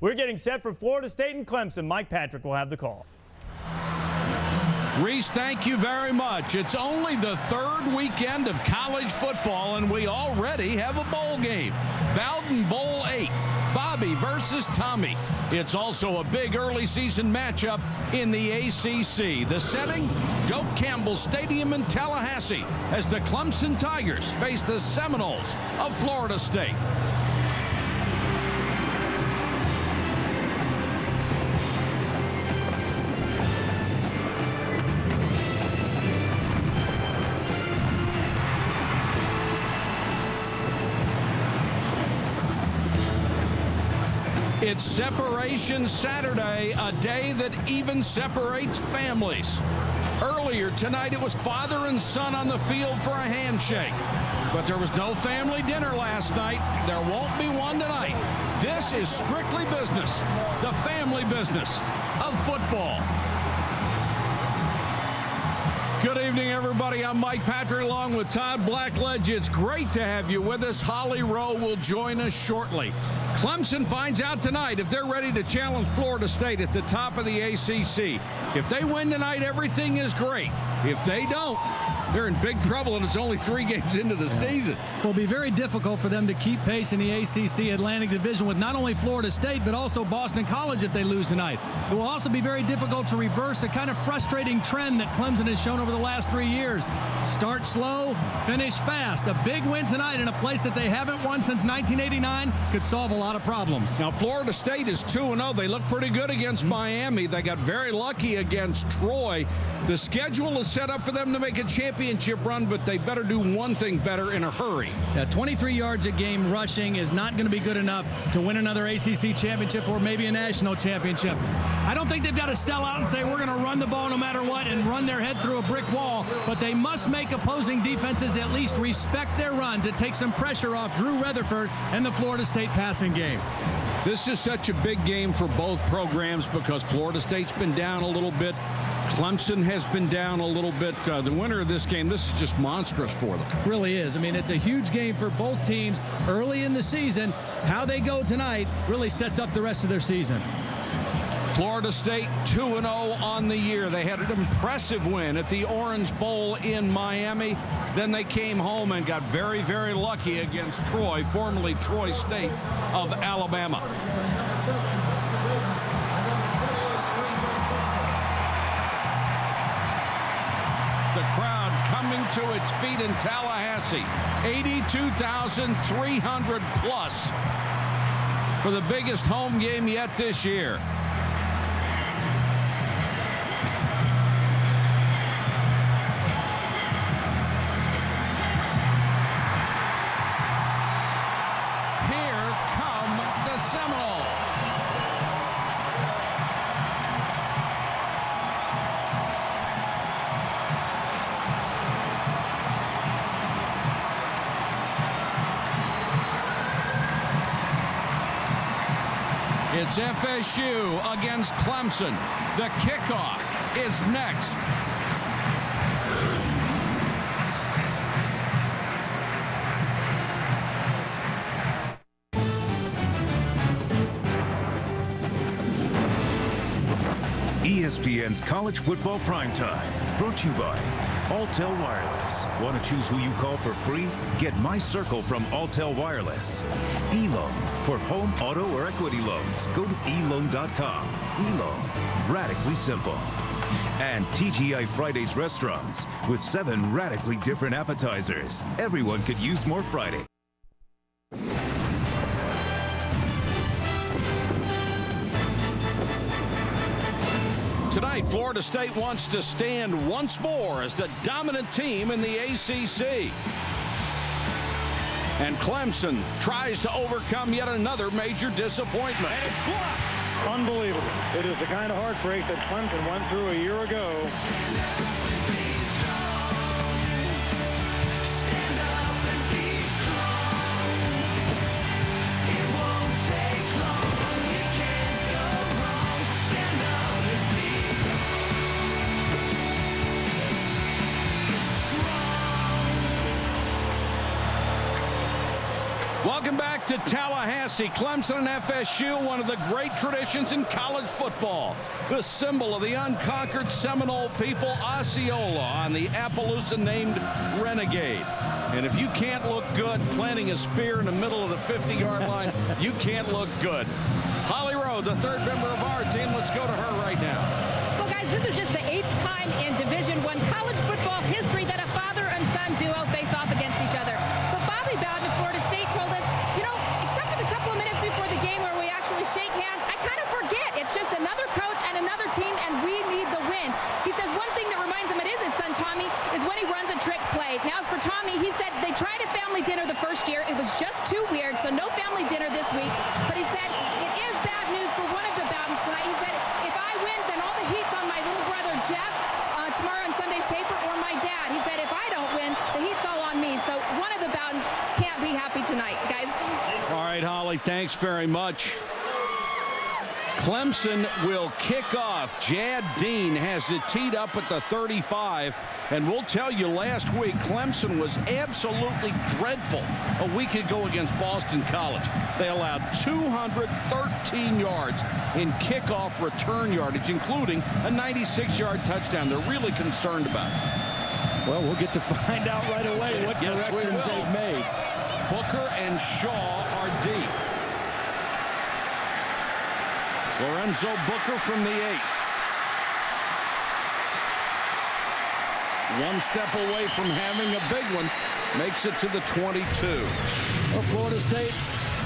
We're getting set for Florida State and Clemson. Mike Patrick will have the call. Reese, thank you very much. It's only the third weekend of college football, and we already have a bowl game. Bowden Bowl 8, Bobby versus Tommy. It's also a big early season matchup in the ACC. The setting, Doak Campbell Stadium in Tallahassee, as the Clemson Tigers face the Seminoles of Florida State. It's Separation Saturday, a day that even separates families. Earlier tonight, it was father and son on the field for a handshake. But there was no family dinner last night. There won't be one tonight. This is strictly business, the family business of football. Good evening, everybody. I'm Mike Patrick along with Todd Blackledge. It's great to have you with us. Holly Rowe will join us shortly. Clemson finds out tonight if they're ready to challenge Florida State at the top of the ACC. If they win tonight, everything is great. If they don't, they're in big trouble, and it's only 3 games into the season. It will be very difficult for them to keep pace in the ACC Atlantic Division with not only Florida State, but also Boston College if they lose tonight. It will also be very difficult to reverse a kind of frustrating trend that Clemson has shown over the last 3 years. Start slow, finish fast. A big win tonight in a place that they haven't won since 1989 could solve a lot of problems. Now, Florida State is 2-0. They look pretty good against Miami. They got very lucky against Troy. The schedule is set up for them to make a championship run, but they better do one thing better in a hurry. 23 yards a game rushing is not going to be good enough to win another ACC championship or maybe a national championship. I don't think they've got to sell out and say we're going to run the ball no matter what and run their head through a brick wall, but they must make opposing defenses at least respect their run to take some pressure off Drew Rutherford and the Florida State passing game. This is such a big game for both programs because Florida State's been down a little bit. Clemson has been down a little bit. The winner of this game, this is just monstrous for them. Really is. I mean, it's a huge game for both teams early in the season. How they go tonight really sets up the rest of their season. Florida State 2-0 on the year. They had an impressive win at the Orange Bowl in Miami. Then they came home and got very, very lucky against Troy, formerly Troy State of Alabama. The crowd coming to its feet in Tallahassee. 82,300 plus for the biggest home game yet this year. Here come the Seminoles. It's FSU against Clemson. The kickoff is next. ESPN's College Football Primetime, brought to you by Alltel Wireless. Want to choose who you call for free? Get My Circle from Alltel Wireless. eLoan, for home, auto, or equity loans. Go to eLoan.com. eLoan, radically simple. And TGI Fridays restaurants, with 7 radically different appetizers. Everyone could use more Friday. Tonight, Florida State wants to stand once more as the dominant team in the ACC. And Clemson tries to overcome yet another major disappointment. And it's blocked. Unbelievable. It is the kind of heartbreak that Clemson went through a year ago. Welcome back back to Tallahassee. Clemson and FSU, one of the great traditions in college football. The symbol of the unconquered Seminole people, Osceola, on the Appaloosa named Renegade. And if you can't look good planting a spear in the middle of the 50-yard line, you can't look good. Holly Rowe, the third member of our team. Let's go to her right now. Well, guys, this is just the 8th time in Division I college football history that a father and son duo face off against each other. But Bobby Bowden of Florida State told us, you know, except for the couple of minutes before the game where we actually shake hands, I kind of forget. It's just another coach and another team, and we need the win. He says one thing that reminds him it is his son Tommy is when he runs a trick play. Now, as for Tommy, he said they tried a family dinner the first year. It was just too weird, so no family dinner this week. But he said it is bad news for one of the Bowdens tonight. He said, if I win, then all the heat's on my little brother Jeff tomorrow in Sunday's paper, or my dad. He said, if I don't win, the heat's all on me. So one of the Bowdens can't be happy tonight, guys. All right, Holly, thanks very much. Clemson will kick off. Jad Dean has it teed up at the 35. And we'll tell you, last week, Clemson was absolutely dreadful a week ago against Boston College. They allowed 213 yards in kickoff return yardage, including a 96-yard touchdown. They're really concerned about it. Well, we'll get to find out right away what corrections they've made. Booker and Shaw are deep. Lorenzo Booker from the 8. One step away from having a big one. Makes it to the 22. Well, Florida State,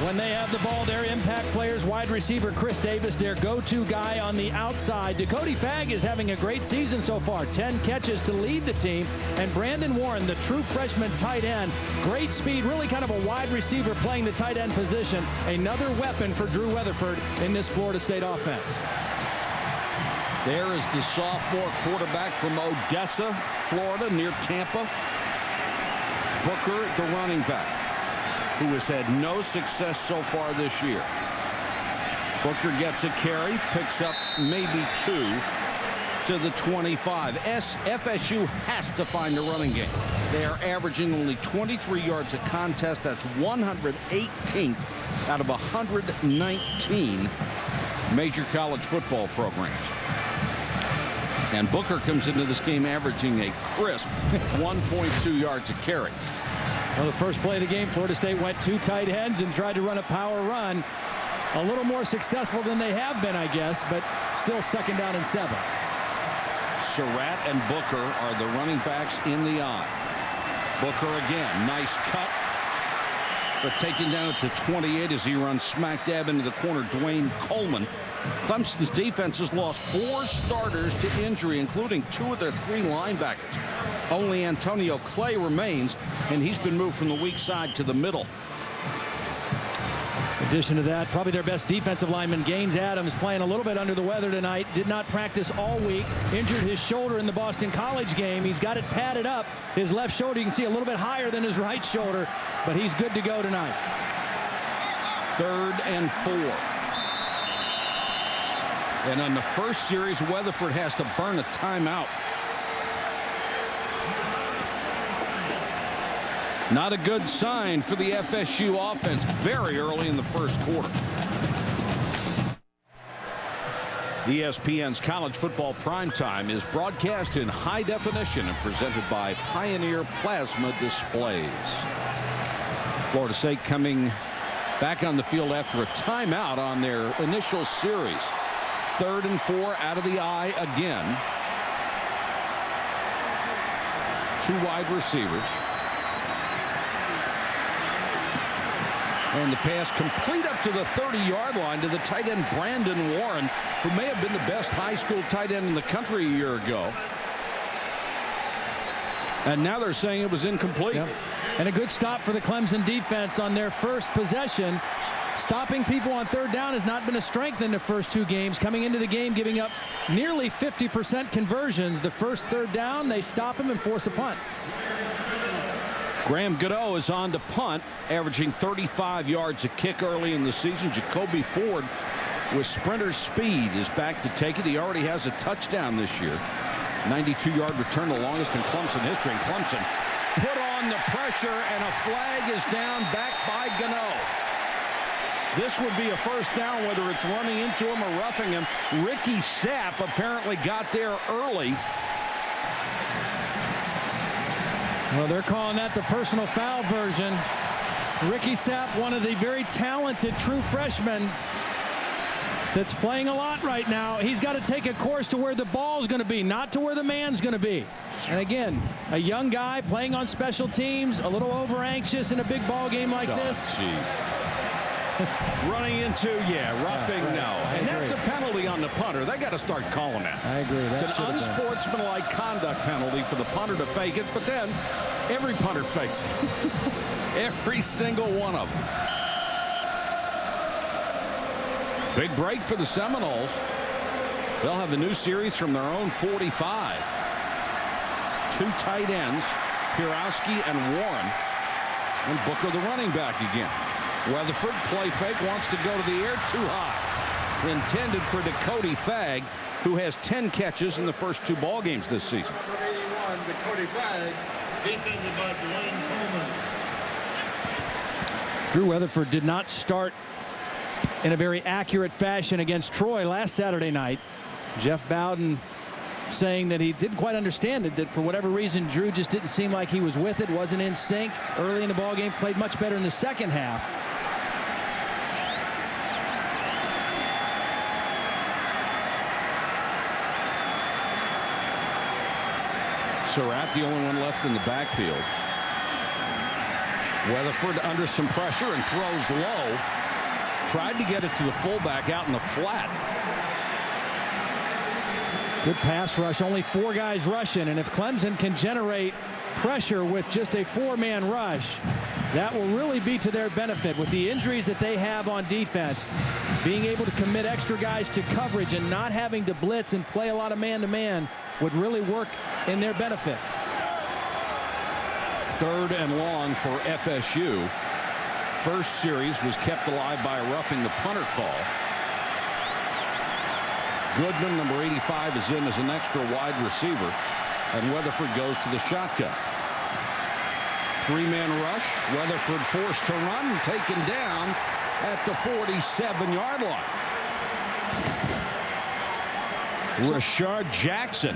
when they have the ball, their impact players, wide receiver Chris Davis, their go-to guy on the outside. Dakota Fagg is having a great season so far. 10 catches to lead the team. And Brandon Warren, the true freshman tight end, great speed, really kind of a wide receiver playing the tight end position. Another weapon for Drew Weatherford in this Florida State offense. There is the sophomore quarterback from Odessa, Florida, near Tampa. Booker, the running back, who has had no success so far this year. Booker gets a carry, picks up maybe 2 to the 25. FSU has to find a running game. They are averaging only 23 yards a contest. That's 118th out of 119 major college football programs. And Booker comes into this game averaging a crisp 1.2 yards a carry. Well, the first play of the game, Florida State went 2 tight ends and tried to run a power run. A little more successful than they have been, I guess, but still 2nd down and 7. Surratt and Booker are the running backs in the eye. Booker again, nice cut, but taken down to 28 as he runs smack dab into the corner. Dwayne Coleman. Clemson's defense has lost 4 starters to injury, including 2 of their 3 linebackers. Only Antonio Clay remains, and he's been moved from the weak side to the middle. In addition to that, probably their best defensive lineman, Gaines Adams, playing a little bit under the weather tonight. Did not practice all week. Injured his shoulder in the Boston College game. He's got it padded up. His left shoulder, you can see a little bit higher than his right shoulder, but he's good to go tonight. 3rd and 4. And on the first series, Weatherford has to burn a timeout. Not a good sign for the FSU offense very early in the first quarter. ESPN's College Football Primetime is broadcast in high definition and presented by Pioneer Plasma Displays. Florida State coming back on the field after a timeout on their initial series. 3rd and 4 out of the eye again. 2 wide receivers. And the pass complete up to the 30-yard line to the tight end Brandon Warren, who may have been the best high school tight end in the country a year ago. And now they're saying it was incomplete. Yep. And a good stop for the Clemson defense on their first possession. Stopping people on 3rd down has not been a strength in the first 2 games. Coming into the game, giving up nearly 50% conversions. The first 3rd down, they stop him and force a punt. Graham Gado is on to punt, averaging 35 yards a kick early in the season. Jacoby Ford, with sprinter speed, is back to take it. He already has a touchdown this year. 92-yard return, the longest in Clemson history. And Clemson put on the pressure, and a flag is down, back by Gano. This would be a first down, whether it's running into him or roughing him. Ricky Sapp apparently got there early. Well, they're calling that the personal foul version. Ricky Sapp, one of the very talented true freshmen that's playing a lot right now. He's got to take a course to where the ball's going to be, not to where the man's going to be. And again, a young guy playing on special teams, a little over anxious in a big ball game like this. Jeez. Running into, roughing, right. no. And that's a penalty on the punter. They got to start calling that. I agree. It's an unsportsmanlike conduct penalty for the punter to fake it, but then every punter fakes it. Every single one of them. Big break for the Seminoles. They'll have the new series from their own 45. Two tight ends, Pirowski and Warren, and Booker the running back again. Weatherford, play fake, wants to go to the air, too high. Intended for Dakota Fagg, who has 10 catches in the first 2 ball games this season. Number 81, Dakota Fagg, defended by Dwayne Coleman. Drew Weatherford did not start in a very accurate fashion against Troy last Saturday night. Jeff Bowden saying that he didn't quite understand it, that for whatever reason Drew just didn't seem like he was with it, wasn't in sync early in the ball game, played much better in the second half. Surratt, the only one left in the backfield. Weatherford under some pressure and throws low. Tried to get it to the fullback out in the flat. Good pass rush. Only 4 guys rushing. And if Clemson can generate pressure with just a 4-man rush, that will really be to their benefit. With the injuries that they have on defense, being able to commit extra guys to coverage and not having to blitz and play a lot of man-to-man would really work in their benefit. 3rd and long for FSU. First series was kept alive by roughing the punter call. Goodman, number 85, is in as an extra wide receiver, and Weatherford goes to the shotgun. 3-man rush. Weatherford forced to run, taken down at the 47-yard line. Rashard Jackson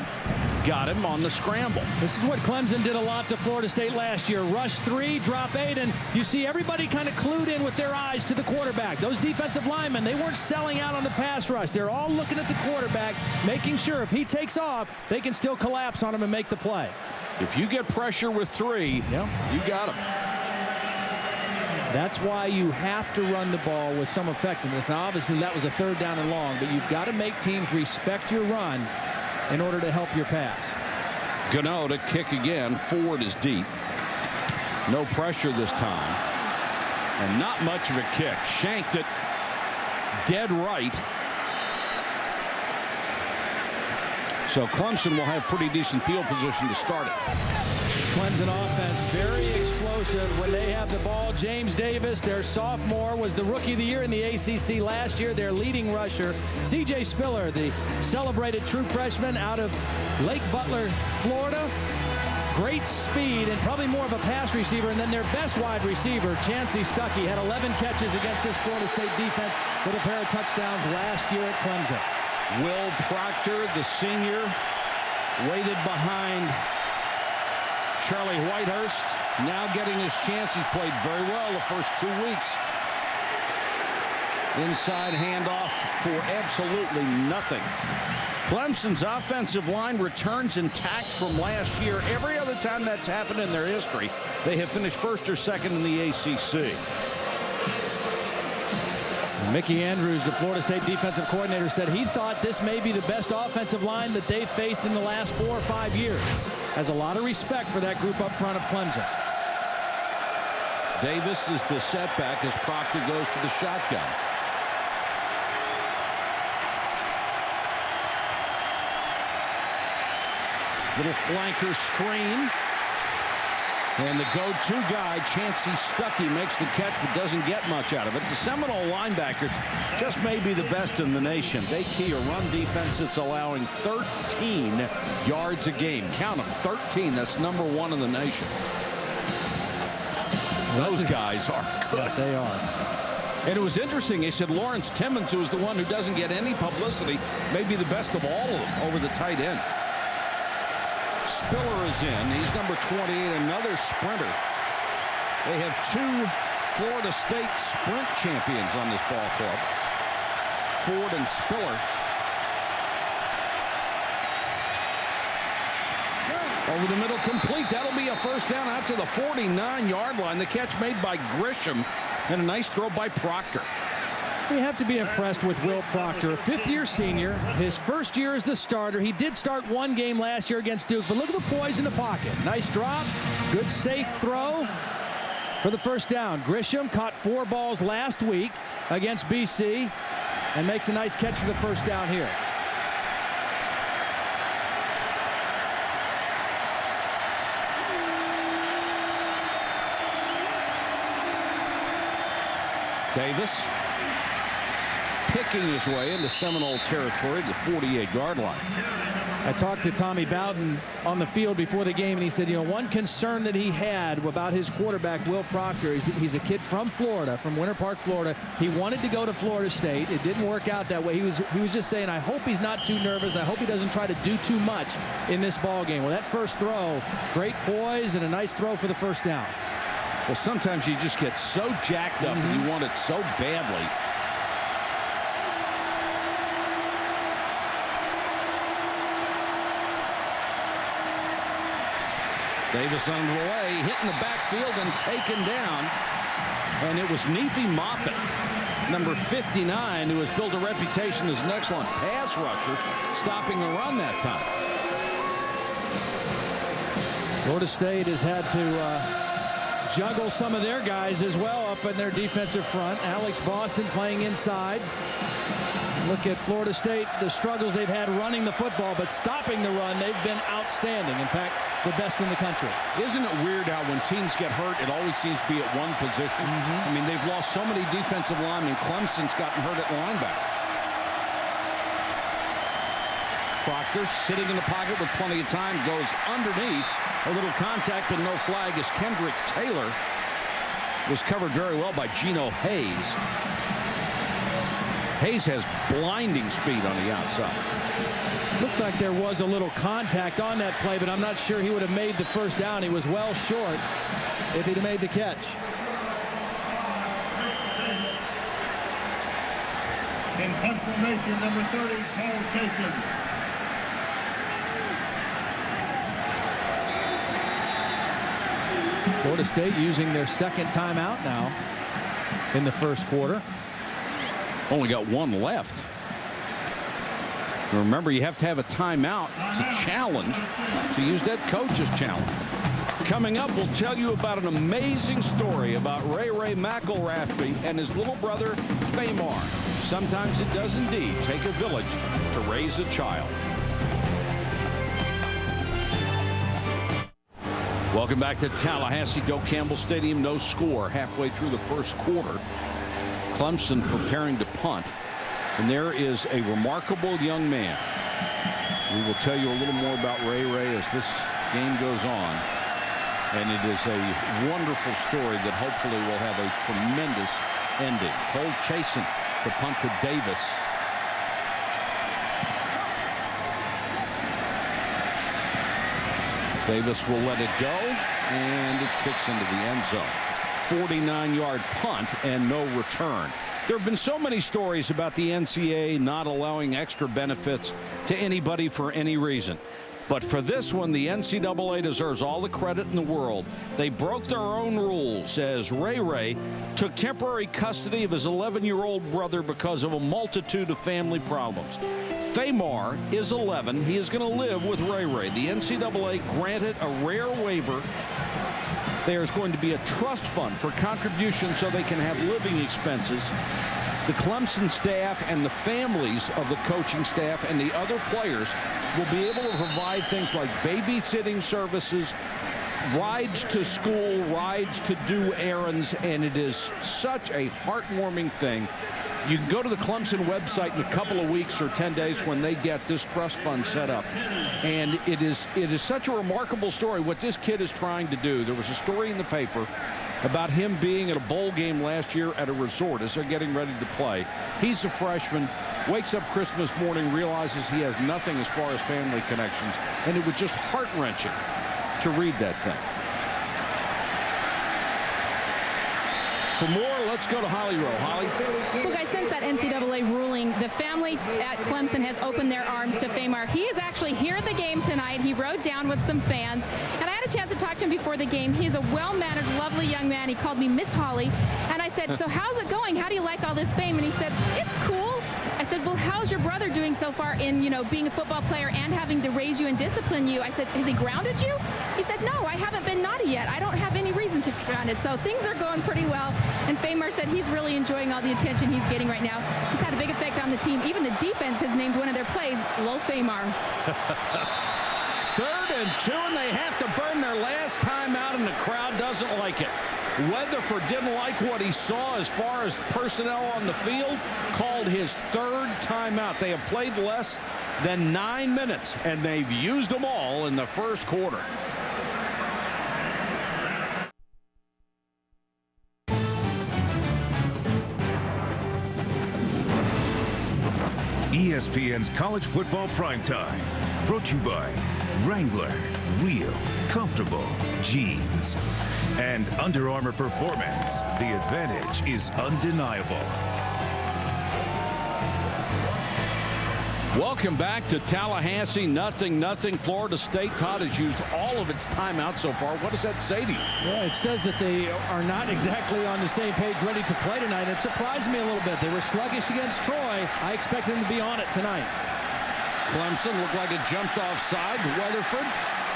got him on the scramble. This is what Clemson did a lot to Florida State last year. Rush 3, drop 8, and you see everybody kind of clued in with their eyes to the quarterback. Those defensive linemen, they weren't selling out on the pass rush. They're all looking at the quarterback, making sure if he takes off, they can still collapse on him and make the play. If you get pressure with 3, you got him. That's why you have to run the ball with some effectiveness. Now, obviously, that was a 3rd down and long, but you've got to make teams respect your run in order to help your pass. Gano to kick again. Ford is deep. No pressure this time. And not much of a kick. Shanked it dead right. So Clemson will have pretty decent field position to start it. This Clemson offense very explosive when they have the ball. James Davis, their sophomore, was the rookie of the year in the ACC last year. Their leading rusher. C.J. Spiller, the celebrated true freshman out of Lake Butler, Florida. Great speed and probably more of a pass receiver. And then their best wide receiver, Chancey Stuckey, had 11 catches against this Florida State defense with a pair of touchdowns last year at Clemson. Will Proctor, the senior, waited behind Charlie Whitehurst. Now getting his chance. He's played very well the first 2 weeks. Inside handoff for absolutely nothing. Clemson's offensive line returns intact from last year. Every other time that's happened in their history, they have finished 1st or 2nd in the ACC. Mickey Andrews, the Florida State defensive coordinator, said he thought this may be the best offensive line that they've faced in the last 4 or 5 years. Has a lot of respect for that group up front of Clemson. Davis is the setback as Proctor goes to the shotgun. Little flanker screen. And the go-to guy, Chancey Stuckey, makes the catch but doesn't get much out of it. The Seminole linebackers just may be the best in the nation. They key a run defense that's allowing 13 yards a game. Count them, 13. That's number 1 in the nation. Those guys are good. They are. And it was interesting. They said Lawrence Timmons, who is the one who doesn't get any publicity, may be the best of all of them over the tight end. Spiller is in. He's number 28, another sprinter. They have 2 Florida State sprint champions on this ball club, Ford and Spiller. Over the middle, complete. That'll be a first down out to the 49-yard line. The catch made by Grisham, and a nice throw by Proctor. We have to be impressed with Will Proctor, a 5th-year senior, his first year as the starter. He did start 1 game last year against Duke, but look at the poise in the pocket. Nice drop, good safe throw for the first down. Grisham caught 4 balls last week against BC and makes a nice catch for the first down here. Davis picking his way into Seminole territory at the 48-yard line. I talked to Tommy Bowden on the field before the game, and he said, you know, one concern that he had about his quarterback, Will Proctor, is he's a kid from Florida, from Winter Park, Florida. He wanted to go to Florida State. It didn't work out that way. He was just saying, I hope he's not too nervous. I hope he doesn't try to do too much in this ball game. Well, that first throw, great poise and a nice throw for the first down. Well, sometimes you just get so jacked up and you want it so badly. Davis on the way, hitting the backfield and taken down. And it was Nefi Moffitt, number 59, who has built a reputation as an excellent pass rusher, stopping the run that time. Florida State has had to juggle some of their guys as well up in their defensive front. Alex Boston playing inside. Look at Florida State, the struggles they've had running the football, but stopping the run, they've been outstanding. In fact, the best in the country. Isn't it weird how when teams get hurt, it always seems to be at one position? I mean, they've lost so many defensive linemen. Clemson's gotten hurt at linebacker. Proctor sitting in the pocket with plenty of time, goes underneath. A little contact but no flag as Kendrick Taylor was covered very well by Geno Hayes. Hayes has blinding speed on the outside. Looked like there was a little contact on that play, but I'm not sure he would have made the first down. He was well short if he'd have made the catch. In punt formation, number 30, Paul Cason. Florida State using their second timeout now in the first quarter. Only got one left. Remember, you have to have a timeout to challenge, to use that coach's challenge. Coming up, we'll tell you about an amazing story about Ray McElrathbey and his little brother, Famar. Sometimes it does indeed take a village to raise a child. Welcome back to Tallahassee. Doak Campbell Stadium, no score halfway through the first quarter. Clemson preparing to punt. And there is a remarkable young man. We will tell you a little more about Ray as this game goes on. And it is a wonderful story that hopefully will have a tremendous ending. Cole Chasen, the punt to Davis. Davis will let it go, and it kicks into the end zone. 49-yard punt and no return. There have been so many stories about the NCAA not allowing extra benefits to anybody for any reason. But for this one, the NCAA deserves all the credit in the world. They broke their own rules as Ray took temporary custody of his 11-year-old brother because of a multitude of family problems. Famar is 11. He is going to live with Ray. The NCAA granted a rare waiver. There's going to be a trust fund for contributions so they can have living expenses. The Clemson staff and the families of the coaching staff and the other players will be able to provide things like babysitting services, rides to school, rides to do errands, and it is such a heartwarming thing. You can go to the Clemson website in a couple of weeks or 10 days when they get this trust fund set up. And it is such a remarkable story what this kid is trying to do. There was a story in the paper about him being at a bowl game last year at a resort as they're getting ready to play. He's a freshman, wakes up Christmas morning, realizes he has nothing as far as family connections, and it was just heart-wrenching to read that thing. For more, let's go to Holly Rowe. Holly? Well, guys, since that NCAA ruling, the family at Clemson has opened their arms to Famar. He is actually here at the game tonight. He rode down with some fans, and I had a chance to talk to him before the game. He's a well-mannered, lovely young man. He called me Miss Holly, and I said, so how's it going? How do you like all this fame? And he said, it's cool. I said, well, how's your brother doing so far in, being a football player and having to raise you and discipline you? I said, has he grounded you? He said, no, I haven't been naughty yet. I don't have any reason to be grounded. So things are going pretty well. And Famar said he's really enjoying all the attention he's getting right now. He's had a big effect on the team. Even the defense has named one of their plays Low Famar. 3rd and 2, and they have to burn their last time out, and the crowd doesn't like it. Weatherford didn't like what he saw as far as personnel on the field, called his 3rd timeout. They have played less than 9 minutes, and they've used them all in the first quarter. ESPN's College Football Primetime, brought to you by Wrangler, real, comfortable jeans. And Under Armour Performance, the advantage is undeniable. Welcome back to Tallahassee. 0-0. Florida State, Todd, has used all of its timeouts so far. What does that say to you? Yeah, it says that they are not exactly on the same page ready to play tonight. It surprised me a little bit. They were sluggish against Troy. I expect them to be on it tonight. Clemson looked like it jumped offside. Weatherford,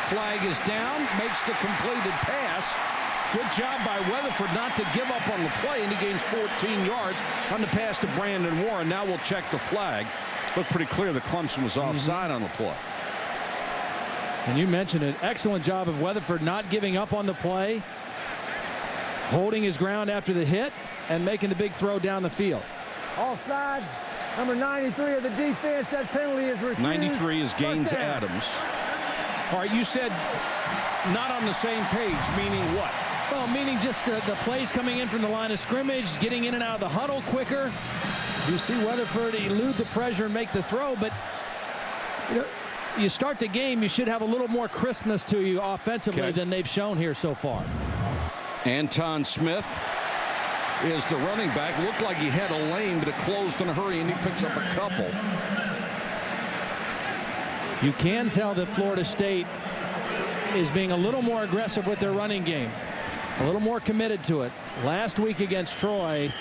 flag is down, makes the completed pass. Good job by Weatherford not to give up on the play, and he gains 14 yards on the pass to Brandon Warren. Now we'll check the flag. Looked pretty clear that Clemson was offside on the play. And you mentioned an excellent job of Weatherford not giving up on the play, holding his ground after the hit, and making the big throw down the field. Offside, number 93 of the defense. That penalty is refused. 93 is Gaines Adams. All right, you said not on the same page, meaning what? Well, meaning just the plays coming in from the line of scrimmage, getting in and out of the huddle quicker. You see Weatherford elude the pressure and make the throw, but you start the game, you should have a little more crispness to you offensively than they've shown here so far. Anton Smith is the running back. Looked like he had a lane, but it closed in a hurry, and he picks up a couple. You can tell that Florida State is being a little more aggressive with their running game, a little more committed to it. Last week against Troy,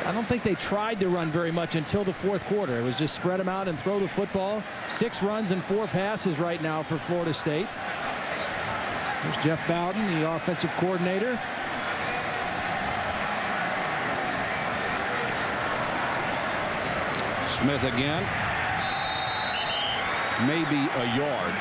I don't think they tried to run very much until the 4th quarter. It was just spread them out and throw the football. 6 runs and 4 passes right now for Florida State. There's Jeff Bowden, the offensive coordinator. Smith again. Maybe a yard.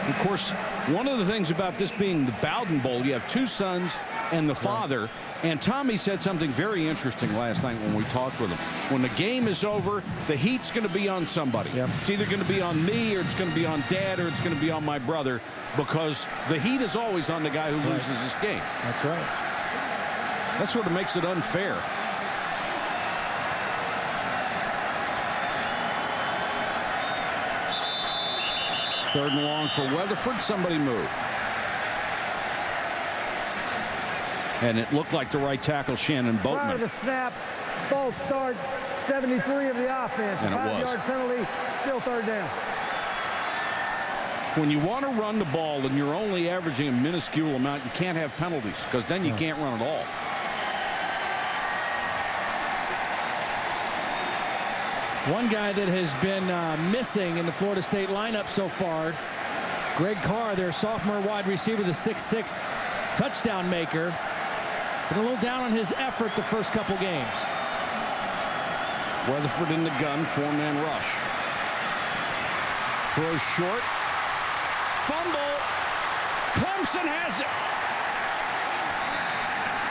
Of course, one of the things about this being the Bowden Bowl, you have 2 sons and the father. Right. And Tommy said something very interesting last night when we talked with him. When the game is over, the heat's going to be on somebody. Yep. It's either going to be on me, or it's going to be on Dad, or it's going to be on my brother, because the heat is always on the guy who loses this game. That's right. That sort of makes it unfair. Third and long for Weatherford. Somebody moved. And it looked like the right tackle, Shannon Boatman. Prior to the snap, false start, 73 of the offense. And 5-yard penalty, still 3rd down. When you want to run the ball and you're only averaging a minuscule amount, you can't have penalties, because then you can't run at all. One guy that has been missing in the Florida State lineup so far, Greg Carr, their sophomore wide receiver, the 6'6" touchdown maker. Been a little down on his effort the first couple games. Weatherford in the gun, 4-man rush. Throws short. Fumble. Clemson has it.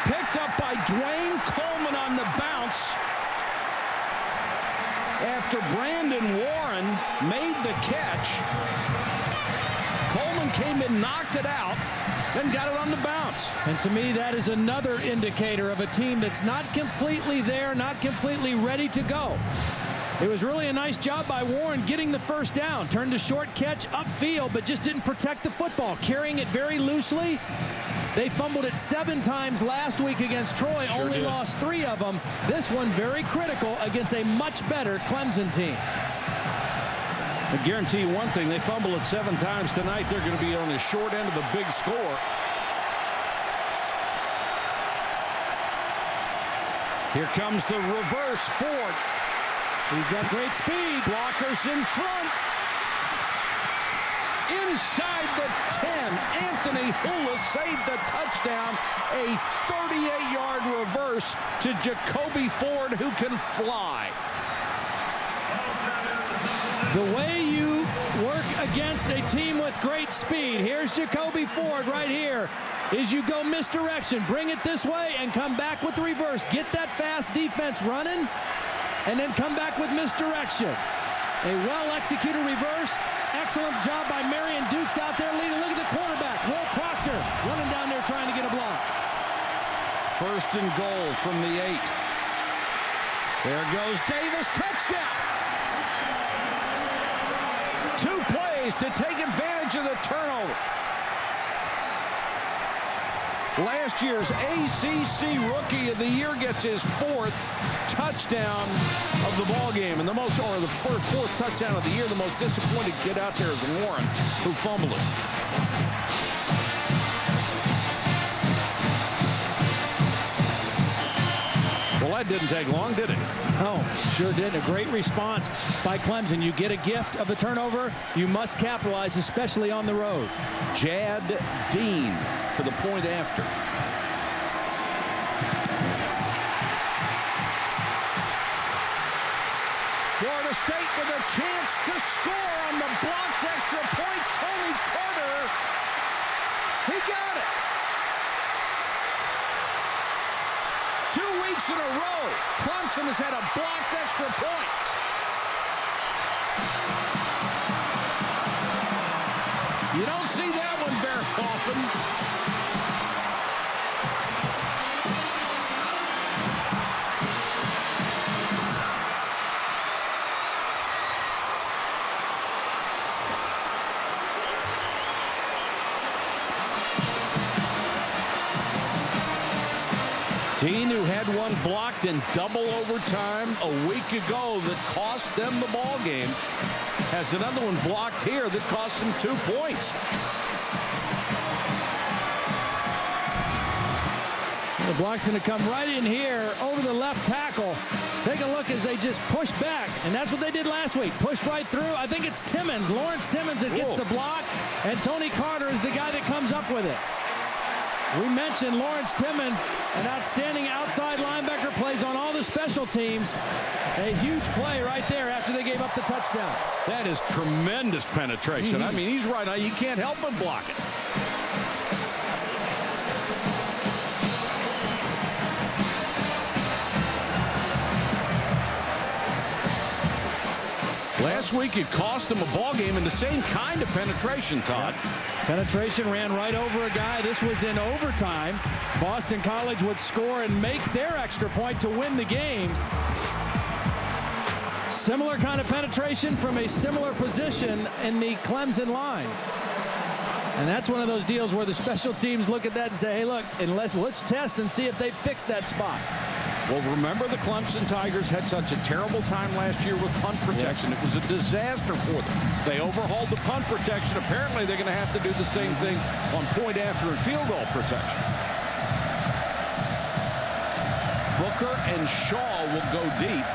Picked up by Dwayne Coleman on the bounce. After Brandon Warren made the catch. Coleman came in, knocked it out. then got it on the bounce. And to me, that is another indicator of a team that's not completely there, not completely ready to go. It was really a nice job by Warren getting the first down. Turned a short catch upfield, but just didn't protect the football. Carrying it very loosely. They fumbled it 7 times last week against Troy. Sure only did. lost 3 of them. This one very critical against a much better Clemson team. I guarantee you one thing. They fumble it 7 times tonight. They're going to be on the short end of the big score. Here comes the reverse Ford. He's got great speed. Blockers in front. Inside the 10, Anthony Hula saved the touchdown. A 38-yard reverse to Jacoby Ford, who can fly. The way you work against a team with great speed, here's Jacoby Ford right here, is you go misdirection, bring it this way, and come back with the reverse. Get that fast defense running, and then come back with misdirection. A well-executed reverse. Excellent job by Marion Dukes out there leading. Look at the quarterback, Will Proctor, running down there trying to get a block. First and goal from the 8. There goes Davis, touchdown. 2 plays to take advantage of the turnover. Last year's ACC Rookie of the Year gets his 4th touchdown of the ball game, and the fourth touchdown of the year. The most disappointed kid out there is Warren, who fumbled it. Well, that didn't take long, did it? No, sure did. A great response by Clemson. You get a gift of a turnover, you must capitalize, especially on the road. Jad Dean for the point after. Florida State with a chance to score on the blocked extra point. Tony Carter, he got it. 2 weeks in a row, Clemson has had a blocked extra point. You don't see that one very often. Dean, who had one blocked in double overtime a week ago that cost them the ball game, has another one blocked here that cost him 2 points. The block's going to come right in here over the left tackle. Take a look as they just push back, and that's what they did last week. Pushed right through. I think it's Timmons, Lawrence Timmons, that gets the block, and Tony Carter is the guy that comes up with it. We mentioned Lawrence Timmons, an outstanding outside linebacker, plays on all the special teams. A huge play right there after they gave up the touchdown. That is tremendous penetration. I mean, he's right now. You can't help but block it. Last week it cost him a ball game in the same kind of penetration, Todd. Penetration ran right over a guy. This was in overtime. Boston College would score and make their extra point to win the game. Similar kind of penetration from a similar position in the Clemson line. And that's one of those deals where the special teams look at that and say, hey, look, let's test and see if they fix that spot. Well, remember the Clemson Tigers had such a terrible time last year with punt protection. Yes. It was a disaster for them. They overhauled the punt protection. Apparently, they're going to have to do the same thing on point after and field goal protection. Booker and Shaw will go deep.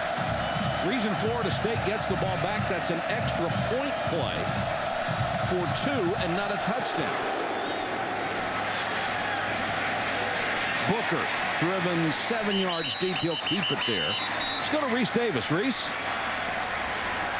Reason Florida State gets the ball back, that's an extra point play for 2 and not a touchdown. Booker driven 7 yards deep. He'll keep it there. Let's go to Reese Davis. Reese.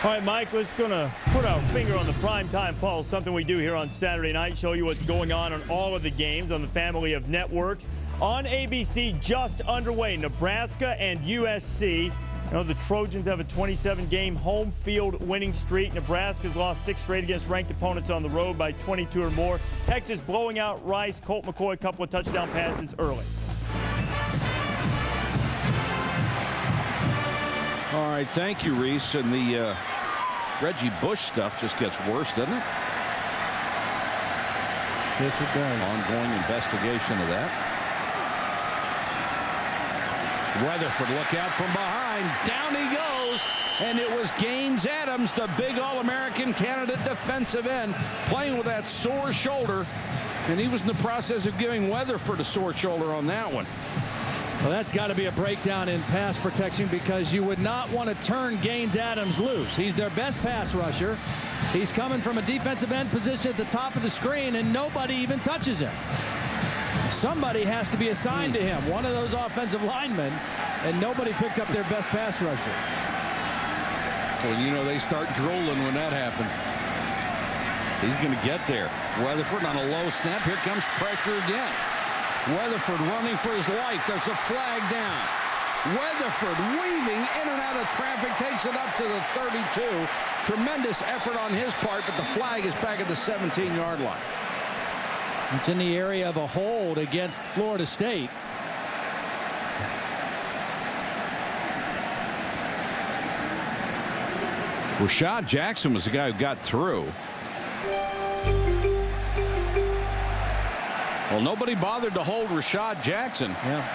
All right, Mike, we're going to put our finger on the primetime pulse, something we do here on Saturday night, show you what's going on all of the games on the family of networks. On ABC, just underway, Nebraska and USC. You know, the Trojans have a 27-game home field winning streak. Nebraska's lost 6 straight against ranked opponents on the road by 22 or more. Texas blowing out Rice. Colt McCoy, a couple of touchdown passes early. All right, thank you, Reese. And the Reggie Bush stuff just gets worse, doesn't it? Yes, it does. Ongoing investigation of that. Weatherford, look out from behind. Down he goes. And it was Gaines Adams, the big All-American candidate defensive end, playing with that sore shoulder. And he was in the process of giving Weatherford a sore shoulder on that one. Well, that's got to be a breakdown in pass protection, because you would not want to turn Gaines Adams loose. He's their best pass rusher. He's coming from a defensive end position at the top of the screen, and nobody even touches him. Somebody has to be assigned to him, one of those offensive linemen, and nobody picked up their best pass rusher. Well, you know, they start drooling when that happens. He's going to get there. Weatherford on a low snap. Here comes pressure again. Weatherford running for his life. There's a flag down. Weatherford weaving in and out of traffic, takes it up to the 32. Tremendous effort on his part, but the flag is back at the 17-yard line. It's in the area of a hold against Florida State. Rashad Jackson was the guy who got through. Well, nobody bothered to hold Rashad Jackson. Yeah.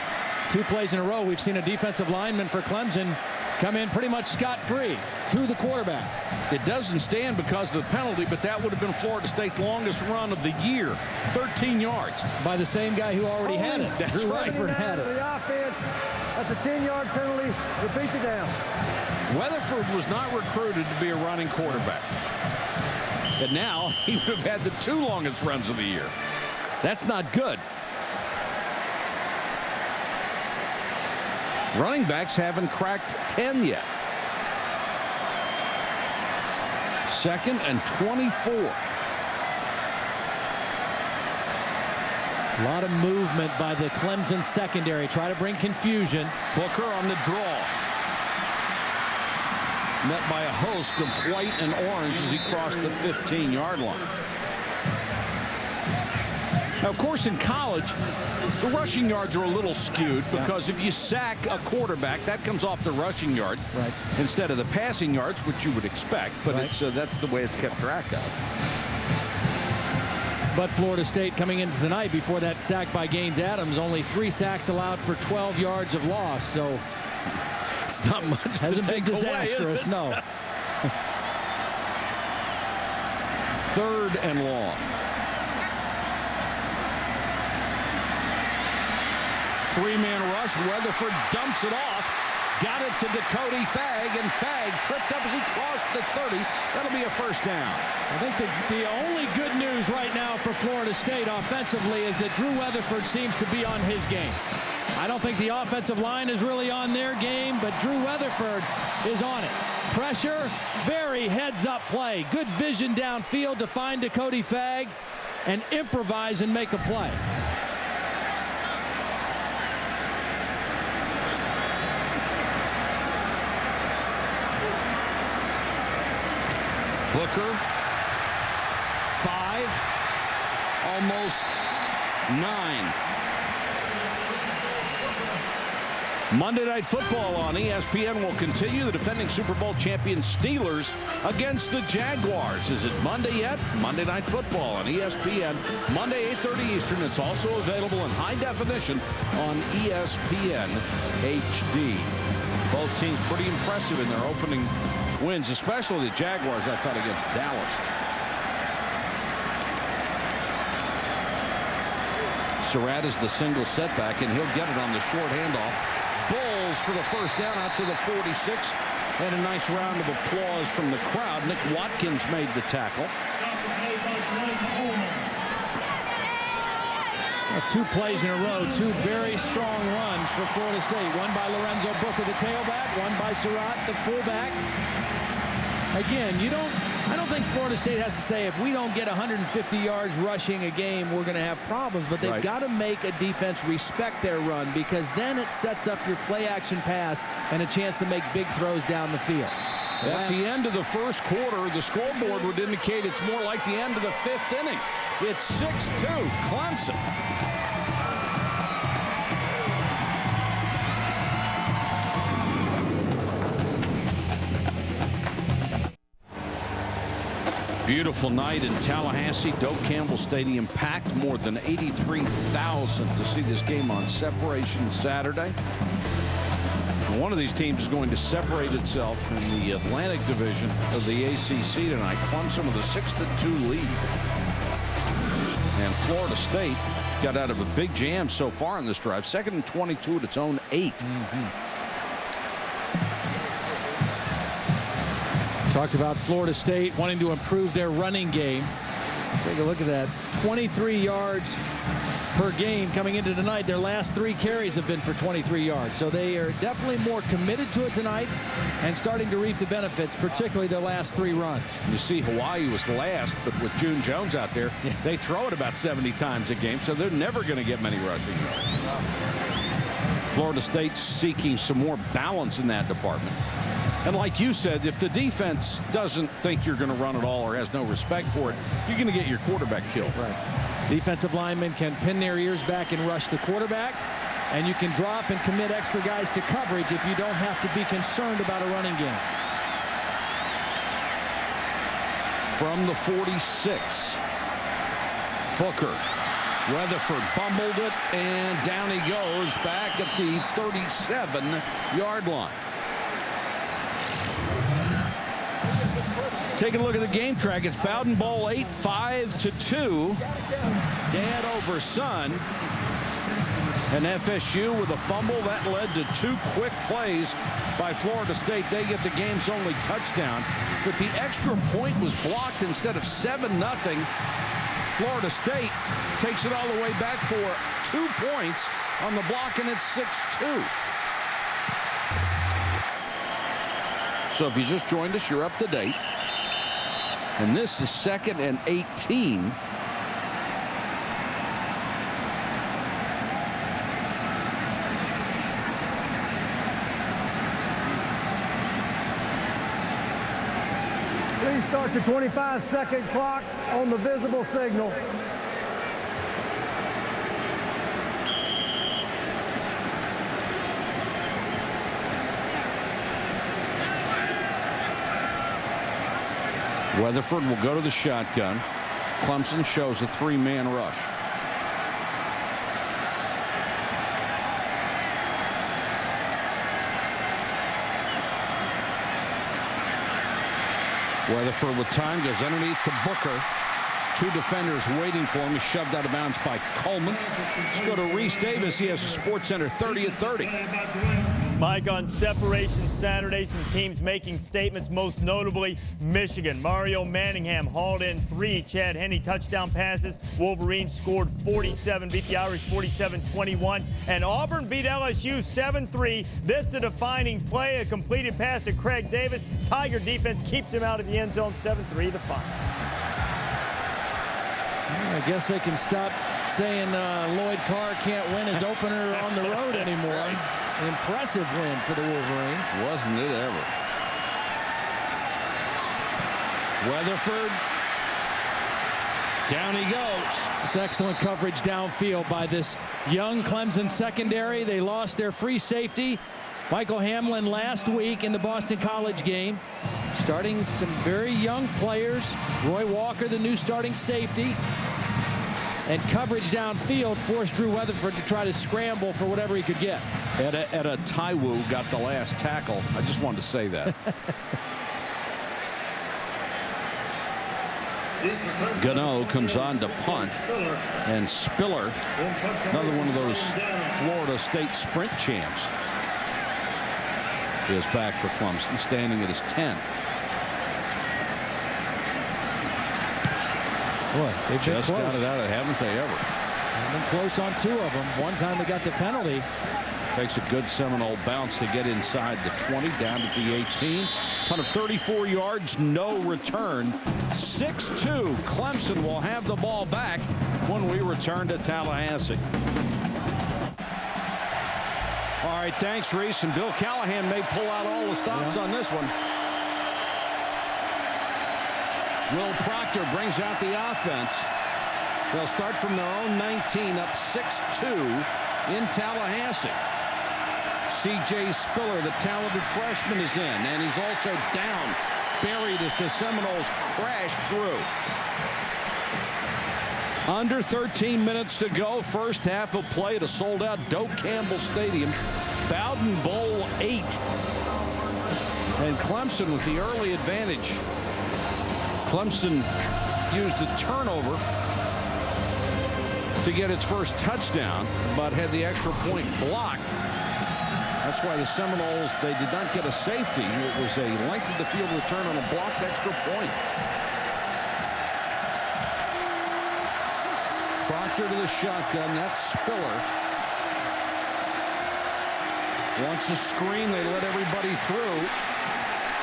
2 plays in a row, we've seen a defensive lineman for Clemson come in pretty much scot-free to the quarterback. It doesn't stand because of the penalty, but that would have been Florida State's longest run of the year. 13 yards. By the same guy who already had it. That's right. Weatherford had it. The offense, that's a 10-yard penalty. Repeat it down. Weatherford was not recruited to be a running quarterback. And now he would have had the 2 longest runs of the year. That's not good. Running backs haven't cracked 10 yet. 2nd and 24. A lot of movement by the Clemson secondary. Try to bring confusion. Booker on the draw. Met by a host of white and orange as he crossed the 15-yard line. Now, of course, in college, the rushing yards are a little skewed because if you sack a quarterback, that comes off the rushing yards instead of the passing yards, which you would expect. But it's that's the way it's kept track of. But Florida State coming into tonight before that sack by Gaines Adams, only 3 sacks allowed for 12 yards of loss. So it's not much hasn't to been take disastrous, away, is it? no. 3rd and long. 3-man rush. Weatherford dumps it off. Got it to Dakota Fagg, and Fagg tripped up as he crossed the 30. That'll be a first down. I think the only good news right now for Florida State offensively is that Drew Weatherford seems to be on his game. I don't think the offensive line is really on their game, but Drew Weatherford is on it. Pressure, very heads-up play. Good vision downfield to find Dakota Fagg and improvise and make a play. Booker, 5, almost 9. Monday Night Football on ESPN will continue. The defending Super Bowl champion Steelers against the Jaguars. Is it Monday yet? Monday Night Football on ESPN. Monday, 8:30 Eastern. It's also available in high definition on ESPN HD. Both teams pretty impressive in their opening wins, especially the Jaguars, I thought, against Dallas. Surratt is the single setback, and he'll get it on the short handoff. Bulls for the first down out to the 46, and a nice round of applause from the crowd. Nick Watkins made the tackle. 2 plays in a row, 2 very strong runs for Florida State. One by Lorenzo Booker, the tailback, one by Surratt, the fullback. Again, you don't I don't think Florida State has to say, if we don't get 150 yards rushing a game, we're going to have problems. But they've got to make a defense respect their run, because then it sets up your play-action pass and a chance to make big throws down the field. That's the end of the first quarter. The scoreboard would indicate it's more like the end of the 5th inning. It's 6-2, Clemson. Beautiful night in Tallahassee. Doak Campbell Stadium packed, more than 83,000 to see this game on Separation Saturday. And one of these teams is going to separate itself in the Atlantic Division of the ACC tonight. Clemson with a 6-2 lead. And Florida State got out of a big jam so far in this drive. 2nd and 22 at its own 8. Talked about Florida State wanting to improve their running game. Take a look at that. 23 yards per game coming into tonight. Their last 3 carries have been for 23 yards. So they are definitely more committed to it tonight and starting to reap the benefits, particularly their last 3 runs. You see, Hawaii was last, but with June Jones out there, they throw it about 70 times a game, so they're never going to get many rushing yards. Florida State's seeking some more balance in that department. And like you said, if the defense doesn't think you're going to run it all or has no respect for it, you're going to get your quarterback killed. Right. Defensive linemen can pin their ears back and rush the quarterback, and you can drop and commit extra guys to coverage if you don't have to be concerned about a running game. From the 46, Booker. Weatherford bumbled it, and down he goes back at the 37-yard line. Taking a look at the game track, it's Bowden Bowl 8, 5-2. Dad over son. And FSU with a fumble that led to 2 quick plays by Florida State. They get the game's only touchdown, but the extra point was blocked instead of 7-0. Florida State takes it all the way back for 2 points on the block, and it's 6-2. So if you just joined us, you're up to date. And this is 2nd and 18. Please start the 25-second clock on the visible signal. Weatherford will go to the shotgun. Clemson shows a 3-man rush. Weatherford with time goes underneath to Booker. 2 defenders waiting for him. He's shoved out of bounds by Coleman. Let's go to Reese Davis. He has a Sports Center 30 at 30. Mike, on Separation Saturday, some teams making statements, most notably Michigan. Mario Manningham hauled in 3 Chad Henne touchdown passes. Wolverines scored 47, beat the Irish 47-21. And Auburn beat LSU 7-3. This the defining play, a completed pass to Craig Davis. Tiger defense keeps him out of the end zone, 7-3 the final. I guess they can stop saying Lloyd Carr can't win his opener on the road anymore. Right. Impressive win for the Wolverines. Wasn't it ever? Weatherford. Down he goes. It's excellent coverage downfield by this young Clemson secondary. They lost their free safety, Michael Hamlin, last week in the Boston College game. Starting some very young players. Roy Walker, the new starting safety. And coverage downfield forced Drew Weatherford to try to scramble for whatever he could get. Etta Taiwu got the last tackle. I just wanted to say that. Gano comes on to punt. And Spiller, another one of those Florida State sprint champs, is back for Clemson, standing at his 10. Boy, they've just got it out of, haven't they ever? They've been close on 2 of them. One time they got the penalty. Takes a good Seminole bounce to get inside the 20, down to the 18. Punt of 34 yards, no return. 6-2. Clemson will have the ball back when we return to Tallahassee. All right, thanks, Reese. And Bill Callahan may pull out all the stops on this one. Will Proctor brings out the offense. They'll start from their own 19, up 6-2 in Tallahassee. C.J. Spiller, the talented freshman, is in, and he's also down, buried as the Seminoles crash through. Under 13 minutes to go, first half of play at a sold-out Doak Campbell Stadium. Bowden Bowl 8. And Clemson with the early advantage. Clemson used a turnover to get its first touchdown, but had the extra point blocked. That's why the Seminoles, they did not get a safety. It was a length of the field return on a blocked extra point. Proctor to the shotgun. That's Spiller. Wants a screen. They let everybody through.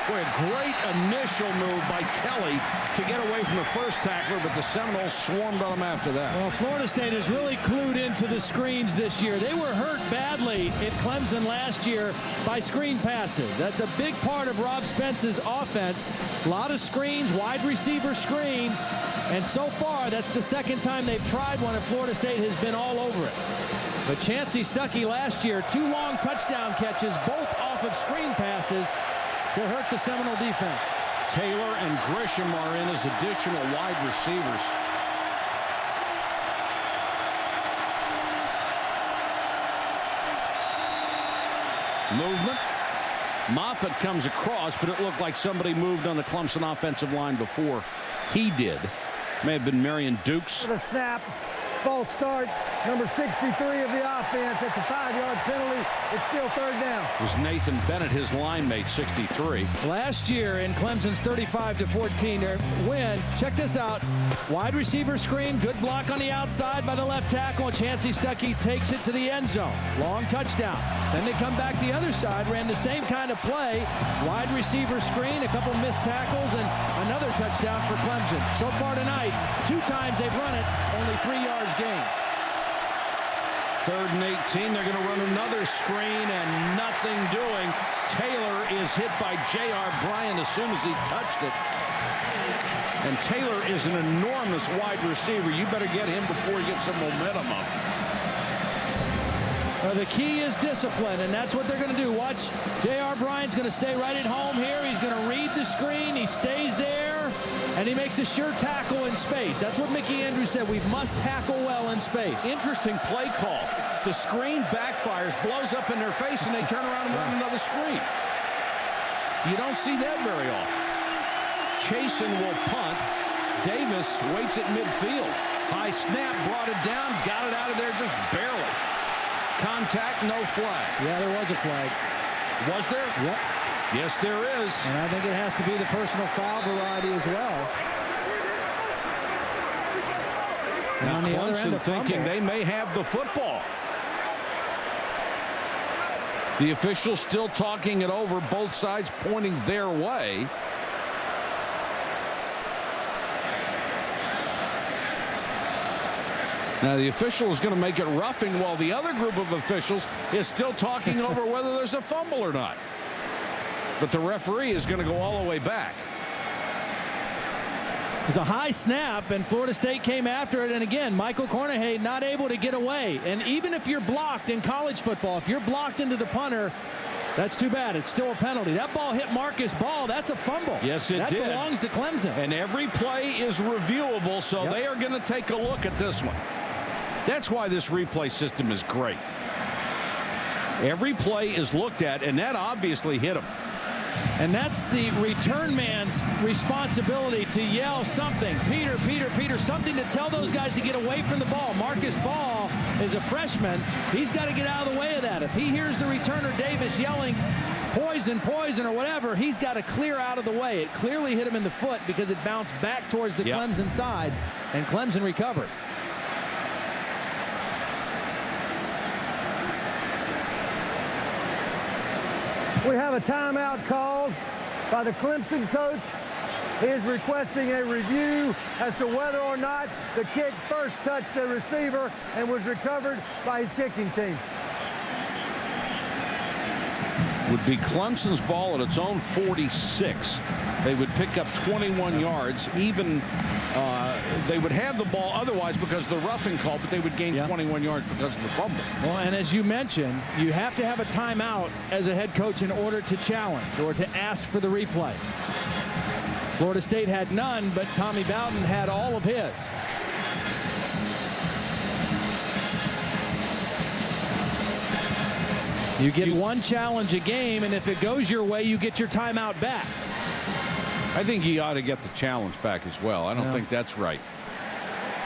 Boy, a great initial move by Kelly to get away from the first tackler, but the Seminoles swarmed on him after that. Well, Florida State has really clued into the screens this year. They were hurt badly at Clemson last year by screen passes. That's a big part of Rob Spence's offense. A lot of screens, wide receiver screens, and so far that's the second time they've tried one, and Florida State has been all over it. But Chancey Stuckey last year, 2 long touchdown catches, both off of screen passes, to hurt the Seminole defense. Taylor and Grisham are in as additional wide receivers. Movement. Moffitt comes across, but it looked like somebody moved on the Clemson offensive line before he did. May have been Marion Dukes. The snap. False start, number 63 of the offense. That's a 5-yard penalty. It's still third down. It was Nathan Bennett, his line mate, 63. Last year in Clemson's 35-14 win, check this out. Wide receiver screen, good block on the outside by the left tackle. Chancey Stuckey takes it to the end zone. Long touchdown. Then they come back the other side, ran the same kind of play. Wide receiver screen, a couple missed tackles, and another touchdown for Clemson. So far tonight, 2 times they've run it, only 3 yards gain. 3rd and 18. They're going to run another screen and nothing doing. Taylor is hit by J.R. Bryant as soon as he touched it. And Taylor is an enormous wide receiver. You better get him before he gets some momentum up. The key is discipline, and that's what they're going to do. Watch, J.R. Bryant's going to stay right at home here. He's going to read the screen. He stays there, and he makes a sure tackle in space. That's what Mickey Andrews said. We must tackle well in space. Interesting play call. The screen backfires, blows up in their face, and they turn around and run another screen. You don't see that very often. Chasen will punt. Davis waits at midfield. High snap, brought it down, got it out of there just barely. Contact, no flag. Yeah, there was a flag. Was there? Yep. Yes, there is. And I think it has to be the personal foul variety as well. And now on the other end, Clemson thinking they may have the football. The officials still talking it over, both sides pointing their way. Now the official is going to make it roughing while the other group of officials is still talking over whether there's a fumble or not. But the referee is going to go all the way back. It's a high snap, and Florida State came after it. And again, Michael Cornehade not able to get away. And even if you're blocked in college football, if you're blocked into the punter, that's too bad. It's still a penalty. That ball hit Marcus Ball. That's a fumble. Yes, it did. That belongs to Clemson. And every play is reviewable, so they are going to take a look at this one. That's why this replay system is great. Every play is looked at, and that obviously hit him. And that's the return man's responsibility to yell something. Peter, Peter, Peter, something to tell those guys to get away from the ball. Marcus Ball is a freshman. He's got to get out of the way of that. If he hears the returner Davis yelling poison, poison, or whatever, he's got to clear out of the way. It clearly hit him in the foot because it bounced back towards the Clemson side, and Clemson recovered. We have a timeout called by the Clemson coach. He is requesting a review as to whether or not the kick first touched a receiver and was recovered by his kicking team. Would be Clemson's ball at its own 46. They would pick up 21 yards. Even they would have the ball otherwise because of the roughing call, but they would gain 21 yards because of the fumble. Well, and as you mentioned, you have to have a timeout as a head coach in order to challenge or to ask for the replay. Florida State had none, but Tommy Bowden had all of his. You get one challenge a game, and if it goes your way, you get your timeout back. I think he ought to get the challenge back as well. I don't think that's right.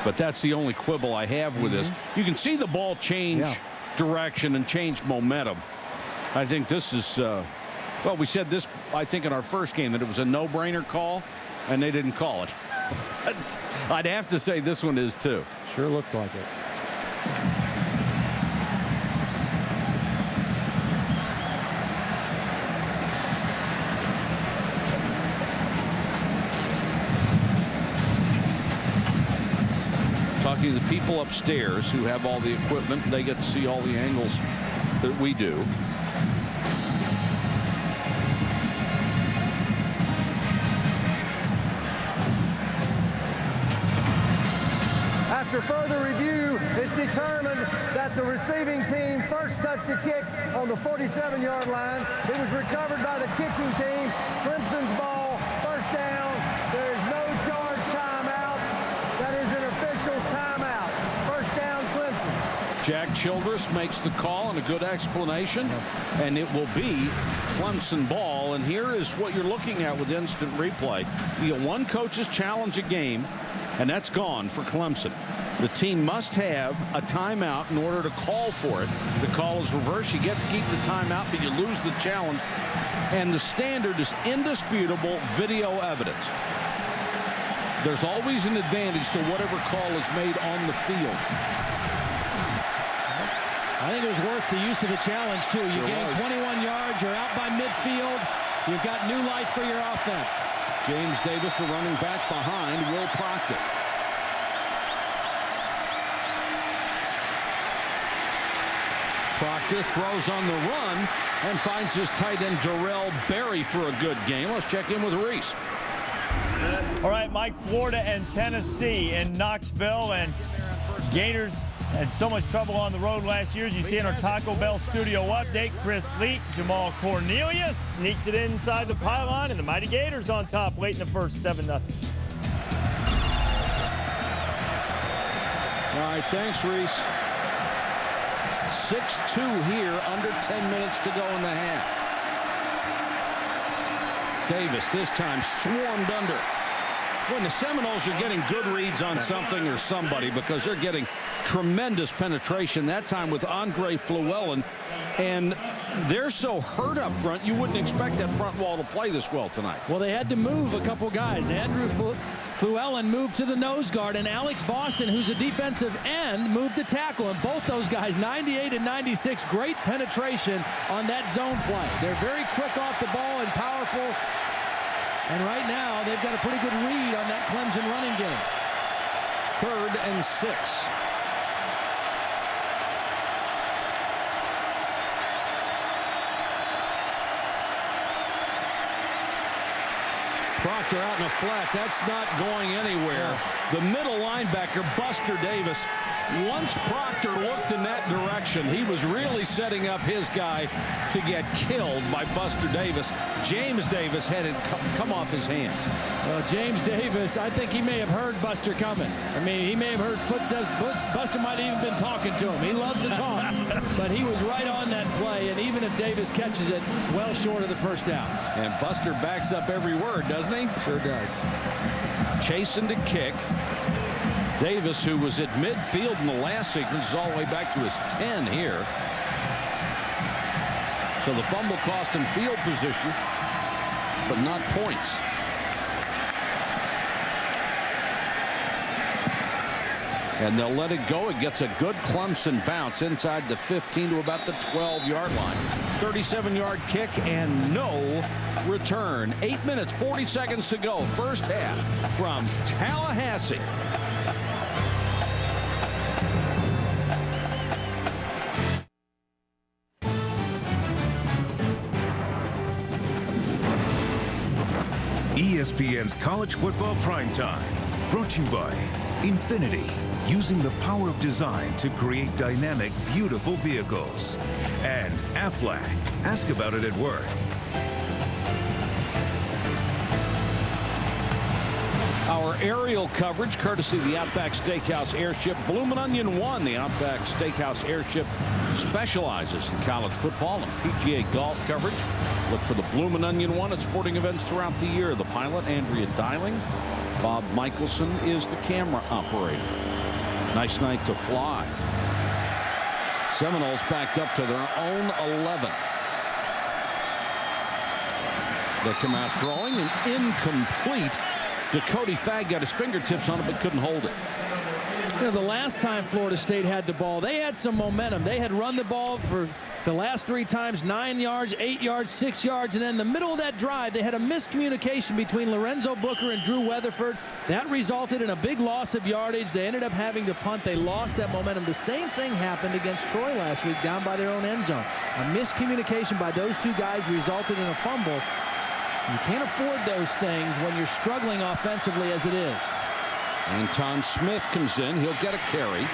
But that's the only quibble I have with this. You can see the ball change direction and change momentum. I think this is, well, we said this, I think, in our first game, that it was a no-brainer call, and they didn't call it. I'd have to say this one is, too. Sure looks like it. Talking to the people upstairs who have all the equipment, they get to see all the angles that we do. After further review, it's determined that the receiving team first touched the kick on the 47-yard line. It was recovered by the kicking team. Clemson's ball, first down. There is no charge timeout. That is an official's timeout. First down, Clemson. Jack Childress makes the call and a good explanation, and it will be Clemson ball. And here is what you're looking at with instant replay. You get one coach's challenge a game, and that's gone for Clemson. The team must have a timeout in order to call for it. The call is reversed. You get to keep the timeout, but you lose the challenge. And the standard is indisputable video evidence. There's always an advantage to whatever call is made on the field. I think it was worth the use of the challenge, too. You gain 21 yards. You're out by midfield. You've got new life for your offense. James Davis, the running back behind Will Proctor. Proctor throws on the run and finds his tight end Darrell Berry for a good game. Let's check in with Reese. All right, Mike, Florida and Tennessee in Knoxville, and Gators had so much trouble on the road last year. As you see in our Taco Bell studio update, Chris Leet, Jamal Cornelius sneaks it inside the pylon, and the mighty Gators on top late in the first, 7-0. All right, thanks, Reese. 6-2 here, under 10 minutes to go in the half. Davis this time swarmed under. When the Seminoles are getting good reads on something or somebody because they're getting tremendous penetration, that time with Andre Fluellen, and they're so hurt up front, you wouldn't expect that front wall to play this well tonight. Well, they had to move a couple guys. Andrew Fluellen moved to the nose guard, and Alex Boston, who's a defensive end, moved to tackle. And both those guys, 98 and 96, great penetration on that zone play. They're very quick off the ball and powerful. And right now, they've got a pretty good read on that Clemson running game. 3rd and 6. Proctor out in the flat. That's not going anywhere. The middle linebacker, Buster Davis. Once Proctor looked in that direction, he was really setting up his guy to get killed by Buster Davis. James Davis had it come off his hands. Well, James Davis, I think he may have heard Buster coming. I mean, he may have heard footsteps. Buster might have even been talking to him. He loved to talk, but he was right on that play, and even if Davis catches it, well short of the first down. And Buster backs up every word, doesn't he? Sure does. Chasing to kick. Davis, who was at midfield in the last sequence, is all the way back to his 10 here. So the fumble cost him field position, but not points. And they'll let it go. It gets a good Clemson bounce inside the 15 to about the 12-yard line. 37-yard kick and no return. 8 minutes, 40 seconds to go. First half from Tallahassee. ESPN's College Football Primetime, brought to you by Infinity, using the power of design to create dynamic, beautiful vehicles. And Aflac, ask about it at work. Our aerial coverage, courtesy of the Outback Steakhouse Airship. Bloomin' Onion 1, the Outback Steakhouse Airship specializes in college football and PGA golf coverage. Look for the Bloomin' Onion 1 at sporting events throughout the year. The pilot, Andrea Dialing. Bob Michelson is the camera operator. Nice night to fly. Seminoles backed up to their own 11. They come out throwing and incomplete. Dakota Fagg got his fingertips on it but couldn't hold it. You know, the last time Florida State had the ball, they had some momentum. They had run the ball for the last 3 times, 9 yards, 8 yards, 6 yards, and then in the middle of that drive, they had a miscommunication between Lorenzo Booker and Drew Weatherford. That resulted in a big loss of yardage. They ended up having to punt. They lost that momentum. The same thing happened against Troy last week down by their own end zone. A miscommunication by those two guys resulted in a fumble. You can't afford those things when you're struggling offensively as it is. Anton Smith comes in. He'll get a carry.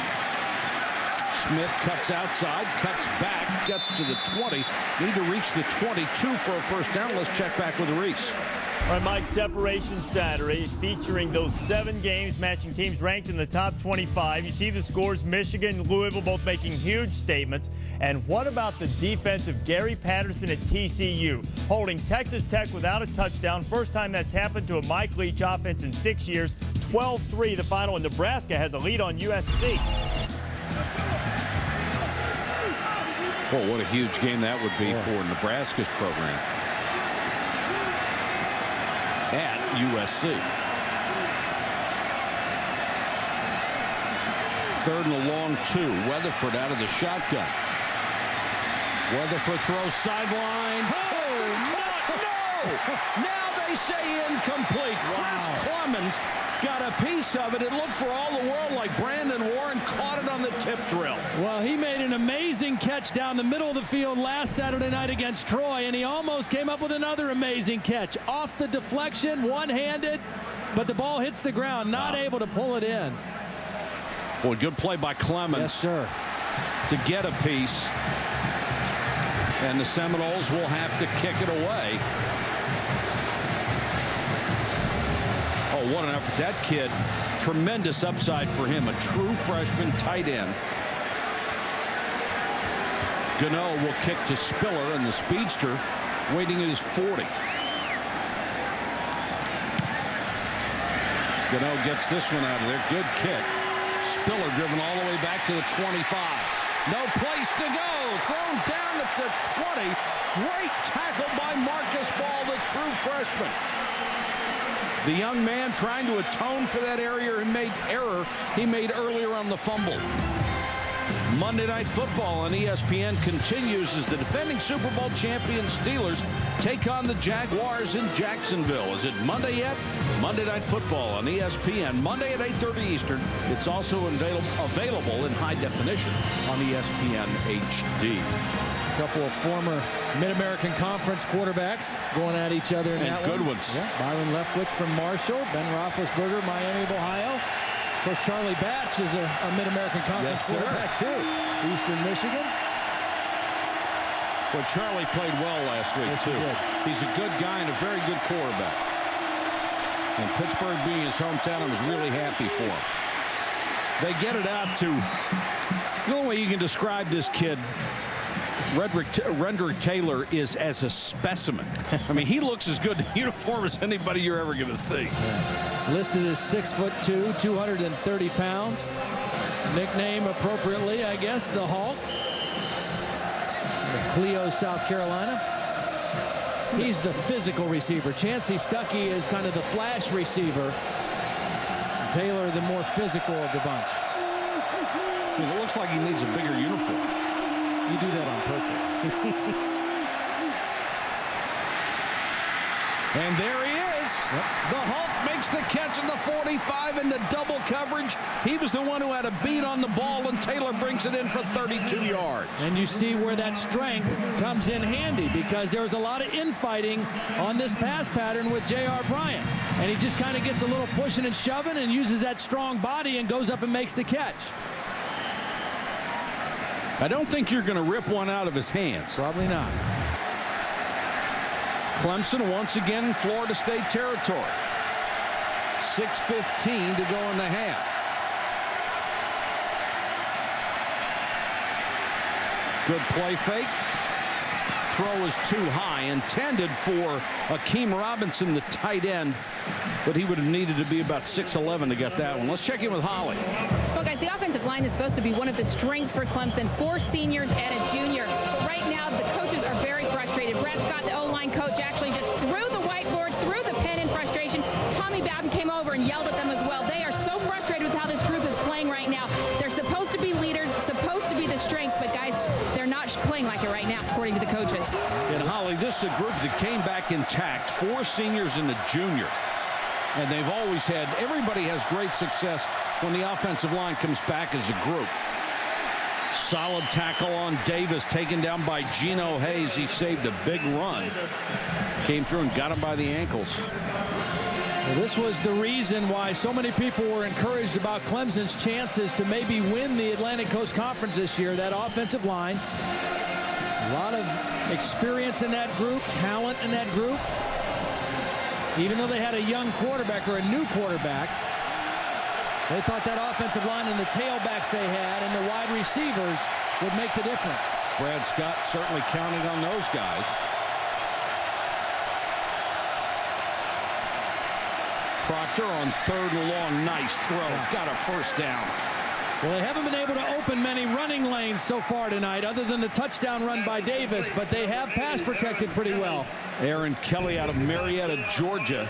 Smith cuts outside, cuts back, gets to the 20. Need to reach the 22 for a first down. Let's check back with Reese. All right, Mike, Separation Saturday featuring those 7 games matching teams ranked in the top 25. You see the scores, Michigan, Louisville both making huge statements. And what about the defense of Gary Patterson at TCU, holding Texas Tech without a touchdown? First time that's happened to a Mike Leach offense in 6 years. 12-3 the final, and Nebraska has a lead on USC. Well, what a huge game that would be for Nebraska's program at USC. 3rd and a long 2. Weatherford out of the shotgun. Weatherford throws sideline. No! Now they say incomplete. Chris Clemons got a piece of it. It looked for all the world like Brandon Warren caught it on the tip drill. Well, he made an amazing catch down the middle of the field last Saturday night against Troy, and he almost came up with another amazing catch. Off the deflection, one-handed, but the ball hits the ground, not able to pull it in. Well, good play by Clemons. Yes, sir. To get a piece. And the Seminoles will have to kick it away. Oh, what an effort. That kid, tremendous upside for him. A true freshman tight end. Gano will kick to Spiller, and the speedster waiting at his 40. Gano gets this one out of there. Good kick. Spiller driven all the way back to the 25. No place to go. Thrown down at the 20. Great tackle by Marcus Ball, the true freshman. The young man trying to atone for that error he made earlier on the fumble. Monday Night Football on ESPN continues as the defending Super Bowl champion Steelers take on the Jaguars in Jacksonville. Is it Monday yet? Monday Night Football on ESPN, Monday at 8:30 Eastern. It's also available in high definition on ESPN HD. A couple of former Mid-American Conference quarterbacks going at each other in and that good one. ones. Yeah. Byron Leftwich from Marshall, Ben Roethlisberger, Miami of Ohio. Of course, Charlie Batch is a Mid-American Conference quarterback too. Eastern Michigan. Well, Charlie played well last week too. He's a good guy and a very good quarterback. And Pittsburgh being his hometown, I was really happy for him. They get it out to, the only way you can describe this kid, Rendrick Taylor, is as a specimen. I mean, he looks as good in uniform as anybody you're ever going to see. Yeah. Listed as 6'2", 230 pounds. Nickname appropriately, I guess, the Hulk. Clio, South Carolina. He's the physical receiver. Chancey Stuckey is kind of the flash receiver. Taylor, the more physical of the bunch. It looks like he needs a bigger uniform. You do that on purpose. And there he is. The Hulk makes the catch in the 45 into double coverage. He was the one who had a beat on the ball, and Taylor brings it in for 32 yards. And you see where that strength comes in handy, because there was a lot of infighting on this pass pattern with J.R. Bryant. And he just kind of gets a little pushing and shoving and uses that strong body and goes up and makes the catch. I don't think you're going to rip one out of his hands. Probably not. Clemson once again in Florida State territory. 6:15 to go in the half. Good play fake. Throw is too high, intended for Akeem Robinson, the tight end, but he would have needed to be about 6'11" to get that one. Let's check in with Holly. Well, guys, the offensive line is supposed to be one of the strengths for Clemson. 4 seniors and a junior. But right now, the coaches are very frustrated. Brad Scott, the O-line coach, actually just threw the whiteboard, threw the pen in frustration. Tommy Bowden came over and yelled at them as well. They are so frustrated with how this group is playing right now. They're supposed to be leaders, supposed to be the strength, but guys, they're not playing like it right now, according to the coaches. And Holly, this is a group that came back intact. 4 seniors and a junior. And they've always had, everybody has great success when the offensive line comes back as a group. Solid tackle on Davis, taken down by Geno Hayes. He saved a big run. Came through and got him by the ankles. Well, this was the reason why so many people were encouraged about Clemson's chances to maybe win the Atlantic Coast Conference this year. That offensive line, a lot of experience in that group, talent in that group. Even though they had a young quarterback or a new quarterback, they thought that offensive line and the tailbacks they had and the wide receivers would make the difference. Brad Scott certainly counting on those guys. Proctor on 3rd and long. Nice throw. He's got a first down. Well, they haven't been able to open many running lanes so far tonight, other than the touchdown run by Davis, but they have pass protected pretty well. Aaron Kelly out of Marietta, Georgia.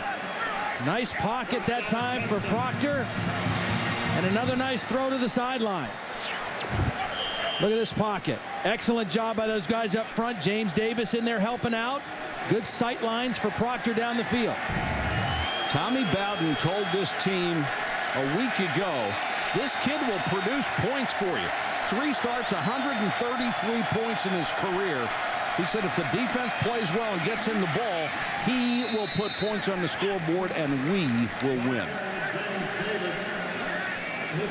Nice pocket that time for Proctor. And another nice throw to the sideline. Look at this pocket. Excellent job by those guys up front. James Davis in there helping out. Good sight lines for Proctor down the field. Tommy Bowden told this team a week ago, this kid will produce points for you. 3 starts, 133 points in his career. He said if the defense plays well and gets in the ball, he will put points on the scoreboard and we will win.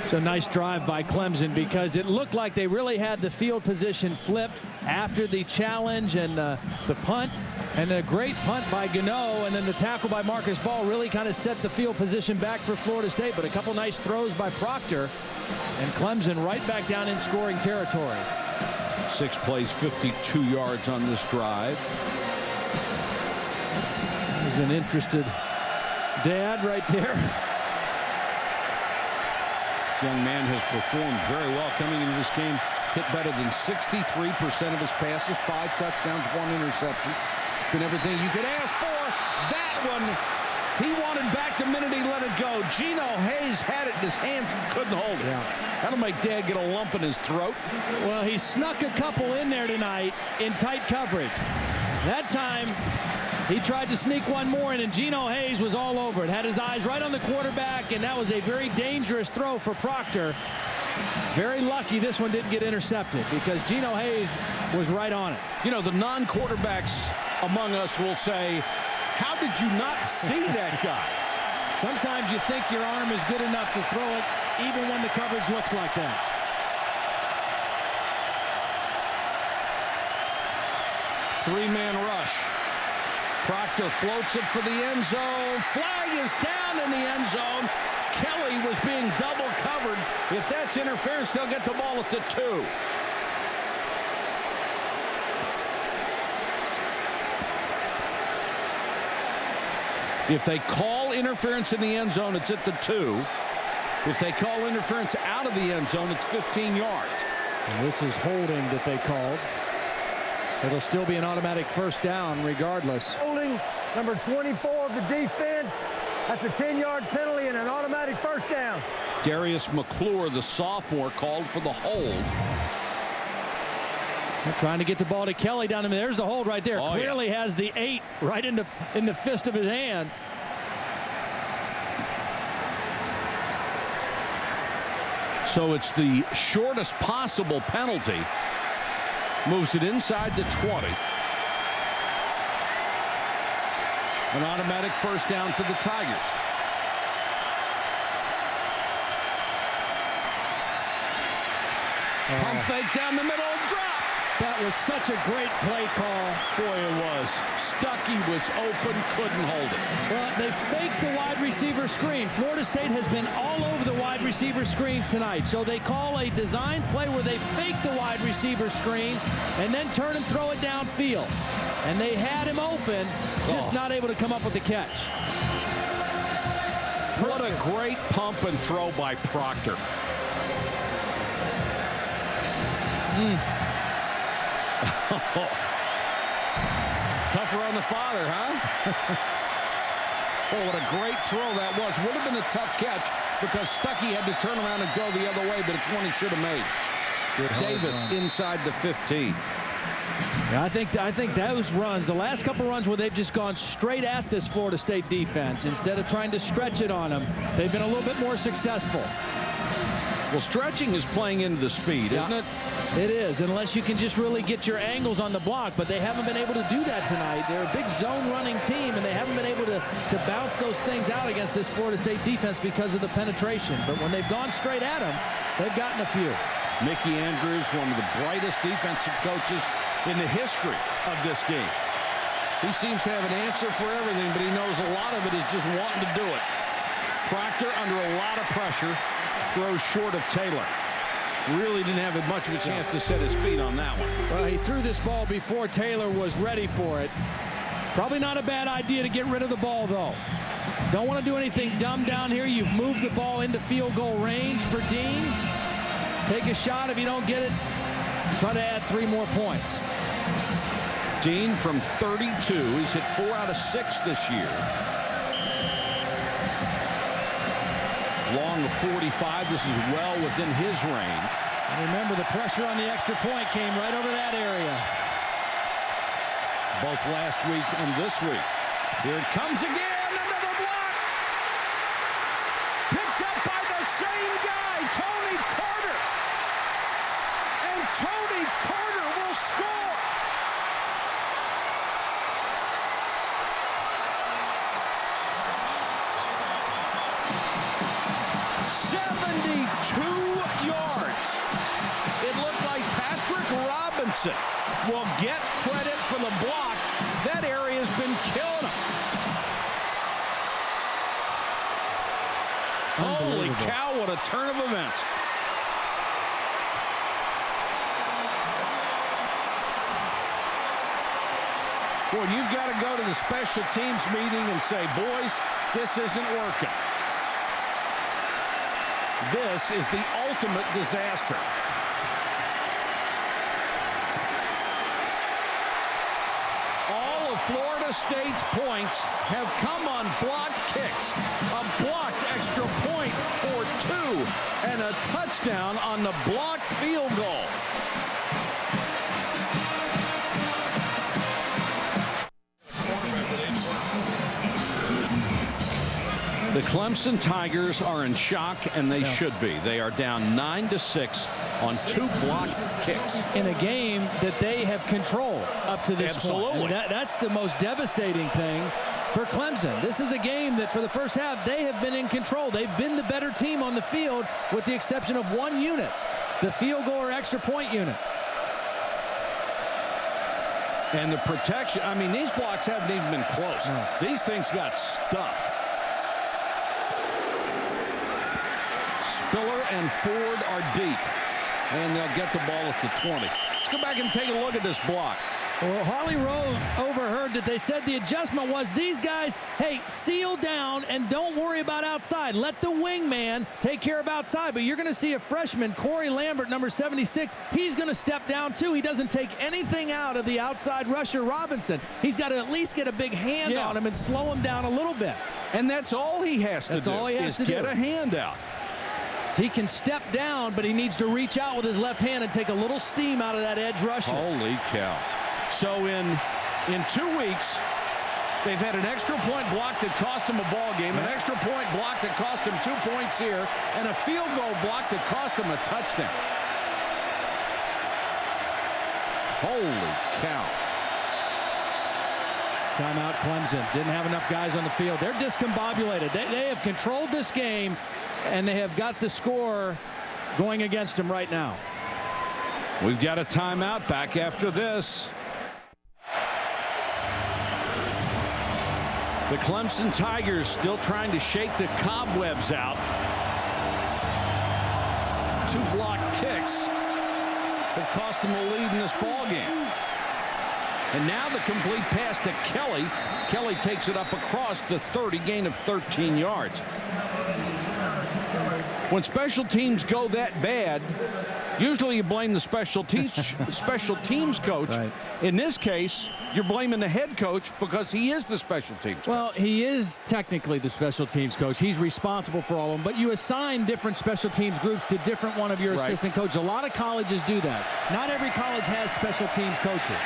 So nice drive by Clemson, because it looked like they really had the field position flipped after the challenge and the punt, and a great punt by Gano, and then the tackle by Marcus Ball really kind of set the field position back for Florida State. But a couple nice throws by Proctor, and Clemson right back down in scoring territory. 6 plays, 52 yards on this drive. There's an interested dad right there. This young man has performed very well coming into this game. Hit better than 63% of his passes, 5 touchdowns, 1 interception. Been everything you could ask for. That one, he wanted back the minute he let it go. Geno Hayes had it in his hands and couldn't hold it. Yeah. That'll make Dad get a lump in his throat. Well, he snuck a couple in there tonight in tight coverage. That time, he tried to sneak one more in, and Geno Hayes was all over it. Had his eyes right on the quarterback, and that was a very dangerous throw for Proctor. Very lucky this one didn't get intercepted, because Geno Hayes was right on it. You know, the non-quarterbacks among us will say, how did you not see that guy? Sometimes you think your arm is good enough to throw it, even when the coverage looks like that. Three-man rush. Proctor floats it for the end zone. Flag is down in the end zone. Kelly was being double covered. If that's interference, they'll get the ball at the 2. If they call interference in the end zone, it's at the 2. If they call interference out of the end zone, it's 15 yards. And this is holding that they called. It'll still be an automatic first down regardless. Holding number 24 of the defense. That's a 10-yard penalty and an automatic first down. Darius McClure, the sophomore, called for the hold. They're trying to get the ball to Kelly down. There's the hold right there. Oh, Clearly yeah. has the 8 right in the fist of his hand. So it's the shortest possible penalty. Moves it inside the 20. An automatic first down for the Tigers. Pump fake down the middle, drop. That was such a great play call. Boy, it was. Stuckey was open, couldn't hold it. Well, they faked the wide receiver screen. Florida State has been all over the wide receiver screens tonight. So they call a design play where they fake the wide receiver screen and then turn and throw it downfield. And they had him open, just not able to come up with the catch. What a great pump and throw by Proctor. Tougher on the father, huh? Oh, what a great throw that was. Would have been a tough catch because Stuckey had to turn around and go the other way, but it's one he should have made. Davis inside the 15. Yeah, I think those runs, the last couple runs where they've just gone straight at this Florida State defense instead of trying to stretch it on them, they've been a little bit more successful. Well, stretching is playing into the speed, isn't it? It is, unless you can just really get your angles on the block, but they haven't been able to do that tonight. They're a big zone running team, and they haven't been able to bounce those things out against this Florida State defense because of the penetration. But when they've gone straight at them, they've gotten a few. Mickey Andrews, one of the brightest defensive coaches in the history of this game. He seems to have an answer for everything, but he knows a lot of it is just wanting to do it. Proctor, under a lot of pressure, throws short of Taylor. Really didn't have much of a chance to set his feet on that one. Well, he threw this ball before Taylor was ready for it. Probably not a bad idea to get rid of the ball, though. Don't want to do anything dumb down here. You've moved the ball into field goal range for Dean. Take a shot. If you don't get it, try to add 3 more points. Dean from 32. He's hit 4 out of 6 this year. Long of 45. This is well within his range. And remember, the pressure on the extra point came right over that area. Both last week and this week. Here it comes again. Another block. Picked up by the same guy, Tony Carter. And Tony Carter will score. Yards. It looked like Patrick Robinson will get credit for the block. That area's been killing him. Holy cow, what a turn of events. Boy, you've got to go to the special teams meeting and say, boys, this isn't working. This is the ultimate disaster. All of Florida State's points have come on blocked kicks. A blocked extra point for 2 and a touchdown on the blocked field goal. The Clemson Tigers are in shock, and they should be. They are down 9-6 on 2 blocked kicks. In a game that they have controlled up to this point. Absolutely. That's the most devastating thing for Clemson. This is a game that for the first half, they have been in control. They've been the better team on the field with the exception of 1 unit, the field goal or extra point unit. And the protection, I mean, these blocks haven't even been close. No. These things got stuffed. Spiller and Ford are deep, and they'll get the ball at the 20. Let's go back and take a look at this block. Well, Harley Rowe overheard that they said the adjustment was these guys, hey, seal down and don't worry about outside. Let the wingman take care of outside. But you're going to see a freshman, Corey Lambert, number 76. He's going to step down, too. He doesn't take anything out of the outside rusher, Robinson. He's got to at least get a big hand on him and slow him down a little bit. And that's all he has to do. All he has to get a hand out. He can step down, but he needs to reach out with his left hand and take a little steam out of that edge rusher. Holy cow. So in 2 weeks, they've had an extra point block that cost him a ball game, an extra point block that cost him 2 points here, and a field goal block that cost him a touchdown. Holy cow. Timeout Clemson. Didn't have enough guys on the field. They're discombobulated. They have controlled this game, and they have got the score going against them right now. We've got a timeout. Back after this. The Clemson Tigers still trying to shake the cobwebs out. 2 block kicks have cost them a lead in this ball game. And now the complete pass to Kelly. Kelly takes it up across the 30, gain of 13 yards. When special teams go that bad, usually you blame the special teams coach. Right. In this case, you're blaming the head coach because he is the special teams coach. Well, he is technically the special teams coach. He's responsible for all of them, but you assign different special teams groups to different one of your assistant coaches. A lot of colleges do that. Not every college has special teams coaching.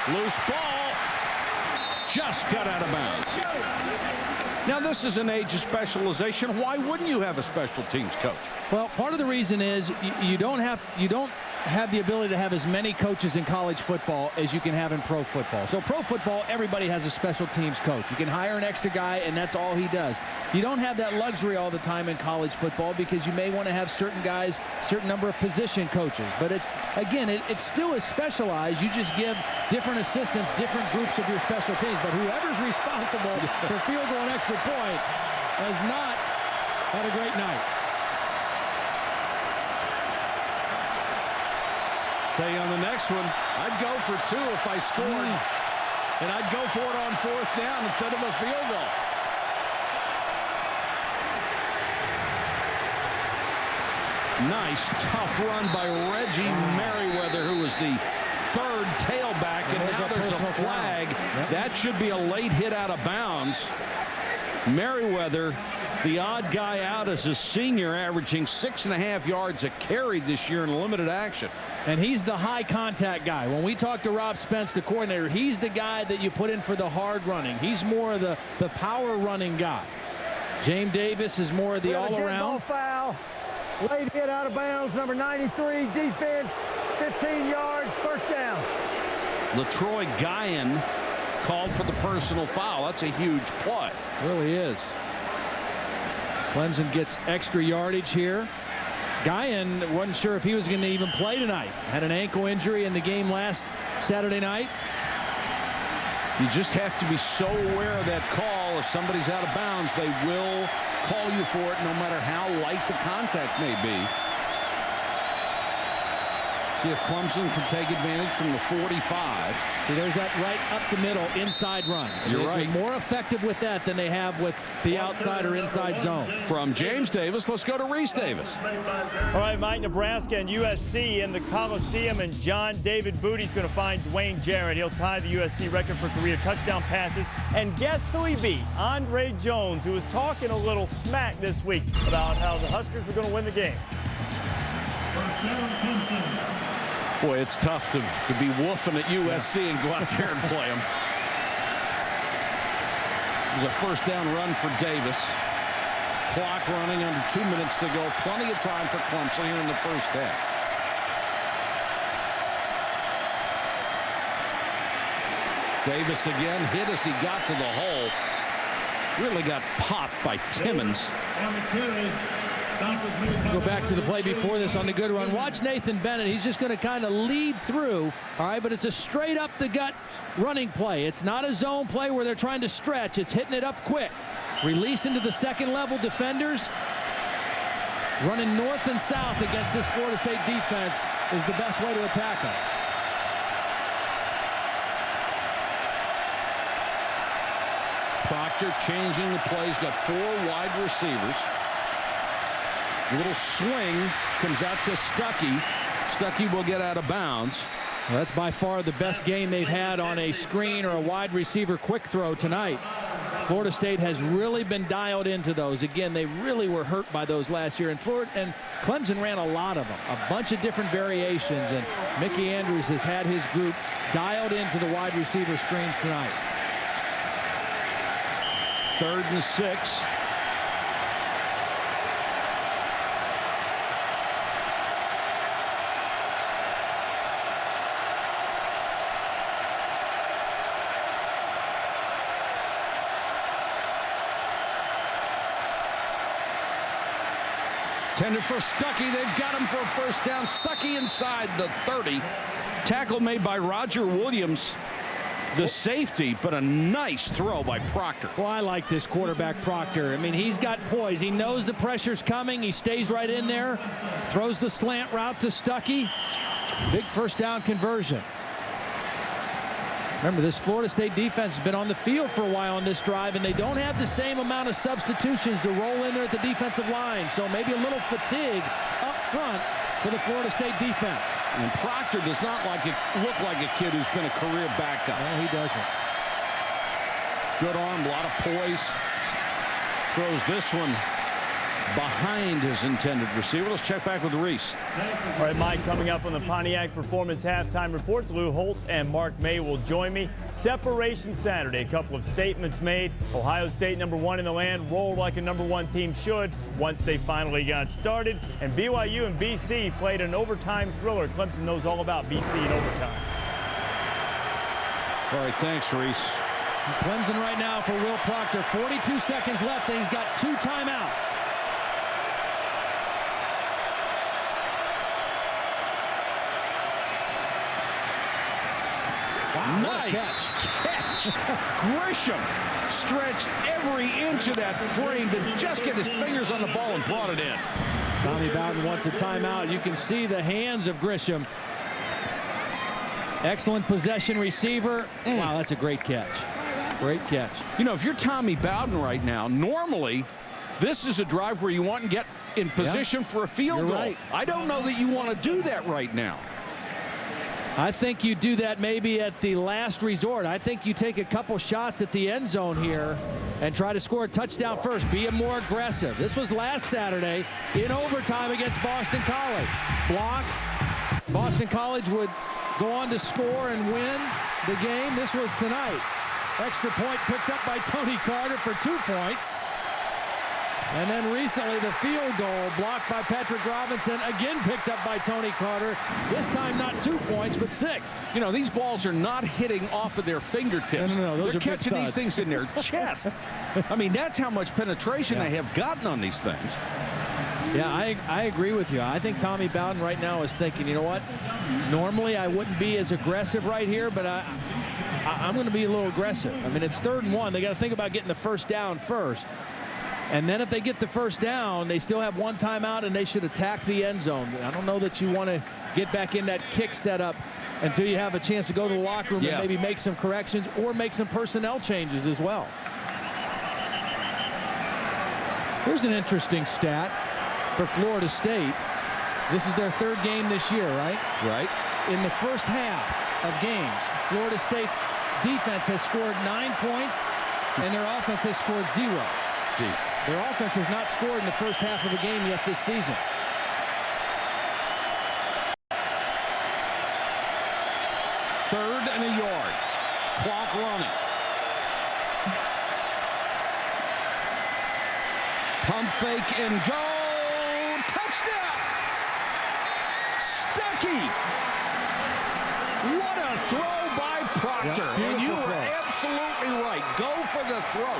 Loose ball, just got out of bounds. Now, this is an age of specialization. Why wouldn't you have a special teams coach? Well, part of the reason is you don't have the ability to have as many coaches in college football as you can have in pro football. So pro football, everybody has a special teams coach. You can hire an extra guy, and that's all he does. You don't have that luxury all the time in college football because you may want to have certain guys, certain number of position coaches. But it's still as specialized. You just give different assistants different groups of your special teams. But whoever's responsible for field goal and extra point has not had a great night. Tell you on the next one, I'd go for 2 if I scored. And I'd go for it on 4th down instead of a field goal. Nice, tough run by Reggie Merriweather, who was the 3rd tailback. And now there's a flag. That should be a late hit out of bounds. Merriweather, the odd guy out as a senior, averaging 6.5 yards a carry this year in limited action. And he's the high contact guy. When we talk to Rob Spence, the coordinator, he's the guy that you put in for the hard running. He's more of the power running guy. James Davis is more of the all-around. Foul. Late hit out of bounds, number 93, defense, 15 yards, 1st down. LaTroy Guyan called for the personal foul. That's a huge play. Really is. Clemson gets extra yardage here. Guyan wasn't sure if he was going to even play tonight. Had an ankle injury in the game last Saturday night. You just have to be so aware of that call. If somebody's out of bounds, they will call you for it no matter how light the contact may be. See if Clemson can take advantage from the 45. See, there's that right up the middle inside run. You're right. They're more effective with that than they have with the outside or inside zone. From James Davis, let's go to Reese Davis. All right, Mike, Nebraska and USC in the Coliseum, and John David Booty's going to find Dwayne Jarrett. He'll tie the USC record for career touchdown passes. And guess who he beat? Andre Jones, who was talking a little smack this week about how the Huskers were going to win the game. Boy, it's tough to be woofing at USC and go out there and play them. It was a 1st down run for Davis. Clock running, under 2 minutes to go. Plenty of time for Clemson here in the 1st half. Davis again, hit as he got to the hole. Really got popped by Timmons. Go back to the play before this on the good run. Watch Nathan Bennett. He's just going to kind of lead through. All right, but it's a straight up the gut running play. It's not a zone play where they're trying to stretch. It's hitting it up quick. Release into the 2nd level defenders. Running north and south against this Florida State defense is the best way to attack them. Proctor changing the plays. Got 4 wide receivers. Little swing comes out to Stuckey. Stuckey will get out of bounds. Well, that's by far the best gain they've had on a screen or a wide receiver quick throw tonight. Florida State has really been dialed into those. Again, they really were hurt by those last year. And Clemson ran a lot of them, a bunch of different variations. And Mickey Andrews has had his group dialed into the wide receiver screens tonight. 3rd and 6. Intended for Stuckey. They've got him for a first down. Stuckey inside the 30. Tackle made by Roger Williams, the safety, but a nice throw by Proctor. Well, I like this quarterback, Proctor. I mean, he's got poise. He knows the pressure's coming. He stays right in there, throws the slant route to Stuckey. Big first down conversion. Remember, this Florida State defense has been on the field for a while on this drive, and they don't have the same amount of substitutions to roll in there at the defensive line. So maybe a little fatigue up front for the Florida State defense. And Proctor does not look like a kid who's been a career backup. No, he doesn't. Good arm, a lot of poise. Throws this one behind his intended receiver. Let's check back with Reese. All right, Mike, coming up on the Pontiac Performance halftime reports, Lou Holtz and Mark May will join me. Separation Saturday, a couple of statements made. Ohio State, #1 in the land, rolled like a #1 team should once they finally got started. And BYU and BC played an overtime thriller. Clemson knows all about BC in overtime. All right, thanks, Reese. Clemson right now for Will Proctor. 42 seconds left, and he's got 2 timeouts. Nice catch. Grisham stretched every inch of that frame to just get his fingers on the ball and brought it in. Tommy Bowden wants a timeout. You can see the hands of Grisham. Excellent possession receiver. Wow, that's a great catch. Great catch. You know, if you're Tommy Bowden right now, normally this is a drive where you want to get in position for a field goal. Right. I don't know that you want to do that right now. I think you do that maybe at the last resort. I think you take a couple shots at the end zone here and try to score a touchdown first. Be more aggressive. This was last Saturday in overtime against Boston College. Blocked. Boston College would go on to score and win the game. This was tonight. Extra point picked up by Tony Carter for 2 points. And then recently the field goal blocked by Patrick Robinson, again picked up by Tony Carter. This time not 2 points, but 6. You know, these balls are not hitting off of their fingertips. No, those They're are catching these things in their chest. I mean, that's how much penetration they have gotten on these things. Yeah, I agree with you. I think Tommy Bowden right now is thinking, you know what? Normally I wouldn't be as aggressive right here, but I'm going to be a little aggressive. I mean, it's 3rd and 1. They got to think about getting the first down first. And then if they get the first down, they still have 1 timeout, and they should attack the end zone. I don't know that you want to get back in that kick setup until you have a chance to go to the locker room and maybe make some corrections or make some personnel changes as well. Here's an interesting stat for Florida State. This is their 3rd game this year, right? Right. In the first half of games, Florida State's defense has scored 9 points, and their offense has scored 0. Jeez. Their offense has not scored in the first half of a game yet this season. Third and a yard. Clock running. Pump fake and go. Touchdown. Stuckey. What a throw by Proctor. And you were absolutely right. Go for the throw.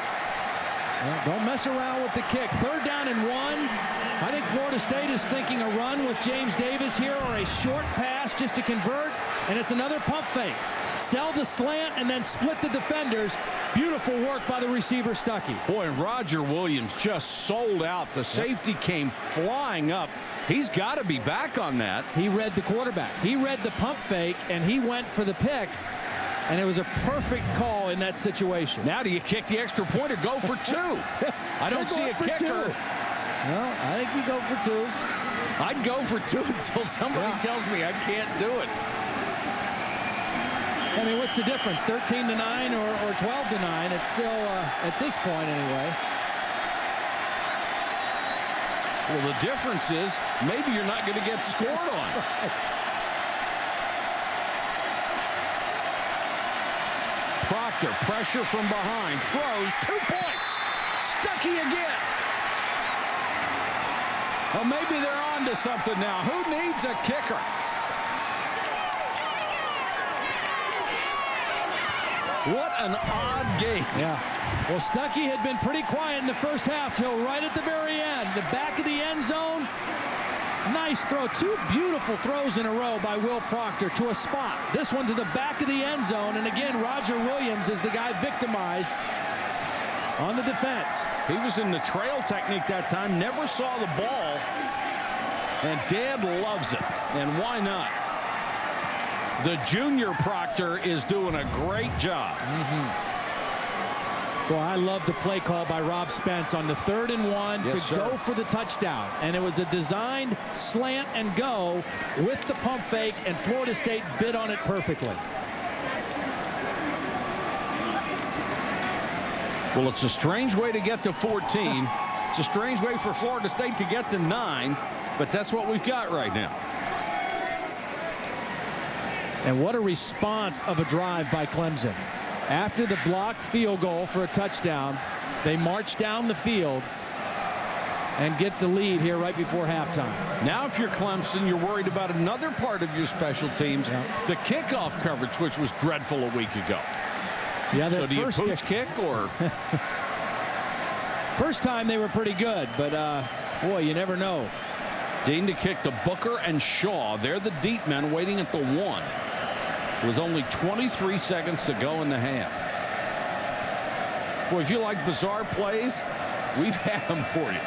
Well, don't mess around with the kick. 3rd down and 1. I think Florida State is thinking a run with James Davis here or a short pass just to convert, and it's another pump fake. Sell the slant and then split the defenders. Beautiful work by the receiver, Stuckey. Boy, and Roger Williams just sold out. The safety came flying up. He's got to be back on that. He read the quarterback. He read the pump fake, and he went for the pick. And it was a perfect call in that situation. Now do you kick the extra point or go for 2? I don't see a kicker. No, I think you go for 2. I'd go for 2 until somebody tells me I can't do it. I mean, what's the difference? 13-9 or 12-9? It's still, at this point anyway. Well, the difference is maybe you're not going to get scored on. Proctor, pressure from behind, throws, 2 points. Stuckey again. Well, maybe they're on to something now. Who needs a kicker? What an odd game. Yeah. Well, Stuckey had been pretty quiet in the first half till right at the very end. The back of the end zone. Nice throw. 2 beautiful throws in a row by Will Proctor to a spot. This one to the back of the end zone. And again, Roger Williams is the guy victimized on the defense. He was in the trail technique that time. Never saw the ball. And Dad loves it. And why not? The junior Proctor is doing a great job. Well, I love the play call by Rob Spence on the 3rd and 1 to go for the touchdown. And it was a designed slant and go with the pump fake, and Florida State bid on it perfectly. Well, it's a strange way to get to 14. It's a strange way for Florida State to get to 9, but that's what we've got right now. And what a response of a drive by Clemson. After the blocked field goal for a touchdown, they march down the field and get the lead here right before halftime. Now, if you're Clemson, you're worried about another part of your special teams, the kickoff coverage, which was dreadful a week ago. Yeah, so do you pooch kick or? First time they were pretty good, but boy, you never know. Dean to kick to Booker and Shaw. They're the deep men waiting at the 1 with only 23 seconds to go in the half. Boy, if you like bizarre plays, we've had them for you.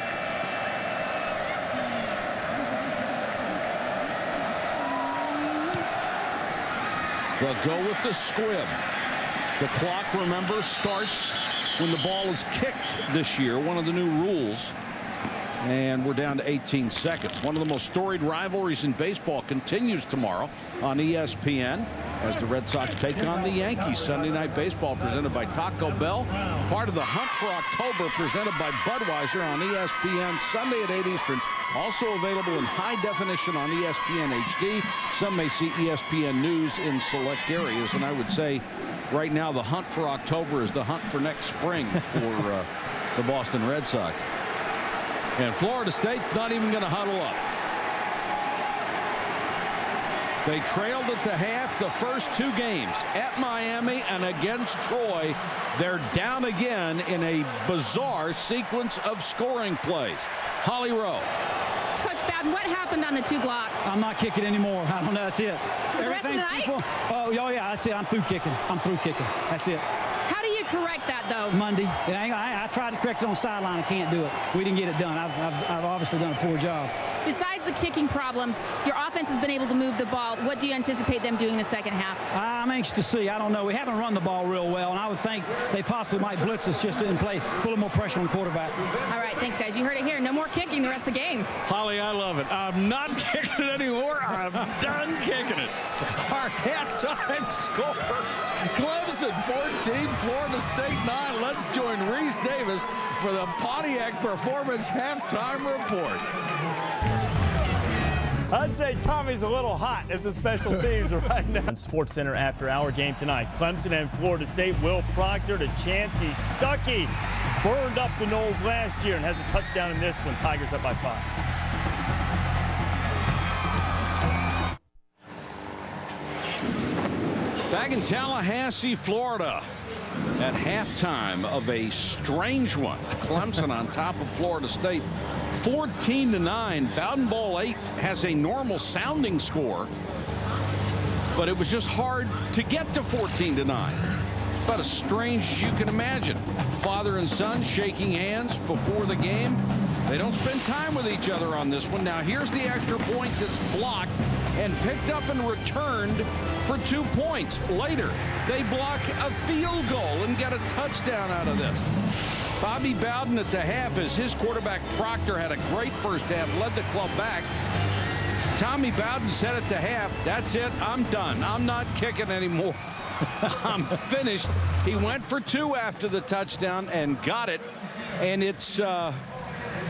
They'll go with the squib. The clock, remember, starts when the ball is kicked this year, one of the new rules. And we're down to 18 seconds. One of the most storied rivalries in baseball continues tomorrow on ESPN as the Red Sox take on the Yankees. Sunday Night Baseball presented by Taco Bell. Part of the Hunt for October presented by Budweiser on ESPN Sunday at 8 Eastern. Also available in high definition on ESPN HD. Some may see ESPN News in select areas. And I would say right now the Hunt for October is the hunt for next spring for the Boston Red Sox. And Florida State's not even going to huddle up. They trailed at the half the first 2 games at Miami and against Troy. They're down again in a bizarre sequence of scoring plays. Holly Rowe. Coach Bowden, what happened on the 2 blocks? I'm not kicking anymore. I don't know. That's it. For the rest of the night? Oh, yeah, that's it. I'm through kicking. I'm through kicking. That's it. How do you correct that, though? Monday. I tried to correct it on the sideline. I can't do it. We didn't get it done. I've obviously done a poor job. Besides the kicking problems, your offense has been able to move the ball. What do you anticipate them doing in the second half? I'm anxious to see. I don't know. We haven't run the ball real well, and I would think they possibly might blitz us just to play, put a little more pressure on the quarterback. All right, thanks, guys. You heard it here. No more kicking the rest of the game. Holly, I love it. I'm not kicking it anymore. I'm done kicking it. Our halftime score, Clemson 14, Florida State 9. Let's join Reese Davis for the Pontiac Performance halftime report. I'd say Tommy's a little hot at the special teams right now. On Sports Center after our game tonight, Clemson and Florida State. Will Proctor to Chancey Stuckey. Burned up the Noles last year and has a touchdown in this one. Tigers up by 5. Back in Tallahassee, Florida, at halftime of a strange one. Clemson on top of Florida State, 14-9. Bowden Bowl 8 has a normal sounding score, but it was just hard to get to 14-9. About as strange as you can imagine. Father and son shaking hands before the game. They don't spend time with each other on this one. Now here's the extra point that's blocked and picked up and returned for 2 points. Later, they block a field goal and get a touchdown out of this. Bobby Bowden at the half, as his quarterback Proctor had a great first half, led the club back. Tommy Bowden said at the half, that's it, I'm done. I'm not kicking anymore. I'm finished. He went for 2 after the touchdown and got it. And it's,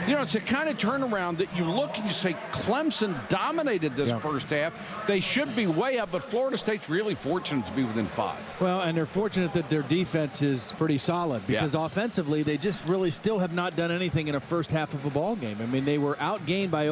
it's a kind of turnaround that you look and you say, Clemson dominated this first half. They should be way up, but Florida State's really fortunate to be within 5. Well, and they're fortunate that their defense is pretty solid because offensively, they just really still have not done anything in a first half of a ball game. I mean, they were outgained by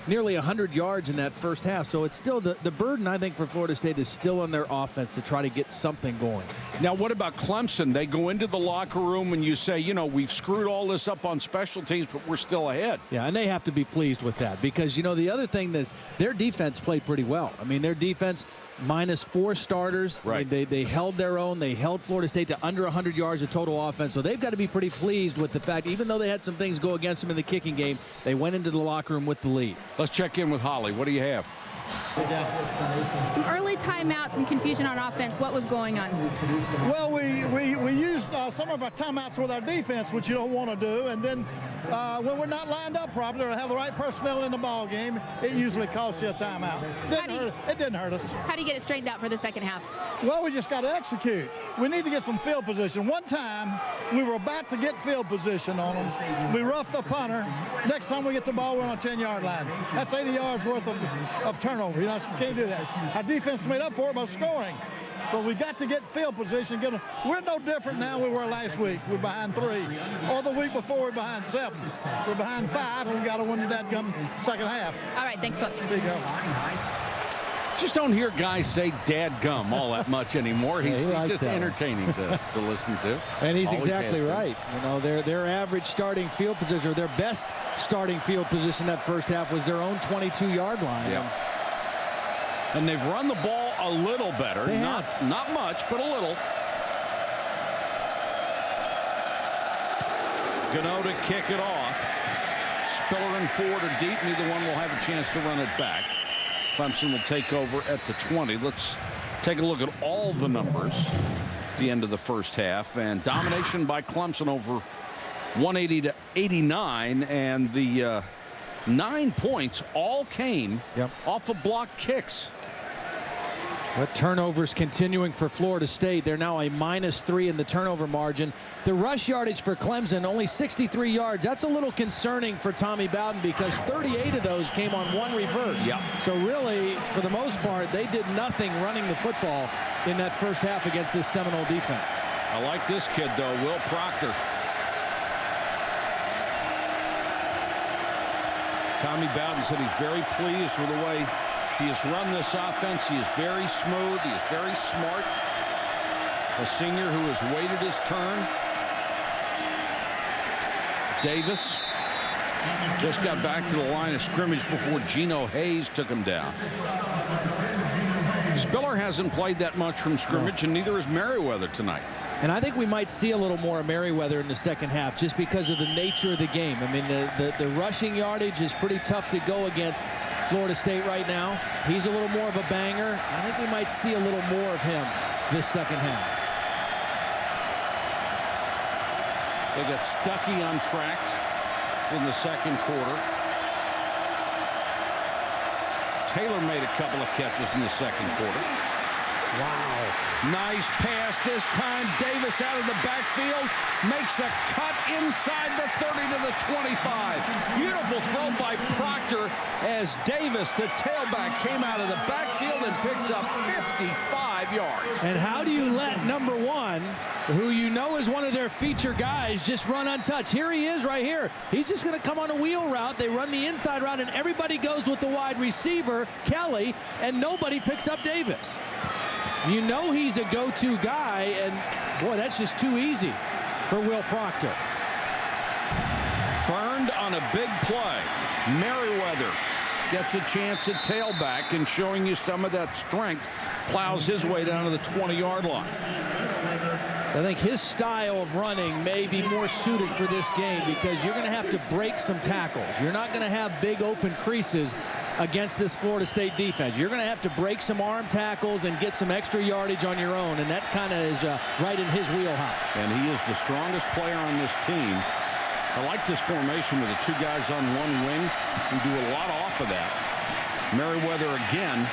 nearly 100 yards in that first half. So it's still the burden, I think, for Florida State is still on their offense to try to get something going. Now, what about Clemson? They go into the locker room and you say, we've screwed all this up on special teams, but we're still ahead. Yeah, and they have to be pleased with that because, the other thing is their defense played pretty well. I mean, their defense minus 4 starters. Right. I mean, they held their own. They held Florida State to under 100 yards of total offense. So they've got to be pretty pleased with the fact, even though they had some things go against them in the kicking game, they went into the locker room with the lead. Let's check in with Holly. What do you have? Some early timeouts and confusion on offense. What was going on? Well, we used some of our timeouts with our defense, which you don't want to do, and then when we're not lined up properly or have the right personnel in the ball game, it usually costs you a timeout. It didn't hurt us. How do you get it straightened out for the second half? Well, we just got to execute. We need to get some field position. One time, we were about to get field position on them. We roughed the punter. Next time we get the ball, we're on a 10-yard line. That's 80 yards worth of turnover. You can't do that. Our defense made up for it by scoring. But we got to get field position. We're no different now than we were last week. We're behind 3. Or the week before, we're behind 7. We're behind 5, and we got to win that second half. All right, thanks, Coach. There you go. Just don't hear guys say "dadgum" all that much anymore. He's just entertaining to listen to. And he's Always exactly right. Their average starting field position, or their best starting field position that first half was their own 22-yard line. Yeah. And they've run the ball a little better. Not much, but a little. Gano to kick it off. Spiller and Ford are deep. Neither one will have a chance to run it back. Clemson will take over at the 20. Let's take a look at all the numbers at the end of the first half. And domination by Clemson over 180-89. And the 9 points all came off of blocked kicks. But turnovers continuing for Florida State. They're now a -3 in the turnover margin. The rush yardage for Clemson, only 63 yards. That's a little concerning for Tommy Bowden because 38 of those came on 1 reverse. So really, for the most part, they did nothing running the football in that first half against this Seminole defense. I like this kid, though, Will Proctor. Tommy Bowden said he's very pleased with the way he has run this offense. He is very smooth. He is very smart. A senior who has waited his turn. Davis just got back to the line of scrimmage before Geno Hayes took him down. Spiller hasn't played that much from scrimmage, and neither has Merriweather tonight. And I think we might see a little more of Merriweather in the second half just because of the nature of the game. I mean, the rushing yardage is pretty tough to go against Florida State right now. He's a little more of a banger. I think we might see a little more of him this second half. They got Stuckey untracked in the second quarter. Taylor made a couple of catches in the second quarter. Wow. Nice pass this time. Davis out of the backfield makes a cut inside the 30 to the 25. Beautiful throw by Proctor as Davis, the tailback, came out of the backfield and picks up 55 yards. And how do you let number 1, who you know is one of their feature guys, just run untouched? Here he is right here. He's just going to come on a wheel route. They run the inside route, and everybody goes with the wide receiver, Kelly, and nobody picks up Davis. You know he's a go-to guy, and boy, that's just too easy for Will Proctor. Burned on a big play. Merriweather gets a chance at tailback, and showing you some of that strength, plows his way down to the 20-yard line. So I think his style of running may be more suited for this game because you're going to have to break some tackles. You're not going to have big open creases against this Florida State defense. You're going to have to break some arm tackles and get some extra yardage on your own, and that kind of is right in his wheelhouse. And he is the strongest player on this team. I like this formation with the 2 guys on 1 wing and do a lot off of that. Merriweather again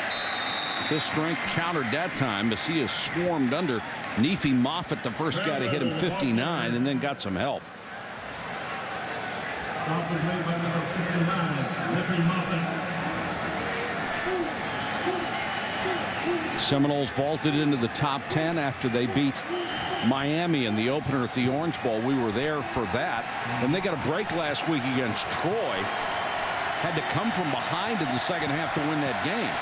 His strength countered that time as he is swarmed under. Neefy Moffitt, the first guy to hit him 59, and then got some help. Seminoles vaulted into the top 10 after they beat Miami in the opener at the Orange Bowl. We were there for that. And they got a break last week against Troy. Had to come from behind in the second half to win that game.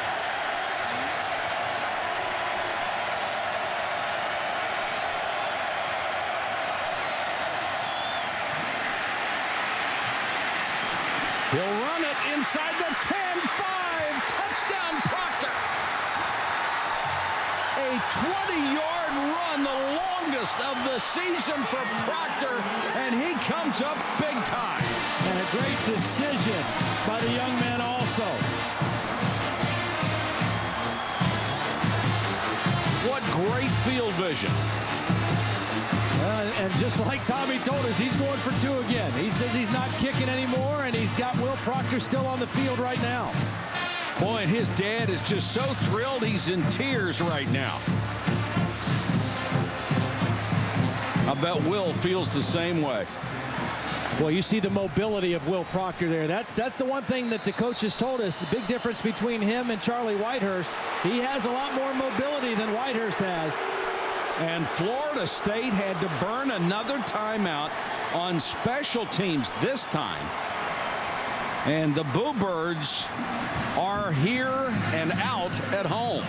He'll run it inside the 10-5. Touchdown, Proctor. A 20-yard run, the longest of the season for Proctor, and he comes up big time. And a great decision by the young man also. What great field vision. And just like Tommy told us, he's going for 2 again. He says he's not kicking anymore, and he's got Will Proctor still on the field right now. Boy, and his dad is just so thrilled he's in tears right now. I bet Will feels the same way. Well, you see the mobility of Will Proctor there. That's the one thing that the coaches told us. The big difference between him and Charlie Whitehurst. He has a lot more mobility than Whitehurst has. And Florida State had to burn another timeout on special teams this time. And the Boo Birds are here and out at home.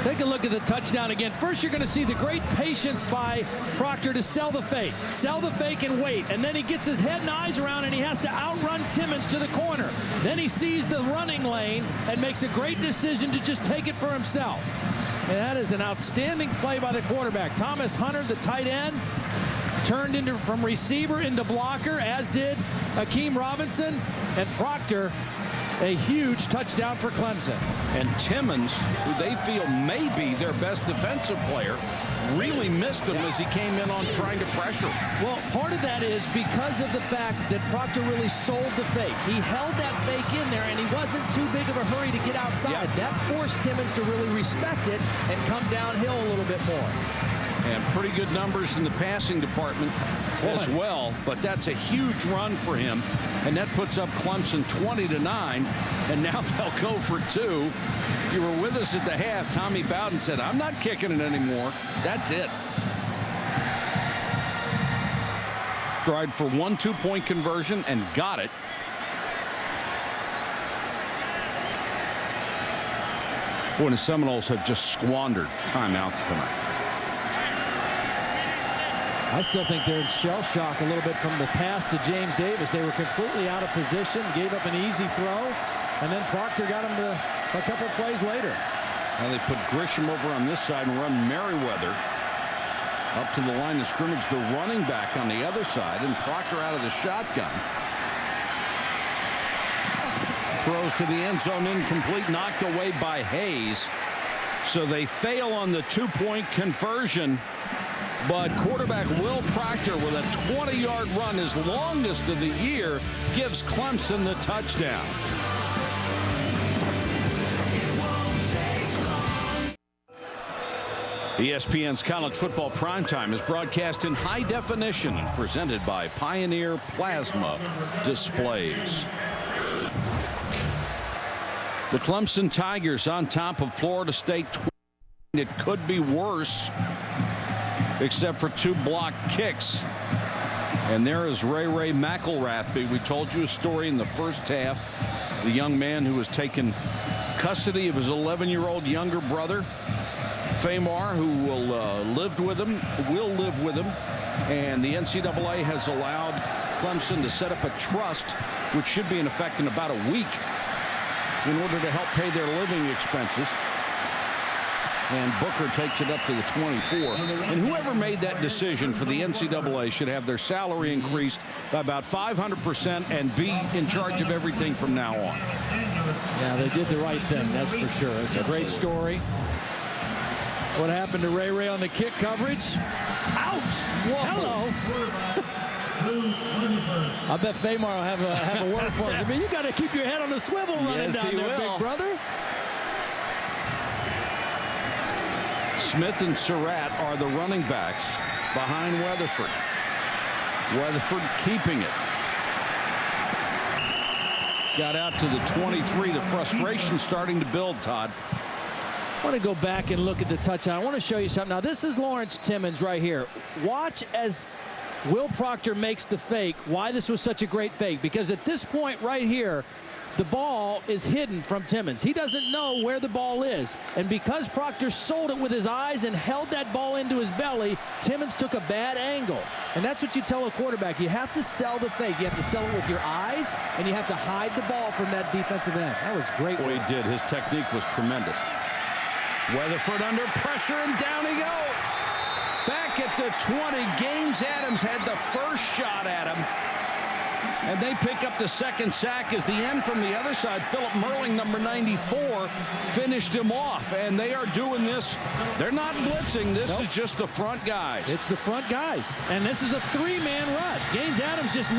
Take a look at the touchdown again. First, you're going to see the great patience by Proctor to sell the fake and wait. And then he gets his head and eyes around, and he has to outrun Timmons to the corner. Then he sees the running lane and makes a great decision to just take it for himself. And that is an outstanding play by the quarterback. Thomas Hunter, the tight end, turned from receiver into blocker, as did Akeem Robinson. And Proctor, a huge touchdown for Clemson. And Timmons, who they feel may be their best defensive player, really missed him as he came in on trying to pressure. Well, part of that is because of the fact that Proctor really sold the fake. He held that fake in there, and he wasn't too big of a hurry to get outside. Yep. That forced Timmons to really respect it and come downhill a little bit more. And pretty good numbers in the passing department as well, but that's a huge run for him, and that puts up Clemson 20-9, and now they'll go for 2. You were with us at the half. Tommy Bowden said, I'm not kicking it anymore. That's it. Tried for 1 2-point conversion and got it. Boy, the Seminoles have just squandered timeouts tonight. I still think they're in shell shock a little bit from the pass to James Davis. They were completely out of position, gave up an easy throw, and then Proctor got him to a couple plays later. Now they put Grisham over on this side and run Merriweather up to the line of scrimmage, the running back on the other side, and Proctor out of the shotgun. Throws to the end zone, incomplete, knocked away by Hayes. So they fail on the 2-point conversion. But quarterback Will Proctor with a 20-yard run, his longest of the year, gives Clemson the touchdown. ESPN's College Football Primetime is broadcast in high definition and presented by Pioneer Plasma Displays. The Clemson Tigers on top of Florida State. It could be worse, except for 2 blocked kicks. And there is Ray McElrathby. We told you a story in the first half. The young man who was taken custody of his 11-year-old younger brother, Famar, who will live with him. And the NCAA has allowed Clemson to set up a trust, which should be in effect in about a week, in order to help pay their living expenses. And Booker takes it up to the 24. And whoever made that decision for the NCAA should have their salary increased by about 500% and be in charge of everything from now on. Yeah, they did the right thing, that's for sure. It's a great story. What happened to Ray on the kick coverage? Ouch! Whoa. Hello. I bet Famar will have a word for him. I mean, you got to keep your head on the swivel running down there, big brother. Smith and Surratt are the running backs behind Weatherford. Weatherford keeping it. Got out to the 23. The frustration starting to build, Todd. I want to go back and look at the touchdown. I want to show you something. Now, this is Lawrence Timmons right here. Watch as Will Proctor makes the fake, why this was such a great fake. Because at this point right here, the ball is hidden from Timmons. He doesn't know where the ball is. And because Proctor sold it with his eyes and held that ball into his belly, Timmons took a bad angle. And that's what you tell a quarterback. You have to sell the fake. You have to sell it with your eyes, and you have to hide the ball from that defensive end. That was great. Well, he did. His technique was tremendous. Weatherford under pressure, and down he goes. Back at the 20, Gaines Adams had the first shot at him. And they pick up the second sack as the end from the other side. Philip Merling, number 94, finished him off. And they are doing this. They're not blitzing. This is just the front guys. It's the front guys. And this is a three-man rush. Gaines Adams just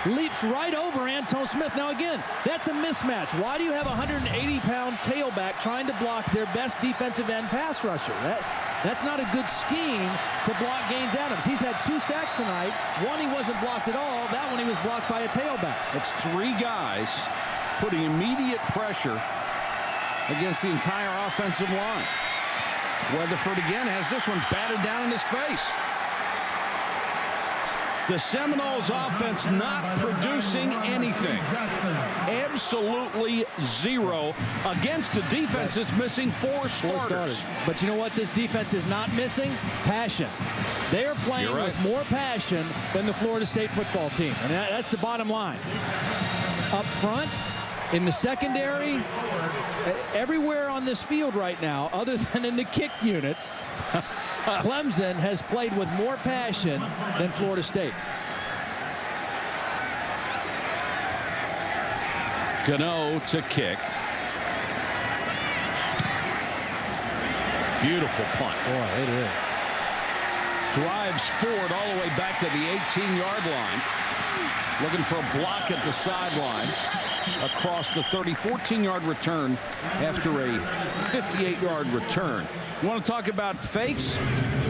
leaps right over Anton Smith. Now, again, that's a mismatch. Why do you have a 180-pound tailback trying to block their best defensive end pass rusher? That's not a good scheme to block Gaines Adams. He's had 2 sacks tonight. One he wasn't blocked at all. That one he was blocked by a tailback. It's 3 guys putting immediate pressure against the entire offensive line. Weatherford again has this one batted down in his face. The Seminoles offense not producing anything. Absolutely zero against a defense that's missing 4 starters. But you know what this defense is not missing? Passion. They are playing with more passion than the Florida State football team. And that's the bottom line. Up front, in the secondary, everywhere on this field right now, other than in the kick units, Clemson has played with more passion than Florida State. Gano to kick. Beautiful punt. Boy, it is. Drives forward all the way back to the 18-yard line. Looking for a block at the sideline. Across the 30, 14-yard return after a 58-yard return. You want to talk about fakes?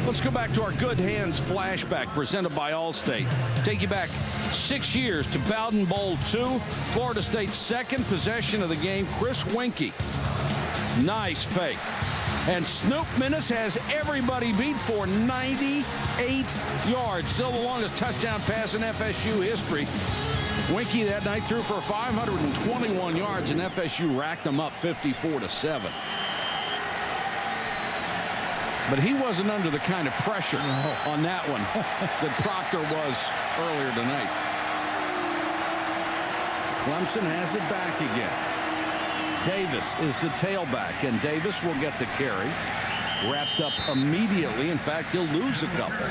Let's go back to our Good Hands flashback presented by Allstate. Take you back 6 years to Bowden Bowl 2. Florida State's second possession of the game. Chris Winkie. Nice fake. And Snoop Minnis has everybody beat for 98 yards. Still the longest touchdown pass in FSU history. Winkie that night threw for 521 yards, and FSU racked them up 54-7. But he wasn't under the kind of pressure on that one that Proctor was earlier tonight. Clemson has it back again. Davis is the tailback, and Davis will get the carry. Wrapped up immediately. In fact, he'll lose a couple.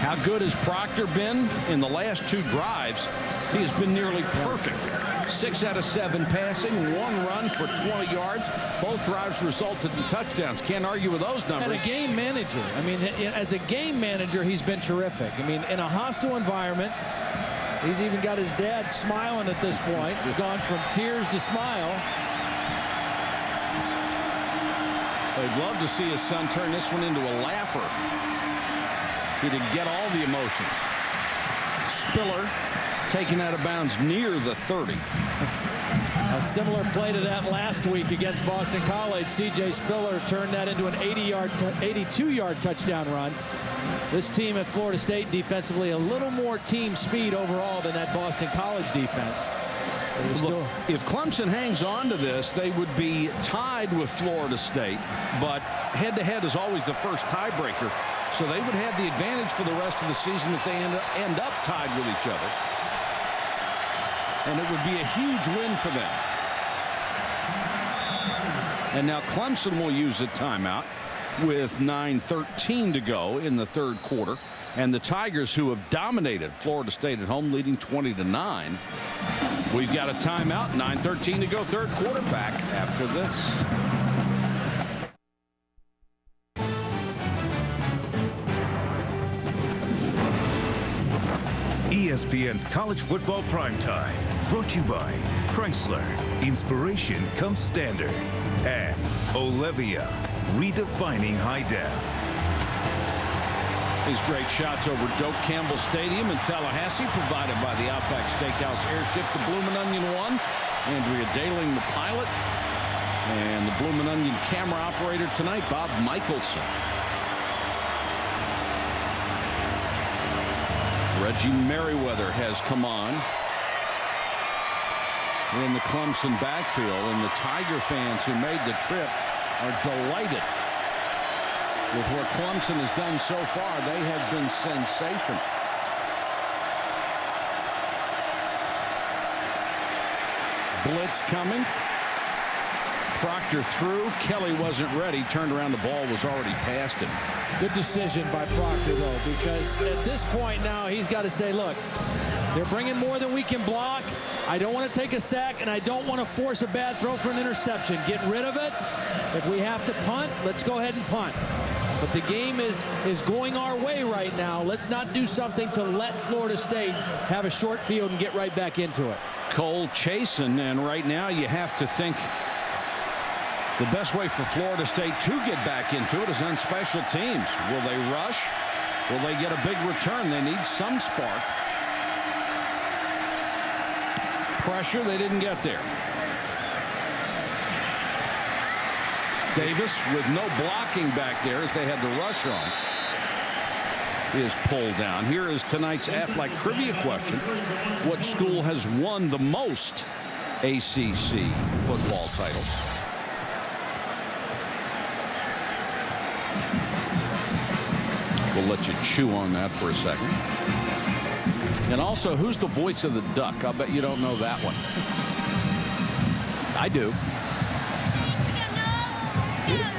How good has Proctor been in the last 2 drives? He has been nearly perfect. 6 out of 7 passing, 1 run for 20 yards. Both drives resulted in touchdowns. Can't argue with those numbers. And a game manager. I mean, as a game manager, he's been terrific. I mean, in a hostile environment, he's even got his dad smiling at this point. He's gone from tears to smile. I'd love to see his son turn this one into a laugher. He didn't get all the emotions. Spiller taken out of bounds near the 30. A similar play to that last week against Boston College. C.J. Spiller turned that into an 82-yard touchdown run. This team at Florida State defensively a little more team speed overall than that Boston College defense. Look, if Clemson hangs on to this, they would be tied with Florida State, but head-to-head is always the first tiebreaker. So they would have the advantage for the rest of the season if they end up tied with each other. And it would be a huge win for them. And now Clemson will use a timeout with 9:13 to go in the 3rd quarter. And the Tigers, who have dominated Florida State at home, leading 20-9. We've got a timeout, 9:13 to go, 3rd quarter. Back after this. ESPN's College Football Primetime, brought to you by Chrysler. Inspiration comes standard. And Olivia, redefining high def. These great shots over Doak Campbell Stadium in Tallahassee, provided by the Outback Steakhouse Airship. The Bloomin' Onion won. Andrea Daling, the pilot. And the Bloomin' Onion camera operator tonight, Bob Michelson. Reggie Merriweather has come on in the Clemson backfield, and the Tiger fans who made the trip are delighted with what Clemson has done so far. They have been sensational. Blitz coming. Proctor threw. Kelly wasn't ready. Turned around. The ball was already past him. Good decision by Proctor, though, because at this point now he's got to say, look, they're bringing more than we can block. I don't want to take a sack, and I don't want to force a bad throw for an interception. Get rid of it. If we have to punt, let's go ahead and punt. But the game is going our way right now. Let's not do something to let Florida State have a short field and get right back into it. Cole chasing, and right now you have to think the best way for Florida State to get back into it is on special teams. Will they rush? Will they get a big return? They need some spark. Pressure, they didn't get there. Davis, with no blocking back there as they had the rush on, is pulled down. Here is tonight's Aflac trivia question. What school has won the most ACC football titles? We'll let you chew on that for a second. And also, who's the voice of the duck? I'll bet you don't know that one. I do.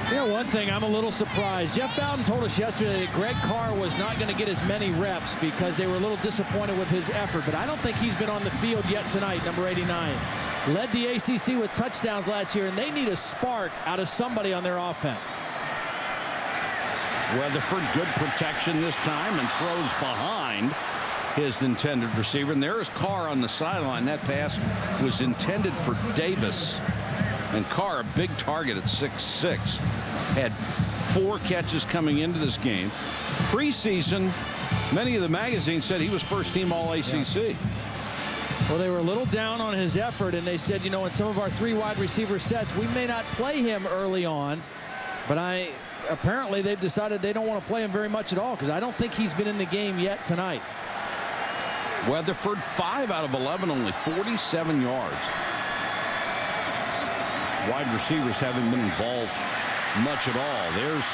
You know, one thing, I'm a little surprised. Jeff Bowden told us yesterday that Greg Carr was not going to get as many reps because they were a little disappointed with his effort. But I don't think he's been on the field yet tonight, number 89. Led the ACC with touchdowns last year, and they need a spark out of somebody on their offense. Weatherford, good protection this time, and throws behind his intended receiver. And there is Carr on the sideline. That pass was intended for Davis. And Carr, a big target at 6'6", had 4 catches coming into this game. Preseason, many of the magazines said he was first-team All-ACC. Yeah. Well, they were a little down on his effort, and they said, you know, in some of our 3 wide receiver sets, we may not play him early on, but apparently they've decided they don't want to play him very much at all, because I don't think he's been in the game yet tonight. Weatherford, 5 out of 11, only 47 yards. Wide receivers haven't been involved much at all. There's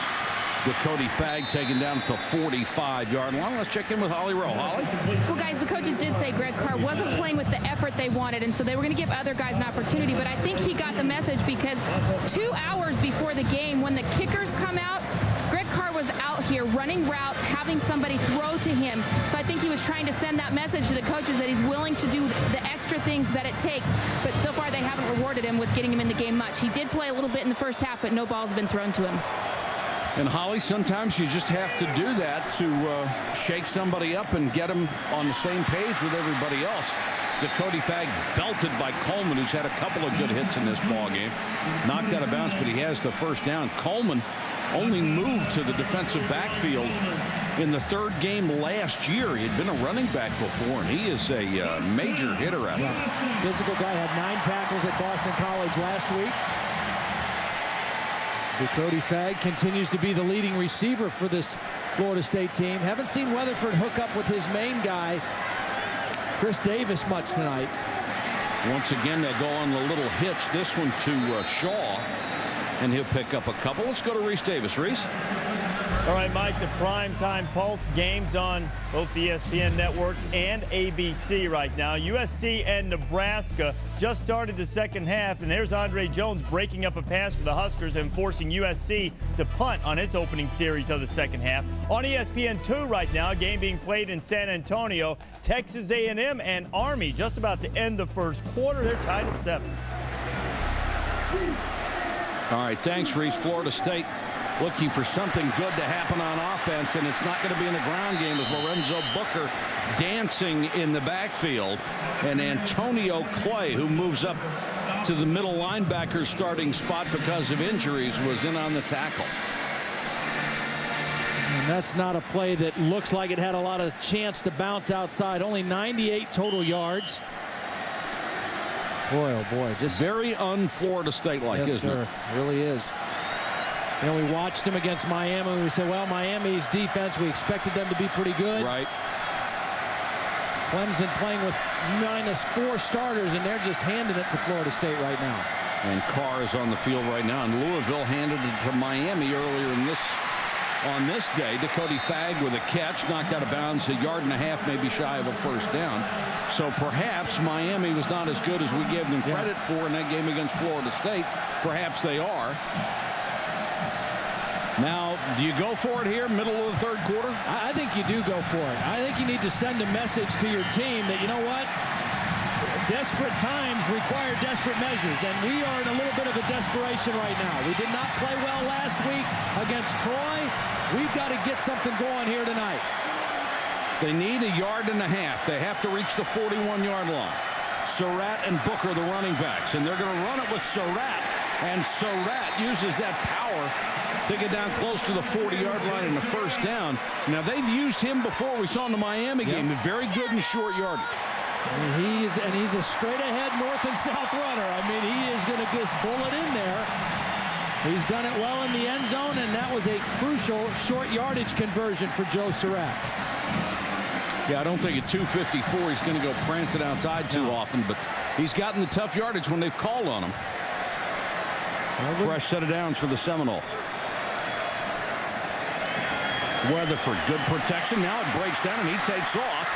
the Cody Fagg taken down to 45-yard line. Let's check in with Holly Rowe. Holly? Well, guys, the coaches did say Greg Carr wasn't playing with the effort they wanted, and so they were going to give other guys an opportunity. But I think he got the message because 2 hours before the game, when the kickers come out, Greg Carr was out here running routes, having somebody throw to him. So I think he was trying to send that message to the coaches that he's willing to do the extra things that it takes. But so far, they haven't rewarded him with getting him in the game much. He did play a little bit in the first half, but no balls have been thrown to him. And Holly, sometimes you just have to do that to shake somebody up and get them on the same page with everybody else. Cody Fagg belted by Coleman, who's had a couple of good hits in this ball game. Knocked out of bounds, but he has the first down. Coleman only moved to the defensive backfield in the 3rd game last year. He had been a running back before, and he is a major hitter out there. Physical guy, had 9 tackles at Boston College last week. Cody Fagg continues to be the leading receiver for this Florida State team. Haven't seen Weatherford hook up with his main guy, Chris Davis, much tonight. Once again, they'll go on the little hitch. This one to Shaw, and he'll pick up a couple. Let's go to Reese Davis. Reese? All right, Mike, the primetime Pulse games on both the ESPN networks and ABC right now. USC and Nebraska just started the second half, and there's Andre Jones breaking up a pass for the Huskers and forcing USC to punt on its opening series of the second half. On ESPN2 right now, a game being played in San Antonio, Texas A&M and Army just about to end the first quarter. They're tied at 7. All right, thanks, Reese. Florida State looking for something good to happen on offense. offense, and it's not going to be in the ground game, as Lorenzo Booker dancing in the backfield. And Antonio Clay, who moves up to the middle linebacker starting spot because of injuries, was in on the tackle. And that's not a play that looks like it had a lot of chance to bounce outside. Only 98 total yards. Boy, oh boy, just very un-Florida State-like, yes, isn't sir. it? It really is. You know, we watched him against Miami, and we said, well, Miami's defense, we expected them to be pretty good. Right. Clemson playing with -4 starters, and they're just handing it to Florida State right now. And Carr is on the field right now, and Louisville handed it to Miami earlier on this day. Dakota Fagg with a catch, knocked out of bounds, 1.5 yards, maybe shy of a first down. So perhaps Miami was not as good as we gave them credit for in that game against Florida State. Perhaps they are. Now, do you go for it here, middle of the third quarter? I think you do go for it. I think you need to send a message to your team that, you know what? Desperate times require desperate measures, and we are in a little bit of a desperation right now. We did not play well last week against Troy. We've got to get something going here tonight. They need 1.5 yards. They have to reach the 41-yard line. Surratt and Booker, the running backs, and they're going to run it with Surratt, and Surratt uses that power to get down close to the 40-yard line in the first down. Now, they've used him before. We saw in the Miami game. Very good in short yardage. He's a straight-ahead north and south runner. I mean, he is going to just bullet in there. He's done it well in the end zone, and that was a crucial short yardage conversion for Joe Surratt. Yeah, I don't think at 254 he's going to go prancing outside too often, but he's gotten the tough yardage when they've called on him. Fresh set of downs for the Seminoles. Weatherford, good protection. Now it breaks down, and he takes off.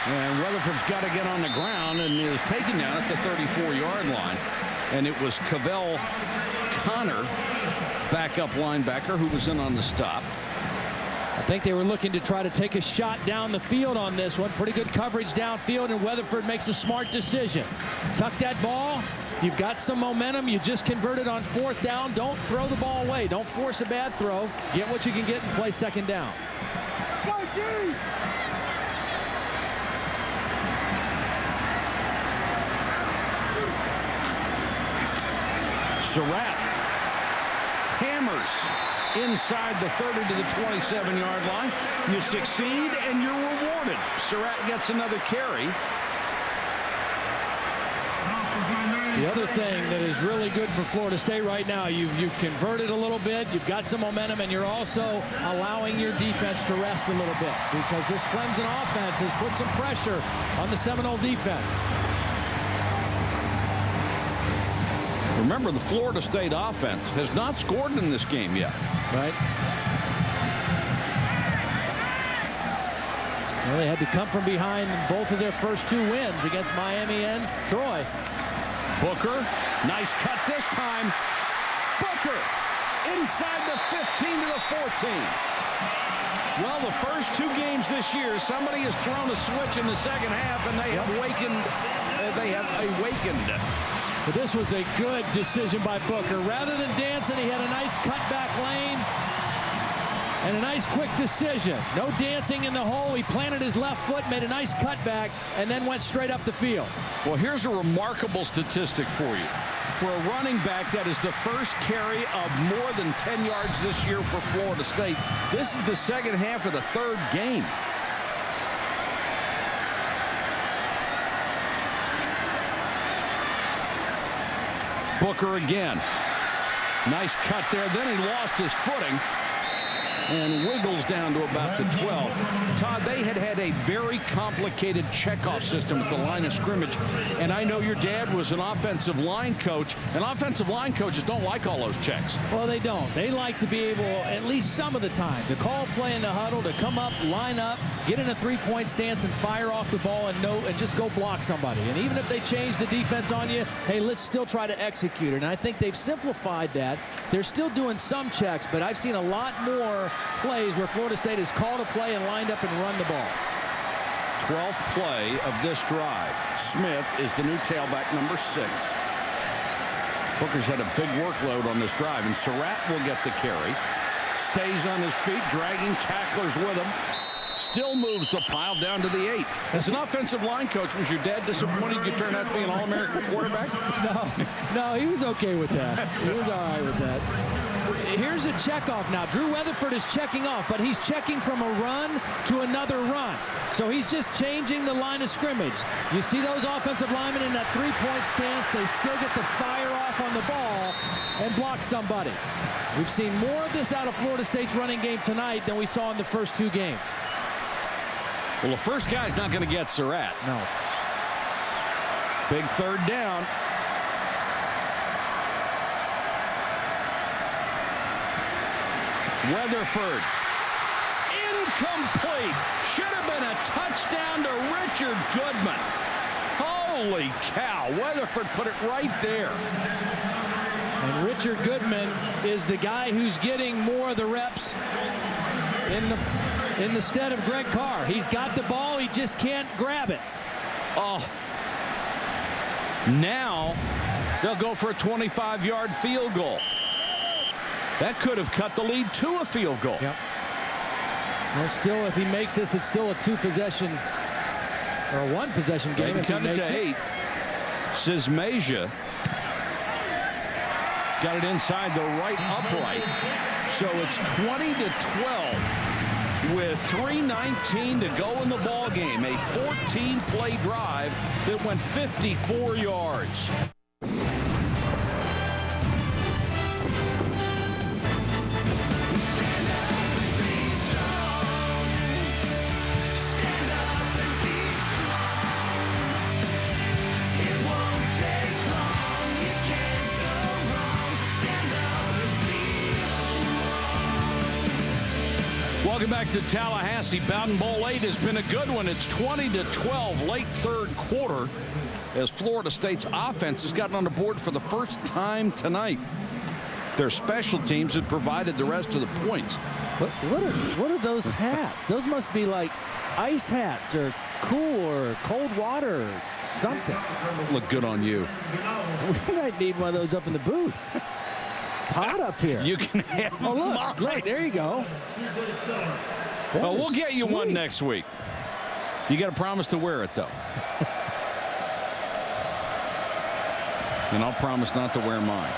And Weatherford's got to get on the ground and is taken down at the 34-yard line. And it was Cavell Connor, backup linebacker, who was in on the stop. I think they were looking to try to take a shot down the field on this one. Pretty good coverage downfield, and Weatherford makes a smart decision. Tuck that ball. You've got some momentum. You just converted on 4th down. Don't throw the ball away. Don't force a bad throw. Get what you can get and play 2nd down. Go, G! Surratt hammers inside the 30 to the 27-yard line. You succeed and you're rewarded. Surratt gets another carry. The other thing that is really good for Florida State right now, you've converted a little bit, you've got some momentum, and you're also allowing your defense to rest a little bit, because this Clemson offense has put some pressure on the Seminole defense. Remember, the Florida State offense has not scored in this game yet. Right. Well, they had to come from behind both of their first 2 wins against Miami and Troy. Booker, nice cut this time. Booker inside the 15 to the 14. Well, the first 2 games this year, somebody has thrown a switch in the second half, and they have awakened. But this was a good decision by Booker. Rather than dancing, he had a nice cutback lane and a nice quick decision. No dancing in the hole. He planted his left foot, made a nice cutback, and then went straight up the field. Well, here's a remarkable statistic for you. For a running back, that is the first carry of more than 10 yards this year for Florida State. This is the second half of the 3rd game. Booker again. Nice cut there. Then he lost his footing and wiggles down to about the 12. Todd, they had a very complicated checkoff system at the line of scrimmage, and I know your dad was an offensive line coach, and offensive line coaches don't like all those checks. Well, they don't. They like to be able, at least some of the time, to call play in the huddle, to come up, line up, get in a 3-point stance and fire off the ball and just go block somebody. And even if they change the defense on you, hey, let's still try to execute it. And I think they've simplified that. They're still doing some checks, but I've seen a lot more plays where Florida State has called a play and lined up and run the ball. 12th play of this drive. Smith is the new tailback, number 6. Booker's had a big workload on this drive, and Surratt will get the carry. Stays on his feet, dragging tacklers with him. Still moves the pile down to the 8. As an offensive line coach, was your dad disappointed you turned out to be an All-American quarterback? No, he was okay with that. He was all right with that. Here's a checkoff now. Drew Weatherford is checking off, but he's checking from a run to another run. So he's just changing the line of scrimmage. You see those offensive linemen in that three-point stance. They still get the fire off on the ball and block somebody. We've seen more of this out of Florida State's running game tonight than we saw in the first 2 games. Well, the first guy's not going to get Surratt. No. Big third down. Weatherford. Incomplete. Should have been a touchdown to Richard Goodman. Holy cow. Weatherford put it right there. And Richard Goodman is the guy who's getting more of the reps in the stead of Greg Carr. He's got the ball, he just can't grab it. Oh. Now they'll go for a 25-yard field goal. That could have cut the lead to a field goal. Yep. Well, still, if he makes this, it's still a 2-possession or a 1-possession game. They cut it to 8. Sismaja got it inside the right upright. So it's 20-12 with 3:19 to go in the ball game. A 14-play drive that went 54 yards. Welcome back to Tallahassee. Bowden Bowl 8 has been a good one. It's 20-12 late third quarter as Florida State's offense has gotten on the board for the first time tonight. Their special teams have provided the rest of the points. What are those hats? Those must be like ice hats or cool or cold water or something. Look good on you. We might need one of those up in the booth. It's hot up here. You can have look, there you go. Oh, we'll get you one next week. You got to promise to wear it, though. And I'll promise not to wear mine.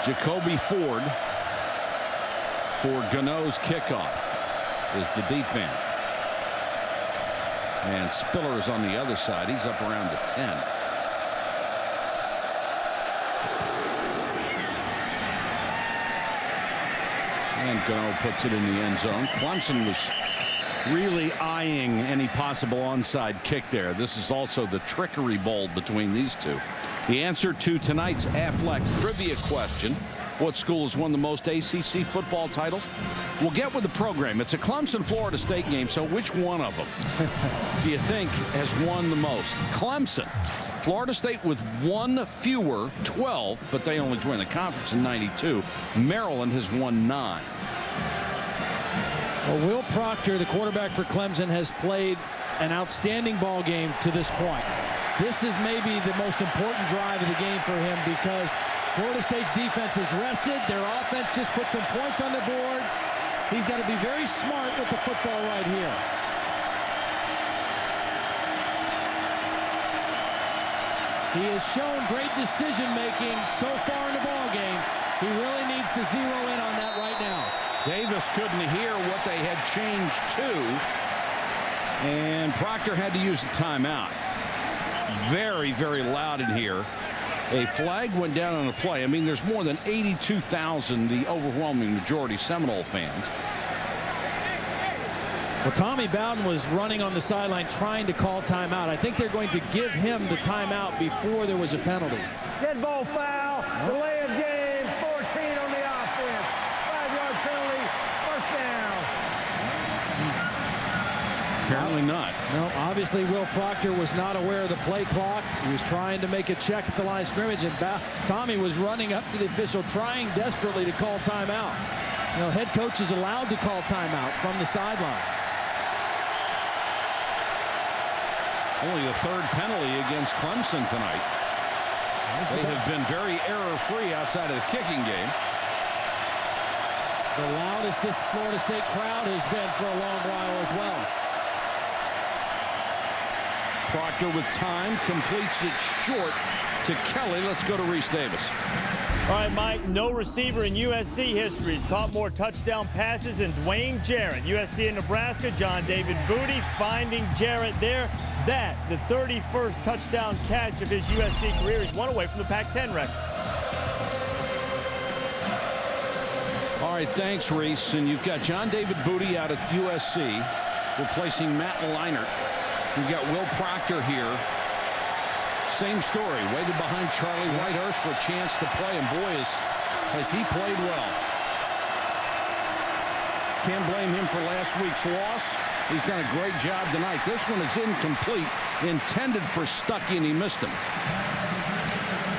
Jacoby Ford for Gano's kickoff is the deep end. And Spiller is on the other side. He's up around the 10. And Gano puts it in the end zone. Clemson was really eyeing any possible onside kick there. This is also the Trickery Bowl between these two. The answer to tonight's Aflac trivia question: what school has won the most ACC football titles? We'll get with the program. It's a Clemson-Florida State game, so which one of them do you think has won the most? Clemson. Florida State with 1 fewer, 12, but they only joined the conference in '92. Maryland has won 9. Well, Will Proctor, the quarterback for Clemson, has played an outstanding ball game to this point. This is maybe the most important drive of the game for him because Florida State's defense is rested. Their offense just put some points on the board. He's got to be very smart with the football right here. He has shown great decision-making so far in the ball game. He really needs to zero in on that right now. Davis couldn't hear what they had changed to, and Proctor had to use a timeout. Very, very loud in here. A flag went down on the play. I mean, there's more than 82,000, the overwhelming majority Seminole fans. Well, Tommy Bowden was running on the sideline trying to call timeout. I think they're going to give him the timeout before there was a penalty. Dead ball foul, delay of game, 14 on the offense. 5-yard penalty, first down. Apparently not. No, obviously Will Proctor was not aware of the play clock. He was trying to make a check at the line of scrimmage, and Tommy was running up to the official trying desperately to call timeout. You know, head coach is allowed to call timeout from the sideline. Only the third penalty against Clemson tonight. They have been very error-free outside of the kicking game. The loudest this Florida State crowd has been for a long while as well. Proctor with time, completes it short to Kelly. Let's go to Reese Davis. All right, Mike, no receiver in USC history has caught more touchdown passes than Dwayne Jarrett. USC and Nebraska, John David Booty finding Jarrett there. That, the 31st touchdown catch of his USC career. He's one away from the Pac-10 record. All right, thanks, Reese. And you've got John David Booty out at USC, replacing Matt Leinart. You've got Will Proctor here. Same story. Waited behind Charlie Whitehurst for a chance to play, and boy, has he played well. Can't blame him for last week's loss. He's done a great job tonight. This one is incomplete, intended for Stuckey, and he missed him.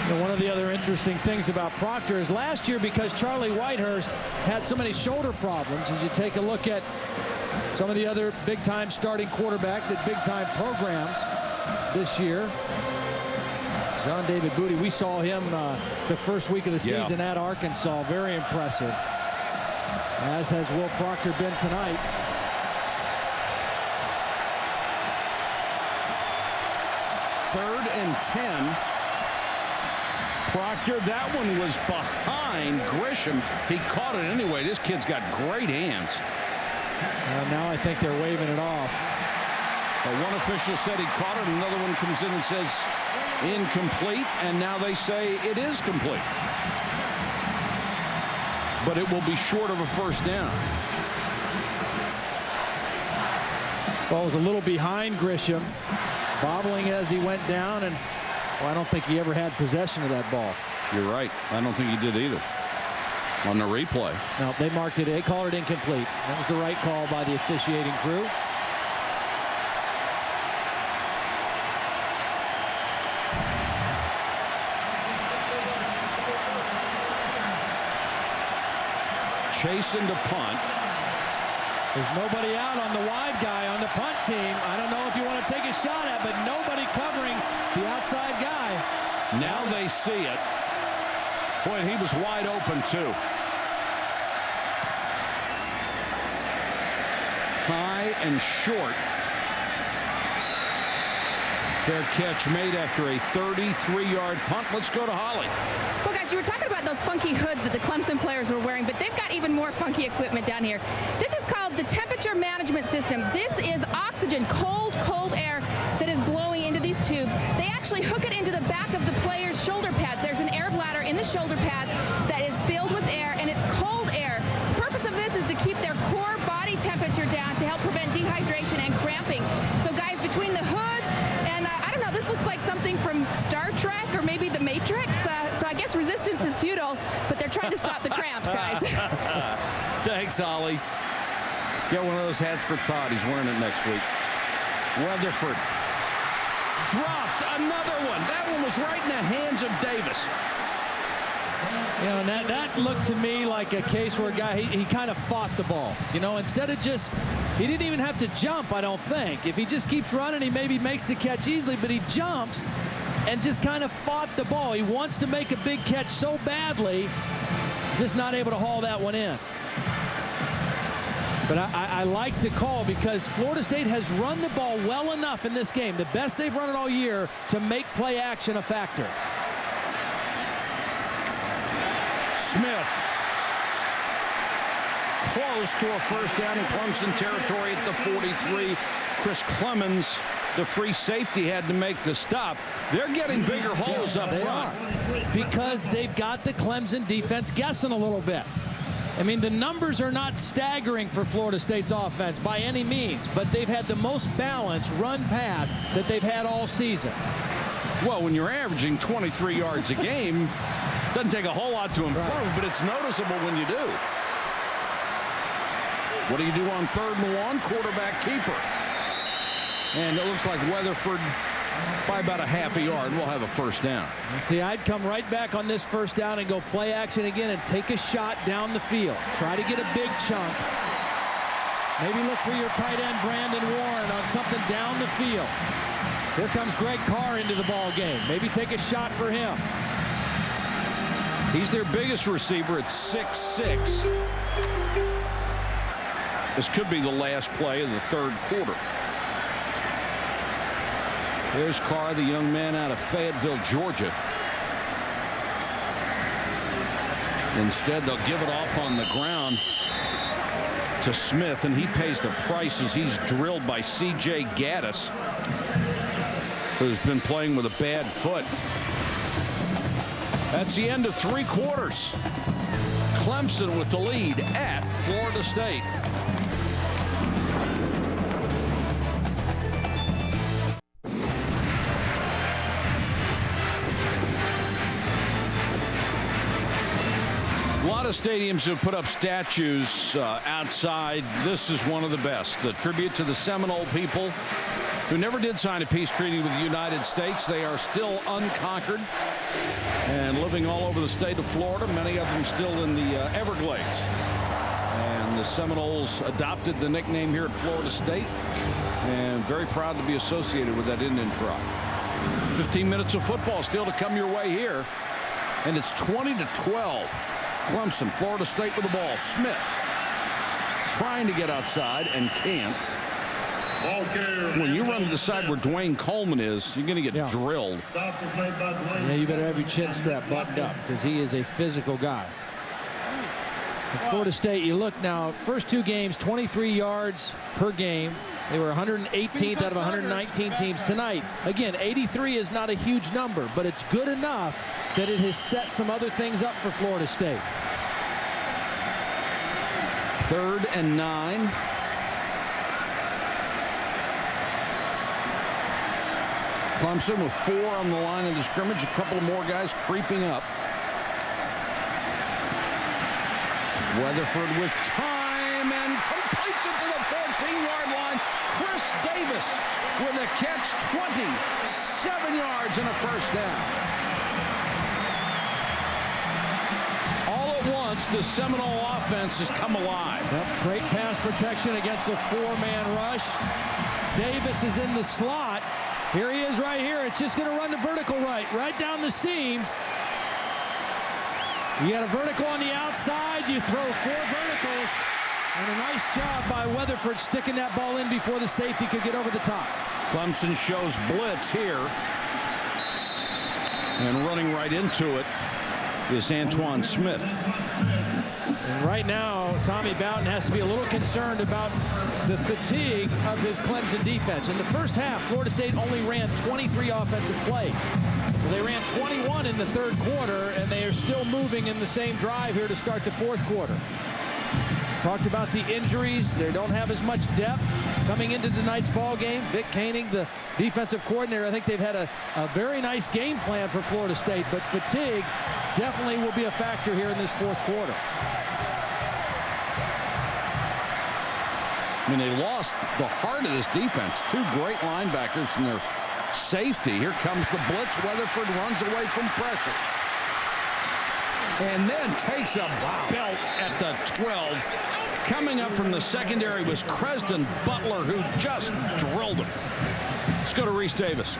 And one of the other interesting things about Proctor is last year, because Charlie Whitehurst had so many shoulder problems, as you take a look at some of the other big-time starting quarterbacks at big-time programs this year. John David Booty, we saw him the first week of the season at Arkansas. Very impressive, as has Will Proctor been tonight. Third and 10. Proctor, that one was behind Grisham. He caught it anyway. This kid's got great hands. Now I think they're waving it off. One official said he caught it. Another one comes in and says incomplete. And now they say it is complete. But it will be short of a first down. Ball was a little behind Grisham, bobbling as he went down, and well, I don't think he ever had possession of that ball. You're right. I don't think he did either. On the replay. No, they marked it. They called it incomplete. That was the right call by the officiating crew. Chasing to punt. There's nobody out on the wide guy on the punt team. I don't know if you want to take a shot at, but nobody covering the outside guy. Now they see it. Boy, he was wide open too. High and short. Fair catch made after a 33-yard punt. Let's go to Holly. Well, guys, you were talking about those funky hoods that the Clemson players were wearing, but they've got even more funky equipment down here. This is called the temperature management system. This is oxygen, cold air that is blowing into these tubes. They actually hook it into the back of the player's shoulder pads. There's an air bladder in the shoulder pads that is filled with air, and it's cold air. The purpose of this is to keep their core body temperature down to help prevent dehydration and cramping. So, guys, between the hoods and, I don't know, this looks like something from Star Trek or maybe The Matrix. So I guess resistance is futile, but they're trying to stop the cramps, guys. Thanks, Holly. Get one of those hats for Todd. He's wearing it next week. Weatherford dropped another one. That one was right in the hands of Davis. You know, and that looked to me like a case where a guy, he kind of fought the ball. You know, instead of just, he didn't even have to jump, I don't think. If he just keeps running, he maybe makes the catch easily, but he jumps and just kind of fought the ball. He wants to make a big catch so badly, just not able to haul that one in. But I like the call because Florida State has run the ball well enough in this game, the best they've run it all year, to make play action a factor. Smith close to a first down in Clemson territory at the 43. Chris Clemens, the free safety, had to make the stop. They're getting bigger holes up front. Because they've got the Clemson defense guessing a little bit. I mean, the numbers are not staggering for Florida State's offense by any means, but they've had the most balanced run-pass that they've had all season. Well, when you're averaging 23 yards a game, doesn't take a whole lot to improve, but it's noticeable when you do. What do you do on 3rd and 1? Quarterback keeper. And it looks like Weatherford, by about a half a yard, will have a first down. See, I'd come right back on this first down and go play action again and take a shot down the field. Try to get a big chunk. Maybe look for your tight end, Brandon Warren, on something down the field. Here comes Greg Carr into the ball game. Maybe take a shot for him. He's their biggest receiver at 6'6". This could be the last play of the third quarter. There's Carr, the young man out of Fayetteville, Georgia. Instead, they'll give it off on the ground to Smith, and he pays the price as he's drilled by C.J. Gaddis, who's been playing with a bad foot. That's the end of 3 quarters. Clemson with the lead at Florida State. A lot of stadiums have put up statues outside. This is one of the best. A tribute to the Seminole people who never did sign a peace treaty with the United States. They are still unconquered and living all over the state of Florida, many of them still in the Everglades. And the Seminoles adopted the nickname here at Florida State, and very proud to be associated with that Indian tribe. 15 minutes of football still to come your way here, and it's 20-12. Clemson, Florida State with the ball. Smith trying to get outside and can't. When you run to the side where Dwayne Coleman is, you're going to get drilled. Yeah, you better have your chin strap buttoned up because he is a physical guy. At Florida State, you look now, first 2 games, 23 yards per game. They were 118th out of 119 teams tonight. Again, 83 is not a huge number, but it's good enough that it has set some other things up for Florida State. 3rd and 9. Clemson with 4 on the line of the scrimmage. A couple of more guys creeping up. Weatherford with time and completes it to the 14-yard line. Chris Davis with a catch, 27 yards and a first down. All at once, the Seminole offense has come alive. Yep, great pass protection against a 4-man rush. Davis is in the slot. Here he is right here. It's just going to run the vertical right down the seam. You got a vertical on the outside. You throw 4 verticals. And a nice job by Weatherford sticking that ball in before the safety could get over the top. Clemson shows blitz here. And running right into it is Antoine Smith. And right now, Tommy Bowden has to be a little concerned about the fatigue of his Clemson defense. In the first half, Florida State only ran 23 offensive plays. Well, they ran 21 in the third quarter, and they are still moving in the same drive here to start the fourth quarter. Talked about the injuries. They don't have as much depth coming into tonight's ball game. Vic Koenig, the defensive coordinator, I think they've had a very nice game plan for Florida State, but fatigue definitely will be a factor here in this fourth quarter. I mean, they lost the heart of this defense. 2 great linebackers and their safety. Here comes the blitz. Weatherford runs away from pressure. And then takes a belt at the 12. Coming up from the secondary was Creston Butler, who just drilled him. Let's go to Reese Davis.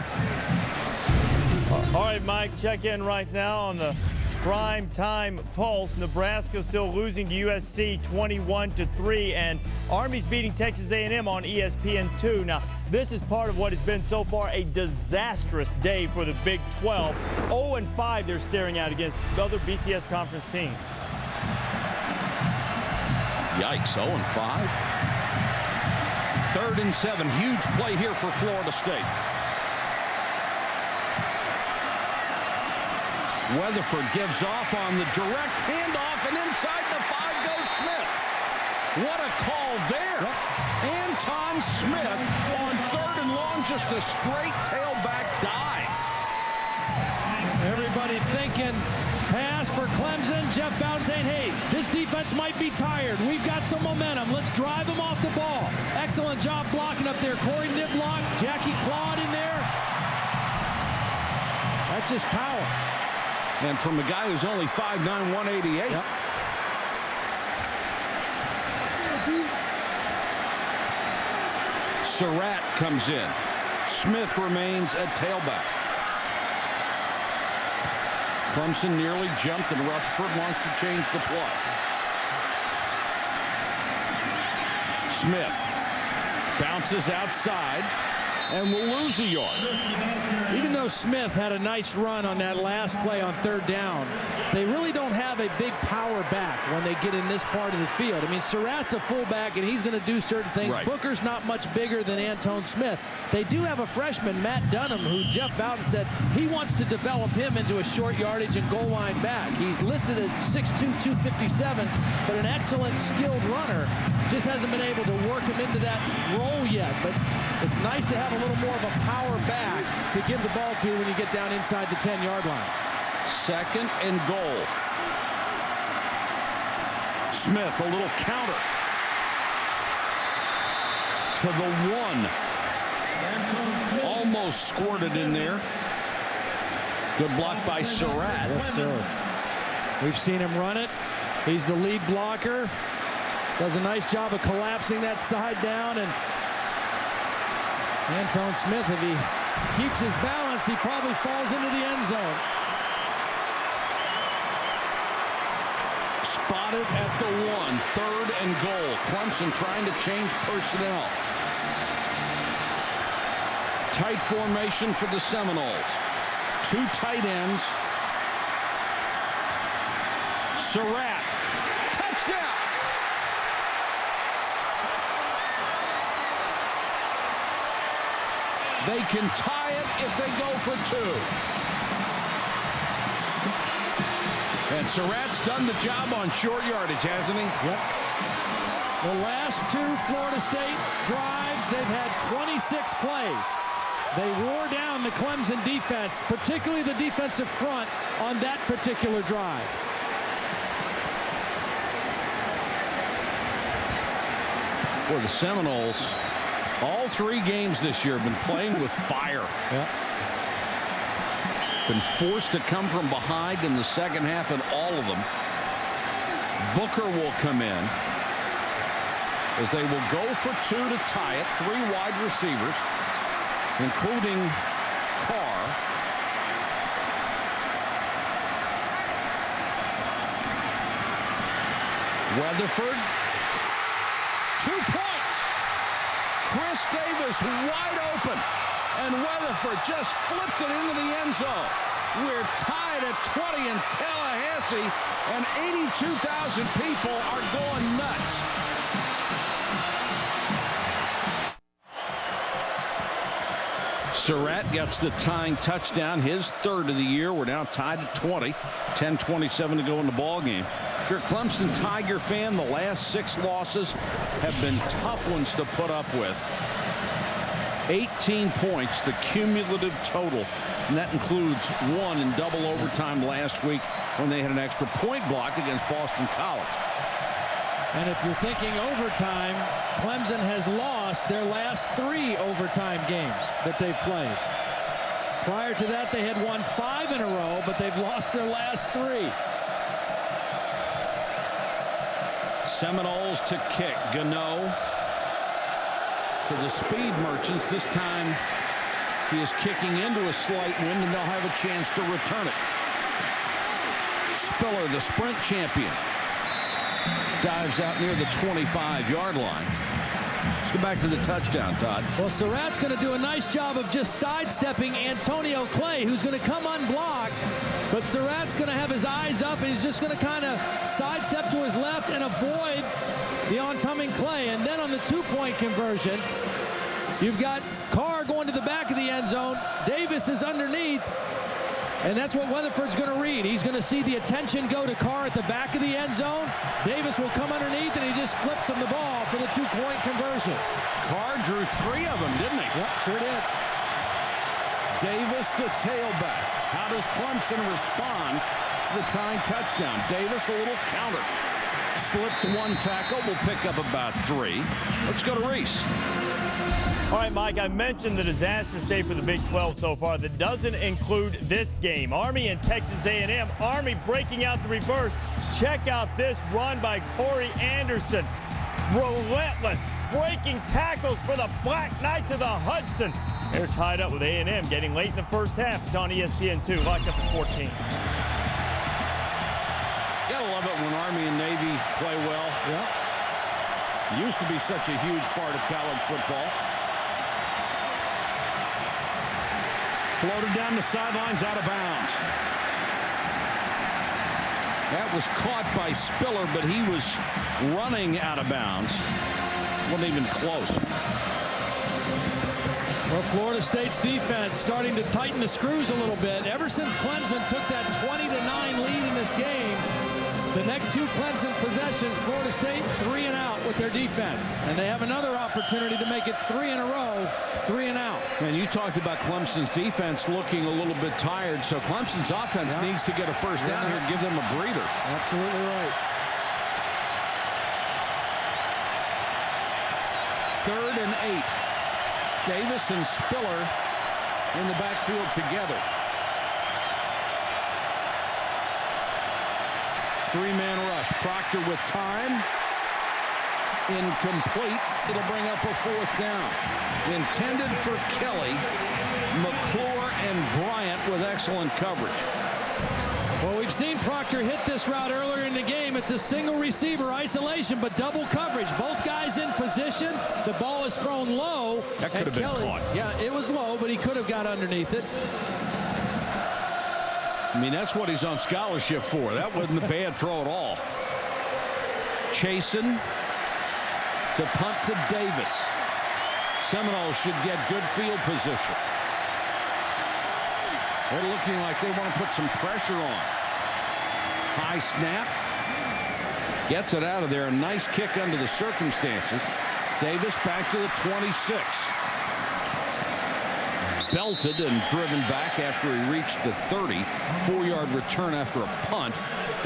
All right, Mike, check in right now on the prime time pulse. Nebraska still losing to USC 21-3, and Army's beating Texas A&M on ESPN2. Now, this is part of what has been so far a disastrous day for the Big 12. 0-5 they're staring at against other BCS conference teams. Yikes, 0-5. 3rd and 7, huge play here for Florida State. Weatherford gives off on the direct handoff, and inside the 5 goes Smith. What a call there. Anton Smith on 3rd and long, just a straight tailback dive. Everybody thinking pass for Clemson. Jeff Bowden saying, hey, this defense might be tired. We've got some momentum. Let's drive them off the ball. Excellent job blocking up there. Corey Niblock, Jackie Claude in there. That's just power. And from a guy who's only 5'9", 188. Yep. Surratt comes in. Smith remains at tailback. Clemson nearly jumped, and Rutherford wants to change the play. Smith bounces outside and will lose a yard. Even though Smith had a nice run on that last play on 3rd down, they really don't have a big power back when they get in this part of the field. I mean, Surratt's a fullback, and he's going to do certain things. Right. Booker's not much bigger than Antone Smith. They do have a freshman, Matt Dunham, who Jeff Bowden said he wants to develop him into a short yardage and goal line back. He's listed as 6'2", 257, but an excellent skilled runner. Just hasn't been able to work him into that role yet. But it's nice to have a little more of a power back to give the ball to when you get down inside the 10-yard line. 2nd and goal. Smith, a little counter to the 1. Almost squirted in there. Good block by Surratt. Yes, sir. We've seen him run it. He's the lead blocker. Does a nice job of collapsing that side down. And Antone Smith, if he keeps his balance, he probably falls into the end zone. Spotted at the 1. 3rd and goal. Clemson trying to change personnel. Tight formation for the Seminoles. 2 tight ends. Surratt. Touchdown. They can tie it if they go for 2. And Surratt's done the job on short yardage, hasn't he? Yep. The last 2 Florida State drives, they've had 26 plays. They wore down the Clemson defense, particularly the defensive front, on that particular drive. For the Seminoles, all 3 games this year have been playing with fire. Yep. Been forced to come from behind in the second half in all of them. Booker will come in as they will go for 2 to tie it. 3 wide receivers, including Carr. Weatherford. 2 points. Chris Davis wide open. And Weatherford just flipped it into the end zone. We're tied at 20 in Tallahassee, and 82,000 people are going nuts. Surratt gets the tying touchdown, his 3rd of the year. We're now tied at 20. 10:27 to go in the ball game. If you're a Clemson Tiger fan, the last 6 losses have been tough ones to put up with. 18 points, the cumulative total, and that includes 1 in double overtime last week when they had an extra point blocked against Boston College. And if you're thinking overtime, Clemson has lost their last 3 overtime games that they've played. Prior to that, they had won 5 in a row, but they've lost their last 3. Seminoles to kick. Gano to the Speed Merchants. This time he is kicking into a slight wind, and they'll have a chance to return it. Spiller, the sprint champion, dives out near the 25-yard line. Let's go back to the touchdown, Todd. Well, Surratt's going to do a nice job of just sidestepping Antonio Clay, who's going to come unblocked. But Surratt's going to have his eyes up, and he's just going to kind of sidestep to his left and avoid the oncoming Clay. And then on the 2-point conversion, you've got Carr going to the back of the end zone. Davis is underneath. And that's what Weatherford's going to read. He's going to see the attention go to Carr at the back of the end zone. Davis will come underneath, and he just flips him the ball for the 2-point conversion. Carr drew 3 of them, didn't he? Yep, sure did. Davis, the tailback. How does Clemson respond to the tying touchdown? Davis, a little counter. Slipped 1 tackle. Will pick up about 3. Let's go to Reese. All right, Mike, I mentioned the disastrous day for the Big 12 so far. That doesn't include this game. Army and Texas A&M. Army breaking out the reverse. Check out this run by Corey Anderson. Relentless, breaking tackles for the Black Knights of the Hudson. They're tied up with A&M getting late in the first half. It's on ESPN2, locked up at 14. Gotta love it when Army and Navy play well. Yep. Used to be such a huge part of college football. Floated down the sidelines, out of bounds. That was caught by Spiller, but he was running out of bounds. Wasn't even close. Well, Florida State's defense starting to tighten the screws a little bit. Ever since Clemson took that 20-9 lead in this game, the next two Clemson possessions, Florida State 3 and out with their defense. And they have another opportunity to make it 3 in a row, 3 and out. And you talked about Clemson's defense looking a little bit tired, so Clemson's offense needs to get a first down here and give them a breather. Absolutely right. 3rd and 8. Davis and Spiller in the backfield together. 3-man rush. Proctor with time. Incomplete. It'll bring up a 4th down. Intended for Kelly. McClure and Bryant with excellent coverage. Well, we've seen Proctor hit this route earlier in the game. It's a single receiver isolation, but double coverage. Both guys in position. The ball is thrown low. That could have been caught. Yeah, it was low, but he could have got underneath it. I mean, that's what he's on scholarship for. That wasn't a bad throw at all. Chasen to punt to Davis. Seminoles should get good field position. They're looking like they want to put some pressure on. High snap. Gets it out of there. A nice kick under the circumstances. Davis back to the 26. Belted and driven back after he reached the 30. 4-yard return after a punt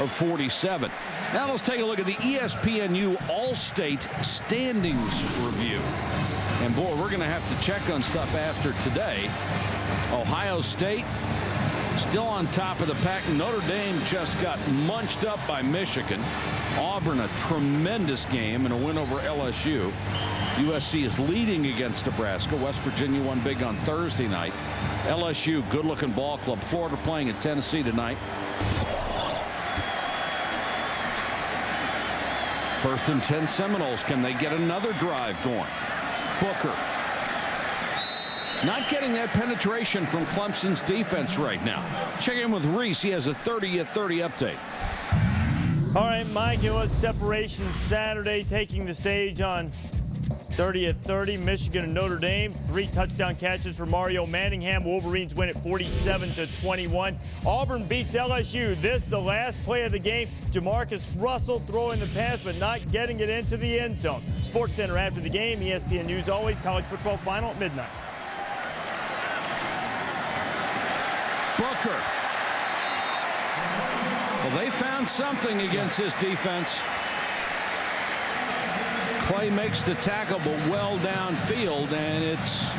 of 47. Now let's take a look at the ESPNU All-State Standings Review. And boy, we're going to have to check on stuff after today. Ohio State still on top of the pack. Notre Dame just got munched up by Michigan. Auburn, a tremendous game and a win over LSU. USC is leading against Nebraska. West Virginia won big on Thursday night. LSU, good-looking ball club. Florida playing at Tennessee tonight. 1st and 10 Seminoles. Can they get another drive going? Booker. Not getting that penetration from Clemson's defense right now. Check in with Reese. He has a 30-30 update. All right, Mike, it was Separation Saturday, taking the stage on 30-30. Michigan and Notre Dame. 3 touchdown catches for Mario Manningham. Wolverines win at 47-21. Auburn beats LSU. This, the last play of the game. Jamarcus Russell throwing the pass, but not getting it into the end zone. Sports Center after the game. ESPN News always. College football final at midnight. Booker. Well, they found something against this defense. Clay makes the tackle, but well downfield, and it's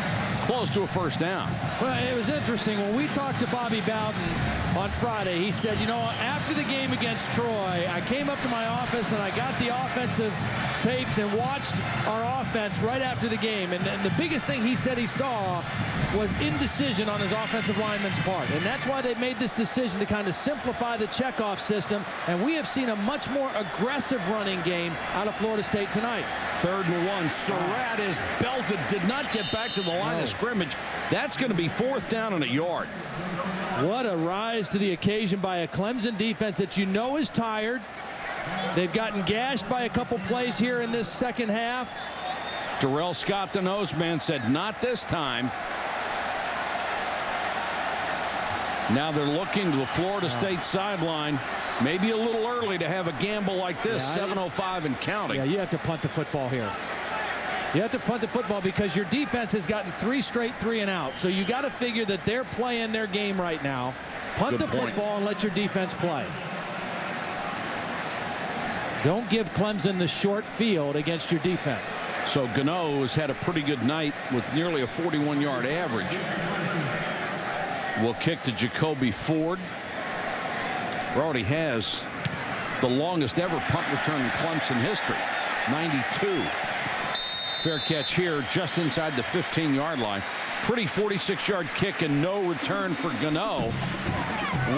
close to a first down. Well, it was interesting. When we talked to Bobby Bowden on Friday, he said, you know, after the game against Troy, I came up to my office and I got the offensive tapes and watched our offense right after the game. And the biggest thing he said he saw was indecision on his offensive lineman's part. And that's why they made this decision to kind of simplify the checkoff system. And we have seen a much more aggressive running game out of Florida State tonight. 3rd and 1. Surratt is belted. Did not get back to the line of scrimmage. That's going to be 4th down and a yard. What a rise to the occasion by a Clemson defense that you know is tired. They've gotten gashed by a couple plays here in this second half. Darrell Scott, the nose man, said not this time. Now they're looking to the Florida State sideline. Maybe a little early to have a gamble like this. 7:05 and counting. Yeah, you have to punt the football here. You have to punt the football because your defense has gotten 3 straight 3 and out. So you got to figure that they're playing their game right now. Punt the football and let your defense play. Don't give Clemson the short field against your defense. So Gano has had a pretty good night with nearly a 41-yard average. Will kick to Jacoby Ford. Already has the longest ever punt return in Clemson history. 92. Fair catch here just inside the 15-yard line. Pretty 46-yard kick and no return for Gano.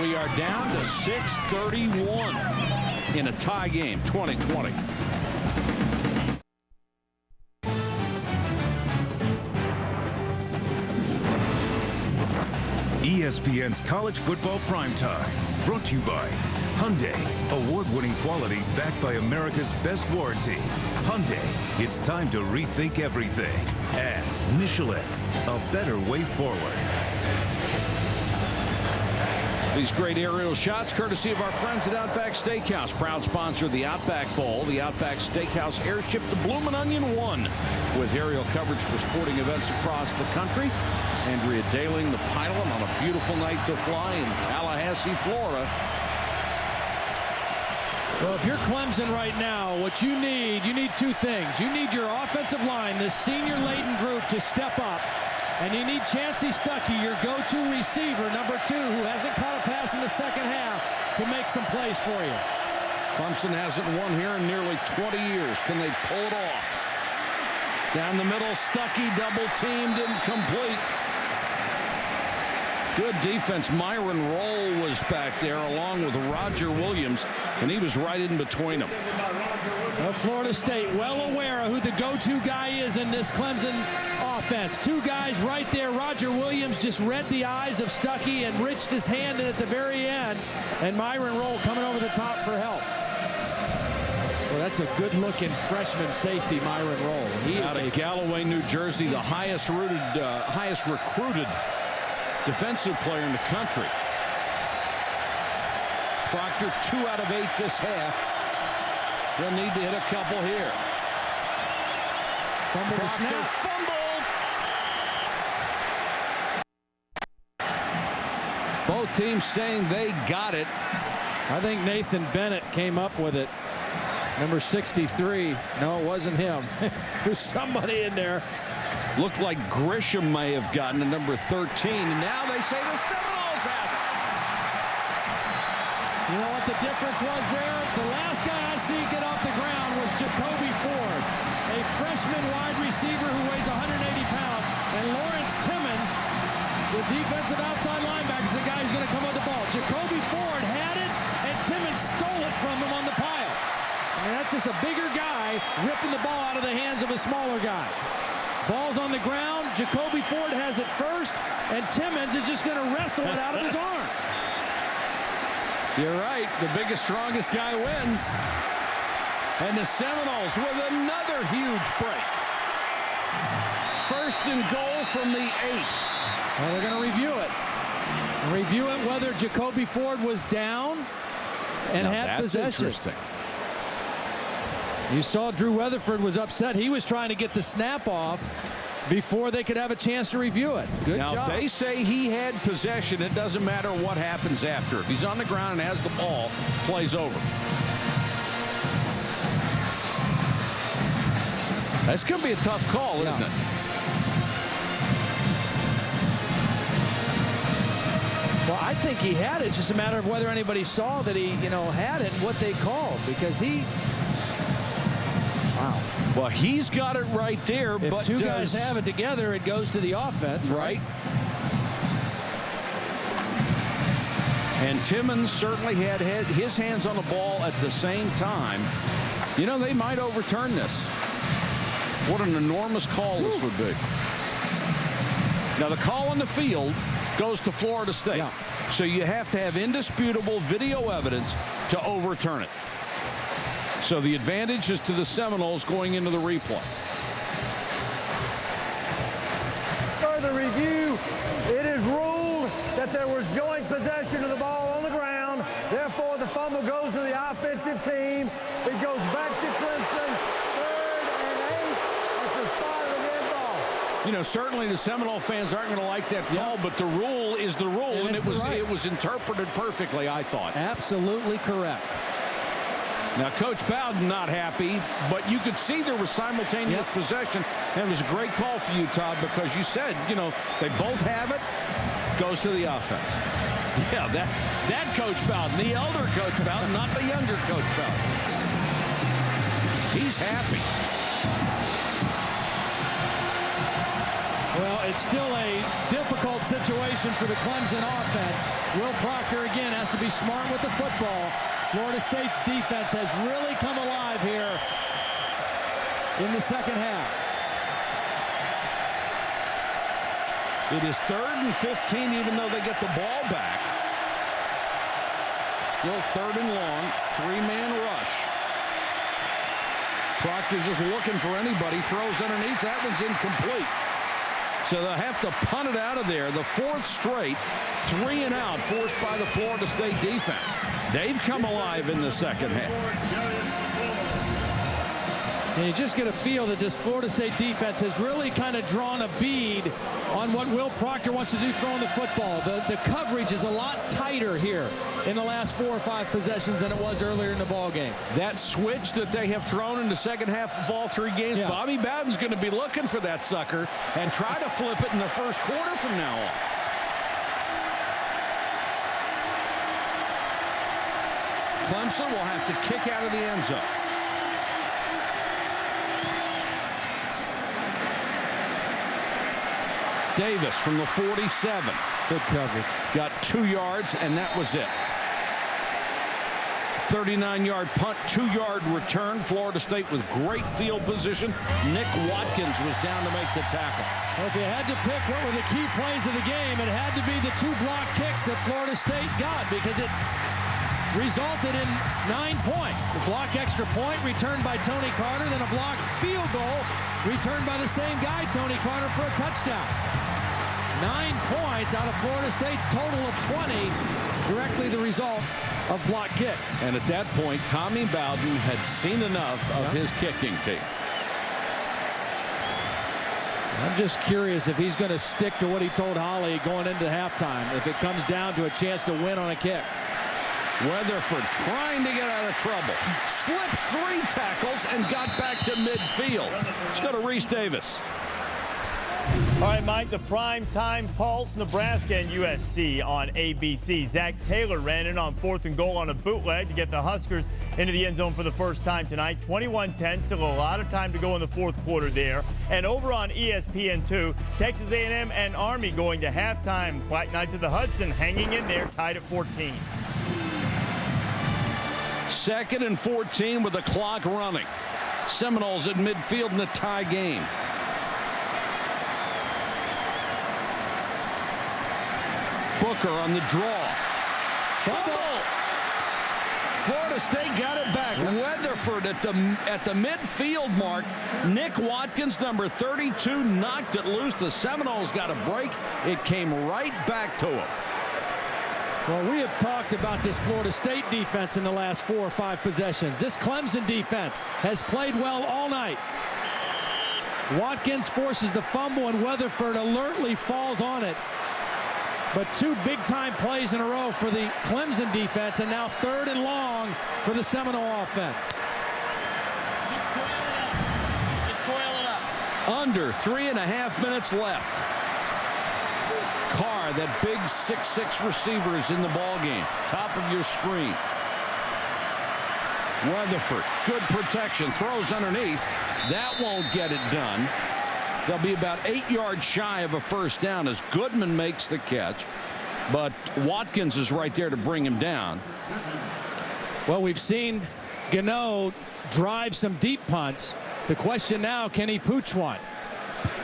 We are down to 6:31 in a tie game, 20-20. ESPN's College Football Primetime. Brought to you by Hyundai. Award-winning quality backed by America's best warranty. Hyundai, it's time to rethink everything. And Michelin, a better way forward. These great aerial shots courtesy of our friends at Outback Steakhouse. Proud sponsor of the Outback Bowl. The Outback Steakhouse airship the Bloomin' Onion 1 with aerial coverage for sporting events across the country. Andrea Daling, the pilot, on a beautiful night to fly in Tallahassee, Florida. Well, if you're Clemson right now, what you need two things. You need your offensive line, this senior-laden group, to step up. And you need Chancey Stuckey, your go-to receiver, number 2, who hasn't caught a pass in the second half, to make some plays for you. Clemson hasn't won here in nearly 20 years. Can they pull it off? Down the middle, Stuckey double-teamed, incomplete. Good defense. Myron Roll was back there along with Roger Williams, and he was right in between them. Well, Florida State well aware of who the go-to guy is in this Clemson offense. 2 guys right there. Roger Williams just read the eyes of Stuckey and reached his hand in at the very end. And Myron Roll coming over the top for help. Well, that's a good-looking freshman safety, Myron Roll. He Out of Galloway, New Jersey, the highest recruited defensive player in the country. Proctor 2 out of 8 this half. They'll need to hit a couple here. Fumble the snap. Fumble. Both teams saying they got it. I think Nathan Bennett came up with it. Number 63. No, it wasn't him. There's somebody in there. Looked like Grisham may have gotten to number 13. And now they say the Seminoles have it. You know what the difference was there? The last guy I see get off the ground was Jacoby Ford, a freshman wide receiver who weighs 180 pounds. And Lawrence Timmons, the defensive outside linebacker, is the guy who's going to come with the ball. Jacoby Ford had it, and Timmons stole it from him on the pile. And that's just a bigger guy ripping the ball out of the hands of a smaller guy. Ball's on the ground. Jacoby Ford has it first, and Timmons is just going to wrestle it out of his arms. You're right. The biggest, strongest guy wins. And the Seminoles with another huge break. First and goal from the 8. Well, they're going to review it. Review it whether Jacoby Ford was down and had possession. Interesting. You saw Drew Weatherford was upset. He was trying to get the snap off before they could have a chance to review it. Good job. Now, if they say he had possession, it doesn't matter what happens after. If he's on the ground and has the ball, play's over. That's going to be a tough call, isn't it? Well, I think he had it. It's just a matter of whether anybody saw that he, had it, what they called, because he... Wow. Well, he's got it right there, if but two guys have it together, it goes to the offense, right? And Timmons certainly had his hands on the ball at the same time. They might overturn this. What an enormous call this would be. Now, the call on the field goes to Florida State. Yeah. So you have to have indisputable video evidence to overturn it. So the advantage is to the Seminoles going into the replay. Further review, it is ruled that there was joint possession of the ball on the ground. Therefore, the fumble goes to the offensive team. It goes back to Clemson. 3rd and 8 at the spot of the red ball. Certainly the Seminole fans aren't going to like that call, but the rule is the rule, and it was interpreted perfectly, I thought. Absolutely correct. Now, Coach Bowden not happy, but you could see there was simultaneous possession, and it was a great call for you, Todd, because you said, they both have it, goes to the offense. Yeah, that Coach Bowden, the elder Coach Bowden, not the younger Coach Bowden. He's happy. Well, it's still a difficult situation for the Clemson offense. Will Proctor, again, has to be smart with the football. Florida State's defense has really come alive here in the second half. It is 3rd and 15, even though they get the ball back. Still 3rd and long. 3-man rush. Proctor just looking for anybody. Throws underneath. That one's incomplete. So they'll have to punt it out of there. The 4th straight 3 and out forced by the Florida State defense. They've come alive in the second half. And you just get a feel that this Florida State defense has really kind of drawn a bead on what Will Proctor wants to do throwing the football. The coverage is a lot tighter here in the last 4 or 5 possessions than it was earlier in the ball game. That switch that they have thrown in the second half of all 3 games, Bobby Bowden's going to be looking for that sucker and try to flip it in the first quarter from now on. Clemson will have to kick out of the end zone. Davis from the 47. Good coverage. Got 2 yards, and that was it. 39-yard punt, 2-yard return. Florida State with great field position. Nick Watkins was down to make the tackle. Well, if you had to pick what were the key plays of the game, it had to be the 2 block kicks that Florida State got, because it resulted in 9 points. The block extra point returned by Tony Carter, then a block field goal returned by the same guy, Tony Carter, for a touchdown. 9 points out of Florida State's total of 20, directly the result of block kicks. And at that point, Tommy Bowden had seen enough of his kicking team. I'm just curious if he's going to stick to what he told Holly going into halftime, if it comes down to a chance to win on a kick. Weatherford trying to get out of trouble. Slips 3 tackles and got back to midfield. Let's go to Reese Davis. All right, Mike, the prime time pulse, Nebraska and USC on ABC. Zach Taylor ran in on 4th and goal on a bootleg to get the Huskers into the end zone for the first time tonight. 21-10, still a lot of time to go in the 4th quarter there. And over on ESPN2, Texas A&M and Army going to halftime. Black Knights of the Hudson hanging in there, tied at 14. 2nd and 14 with the clock running. Seminoles at midfield in the tie game. Booker on the draw. Fumble. Florida State got it back. Weatherford at the midfield mark. Nick Watkins, number 32, knocked it loose. The Seminoles got a break. It came right back to him. Well, we have talked about this Florida State defense in the last 4 or 5 possessions. This Clemson defense has played well all night. Watkins forces the fumble, and Weatherford alertly falls on it. But 2 big-time plays in a row for the Clemson defense, and now 3rd and long for the Seminole offense. Just coil it up. Under 3.5 minutes left. Carr, that big 6'6" receiver, is in the ball game. Top of your screen. Weatherford, good protection, throws underneath. That won't get it done. They'll be about 8 yards shy of a first down as Goodman makes the catch. But Watkins is right there to bring him down. Well, we've seen Gano drive some deep punts. The question now, can he pooch one?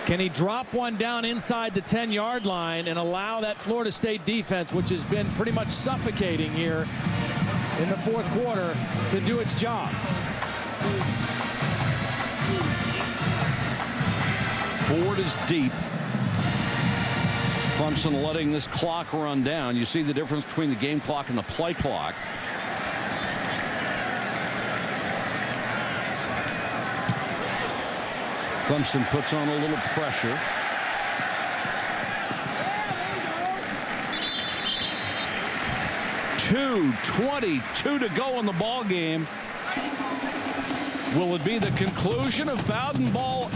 Can he drop one down inside the 10-yard line and allow that Florida State defense, which has been pretty much suffocating here in the 4th quarter, to do its job? Ford is deep. Clemson letting this clock run down. You see the difference between the game clock and the play clock. Clemson puts on a little pressure. .2:22 to go in the ball game. Will it be the conclusion of Bowden Bowl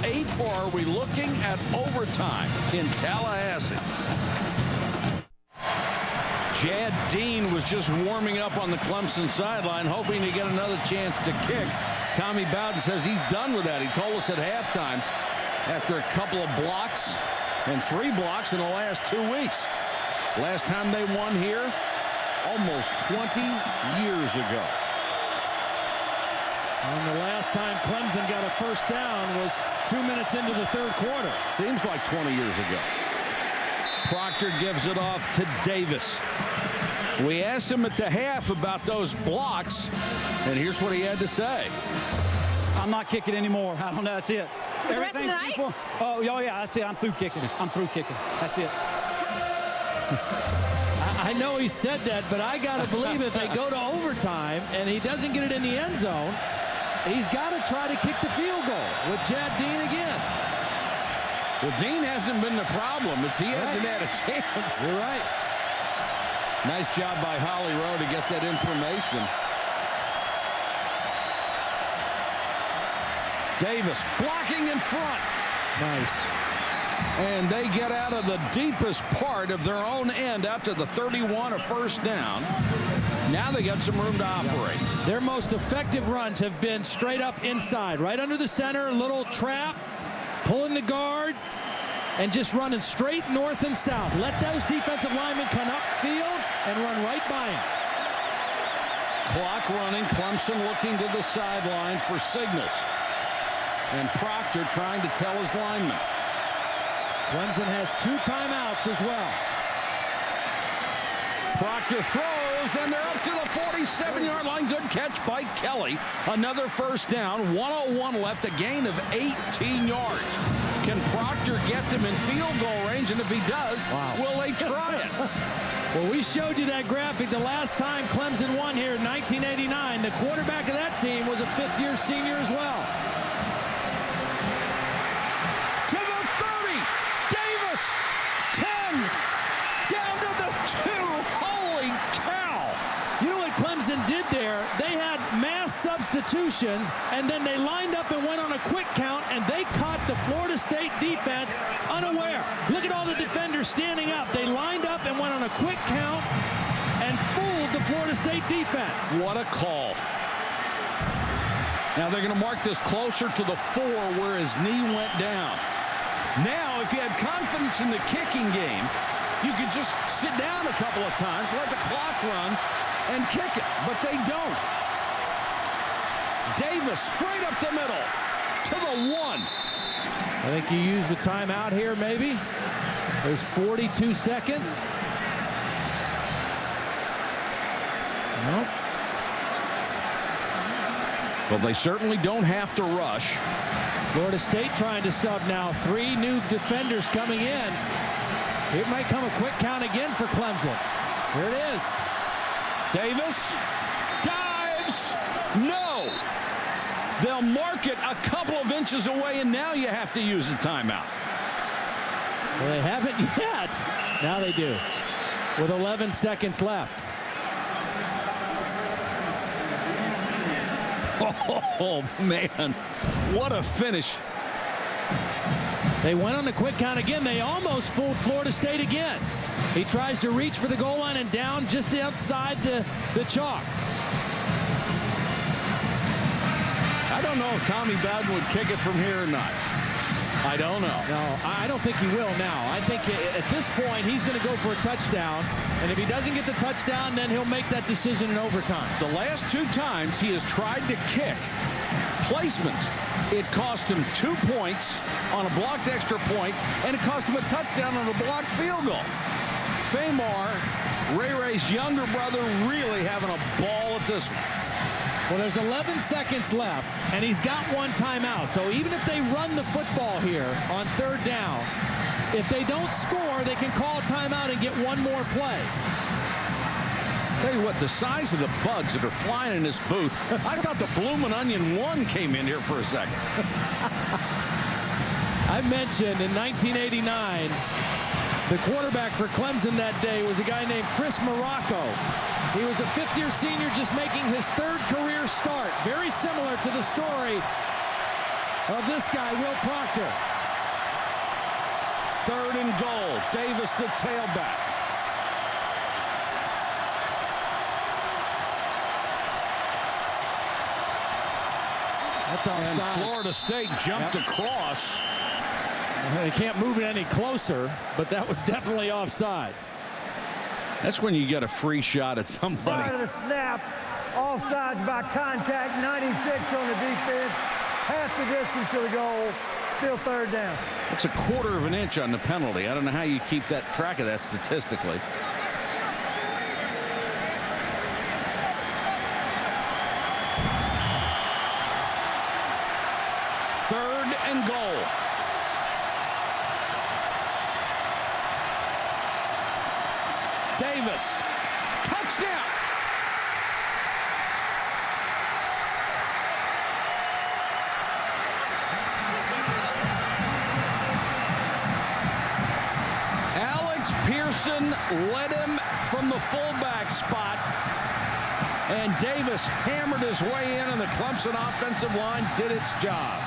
8, or are we looking at overtime in Tallahassee? Jad Dean was just warming up on the Clemson sideline, hoping to get another chance to kick. Tommy Bowden says he's done with that. He told us at halftime after a couple of blocks and 3 blocks in the last 2 weeks. Last time they won here, almost 20 years ago. And the last time Clemson got a first down was 2 minutes into the 3rd quarter. Seems like 20 years ago. Proctor gives it off to Davis. We asked him at the half about those blocks, and here's what he had to say. I'm not kicking anymore. I don't know. That's it. Everything's equal. Oh, yeah, that's it. I'm through kicking. I'm through kicking. That's it. I know he said that, but I got to believe if they go to overtime and he doesn't get it in the end zone, he's got to try to kick the field goal with Chad Dean again. Well, Dean hasn't been the problem. It's he hasn't had a chance. You're right. Nice job by Holly Rowe to get that information. Davis blocking in front. Nice. And they get out of the deepest part of their own end out to the 31, a first down. Now they got some room to operate. Their most effective runs have been straight up inside, right under the center, little trap, pulling the guard, and just running straight north and south. Let those defensive linemen come upfield and run right by him. Clock running. Clemson looking to the sideline for signals. And Proctor trying to tell his linemen. Clemson has 2 timeouts as well. Proctor throws, and they're up to the 47-yard line. Good catch by Kelly. Another first down. 1:01 left, a gain of 18 yards. Can Proctor get them in field goal range? And if he does, will they try it? Well, we showed you that graphic the last time Clemson won here in 1989. The quarterback of that team was a 5th-year senior as well. To the 30. Davis. 10. Down to the 2. Holy cow. You know what Clemson did there? They had mass substitutions, and then they lined up and went on a quick count, and they caught the Florida State defense unaware. Look at all the defenders standing up. They lined up and went on a quick count and fooled the Florida State defense. What a call. Now they're going to mark this closer to the 4 where his knee went down. Now, if you had confidence in the kicking game, you could just sit down a couple of times, let the clock run, and kick it. But they don't. Davis straight up the middle to the 1. I think you use the timeout here, maybe. There's 42 seconds. Nope. Well, they certainly don't have to rush. Florida State trying to sub now. 3 new defenders coming in. It might come a quick count again for Clemson. Here it is. Davis dives. No. They'll mark it a couple of inches away, and now you have to use a timeout. Well, they haven't yet. Now they do. With 11 seconds left. Oh, man. What a finish. They went on the quick count again. They almost fooled Florida State again. He tries to reach for the goal line and down just outside the chalk. I don't know if Tommy Bowden would kick it from here or not. I don't know. No, I don't think he will now. I think at this point he's going to go for a touchdown. And if he doesn't get the touchdown, then he'll make that decision in overtime. The last 2 times he has tried to kick placement, it cost him 2 points on a blocked extra point, and it cost him a touchdown on a blocked field goal. Famar, Ray Ray's younger brother, really having a ball at this one. Well, there's 11 seconds left, and he's got 1 timeout. So even if they run the football here on 3rd down, if they don't score, they can call a timeout and get 1 more play. Tell you what, the size of the bugs that are flying in this booth, I thought the Bloomin' Onion 1 came in here for a second. I mentioned in 1989, the quarterback for Clemson that day was a guy named Chris Morocco. He was a 5th-year senior just making his 3rd career start. Very similar to the story of this guy, Will Proctor. 3rd and goal. Davis the tailback. That's offside. And Florida State jumped across. They can't move it any closer, but that was definitely offsides. That's when you get a free shot at somebody. Prior to the snap, offsides by contact, 96 on the defense, half the distance to the goal, Still third down. It's a quarter of an inch on the penalty. I don't know how you keep that track of that statistically. Third and goal. Davis. Touchdown. Pearson led him from the fullback spot, and Davis hammered his way in, and the Clemson offensive line did its job.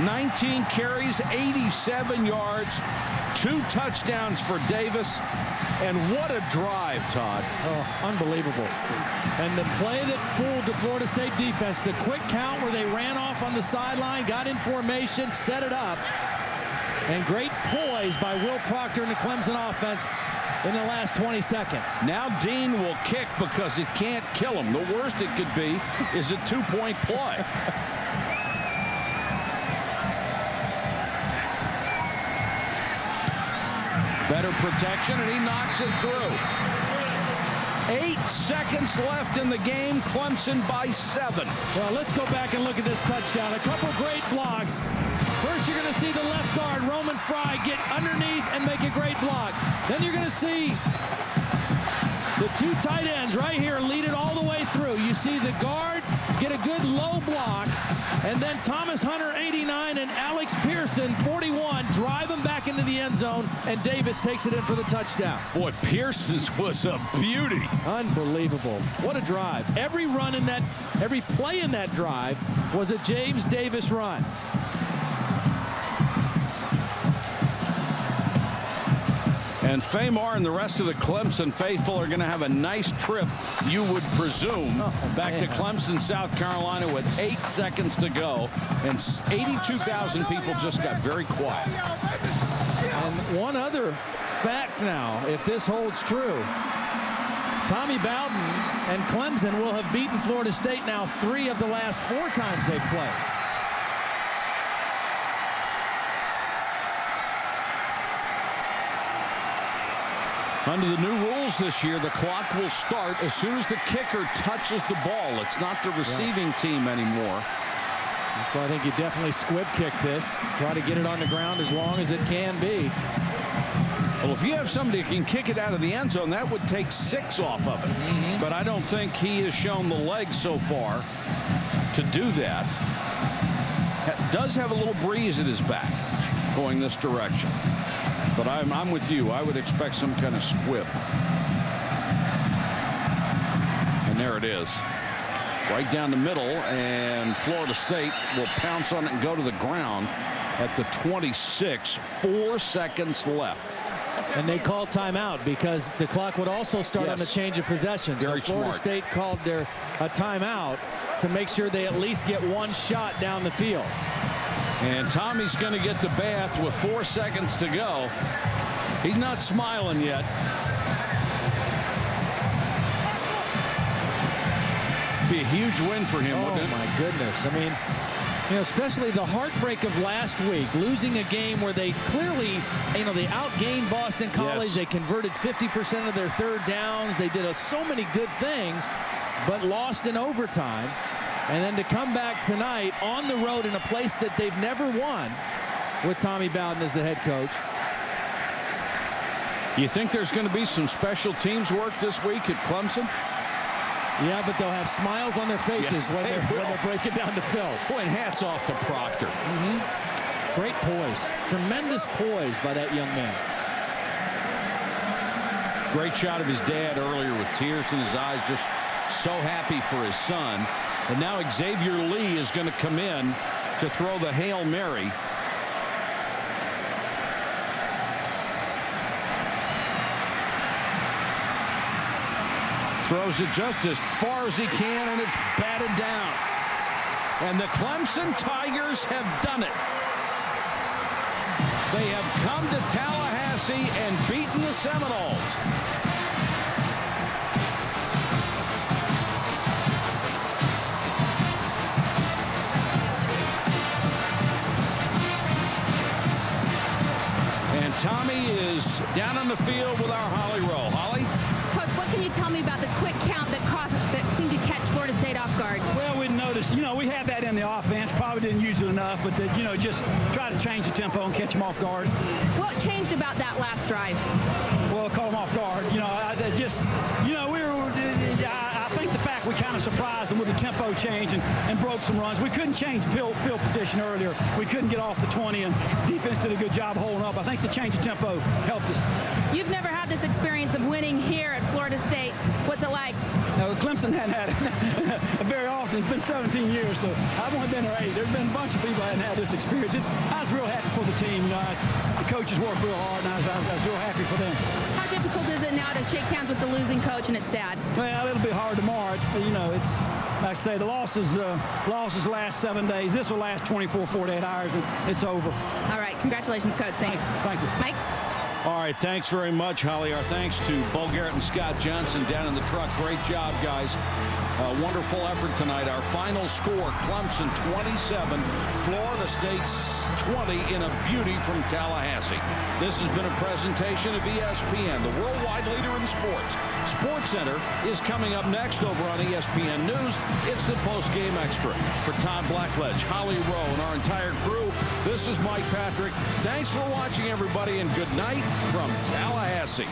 "19 carries, 87 yards, 2 touchdowns for Davis." And what a drive, Todd. Oh, unbelievable. And the play that fooled the Florida State defense, the quick count where they ran off on the sideline, got in formation, set it up. And great poise by Will Proctor and the Clemson offense in the last 20 seconds. Now Dean will kick because it can't kill him. The worst it could be is a 2-point play. Better protection, and he knocks it through. 8 seconds left in the game. Clemson by 7. Well, let's go back and look at this touchdown. A couple great blocks. First, you're going to see the left guard, Roman Fry, get underneath and make a great block. Then you're going to see the 2 tight ends right here lead it all the way through. You see the guard get a good low block, and then Thomas Hunter, 89, and Alex Pearson, 41, drive them back into the end zone, and Davis takes it in for the touchdown. Boy, Pearson's was a beauty. Unbelievable. What a drive. Every play in that drive was a James Davis run. And Famar and the rest of the Clemson faithful are going to have a nice trip, you would presume, back to Clemson, South Carolina with 8 seconds to go. And 82,000 people just got very quiet. And one other fact now, if this holds true, Tommy Bowden and Clemson will have beaten Florida State now 3 of the last 4 times they've played. Under the new rules this year, the clock will start as soon as the kicker touches the ball. It's not the receiving team anymore. That's why I think you definitely squib kick this. Try to get it on the ground as long as it can be. Well, if you have somebody who can kick it out of the end zone, that would take 6 off of it. But I don't think he has shown the legs so far to do that. Does have a little breeze at his back going this direction. But I'm with you. I would expect some kind of squib. And there it is. Right down the middle, and Florida State will pounce on it and go to the ground at the 26. 4 seconds left. And they called timeout because the clock would also start on the change of possession. Very so Florida smart. State called a timeout to make sure they at least get 1 shot down the field. And Tommy's going to get the bath with 4 seconds to go. He's not smiling yet. Be a huge win for him, wouldn't it? Oh, my goodness. I mean, you know, especially the heartbreak of last week, losing a game where they clearly, you know, they outgained Boston College. Yes. They converted 50% of their 3rd downs. They did so many good things, but lost in overtime. And then to come back tonight on the road in a place that they've never won with Tommy Bowden as the head coach. You think there's going to be some special teams work this week at Clemson? Yeah, but they'll have smiles on their faces when they're breaking down the film. Boy, and hats off to Proctor. Great poise. Tremendous poise by that young man. Great shot of his dad earlier with tears in his eyes, just so happy for his son. And now Xavier Lee is going to come in to throw the Hail Mary. Throws it just as far as he can, and it's batted down. And the Clemson Tigers have done it. They have come to Tallahassee and beaten the Seminoles. on the field with our Holly Rowe. Holly? Coach, what can you tell me about the quick count that seemed to catch Florida State off guard? Well, we noticed, we have that in the offense. Probably didn't use it enough, but, just try to change the tempo and catch them off guard. What changed about that last drive? Well, caught them off guard. I think the fact we kind of surprised them with the tempo change and broke some runs. We couldn't change field position earlier. We couldn't get off the 20, and defense did a good job holding up. I think the change of tempo helped us. You've never had this experience of winning here at Florida State. What's it like? No, Clemson hadn't had it very often. It's been 17 years, so I've only been there 8. There's been a bunch of people that hadn't had this experience. I was real happy for the team. The coaches worked real hard, and I was real happy for them. How difficult is it now to shake hands with the losing coach and its dad? Well, it'll be hard tomorrow. It's like I say, the losses last 7 days. This will last 24, 48 hours. It's over. All right. Congratulations, Coach. Thanks. Thank you. Mike? All right, thanks very much, Holly. Our thanks to Bo Garrett and Scott Johnson down in the truck. Great job, guys. Wonderful effort tonight. Our final score, Clemson 27, Florida State 20 in a beauty from Tallahassee. This has been a presentation of ESPN, the worldwide leader in sports. SportsCenter is coming up next over on ESPN News. It's the post-game extra. For Todd Blackledge, Holly Rowe, and our entire crew, this is Mike Patrick. Thanks for watching, everybody, and good night from Tallahassee.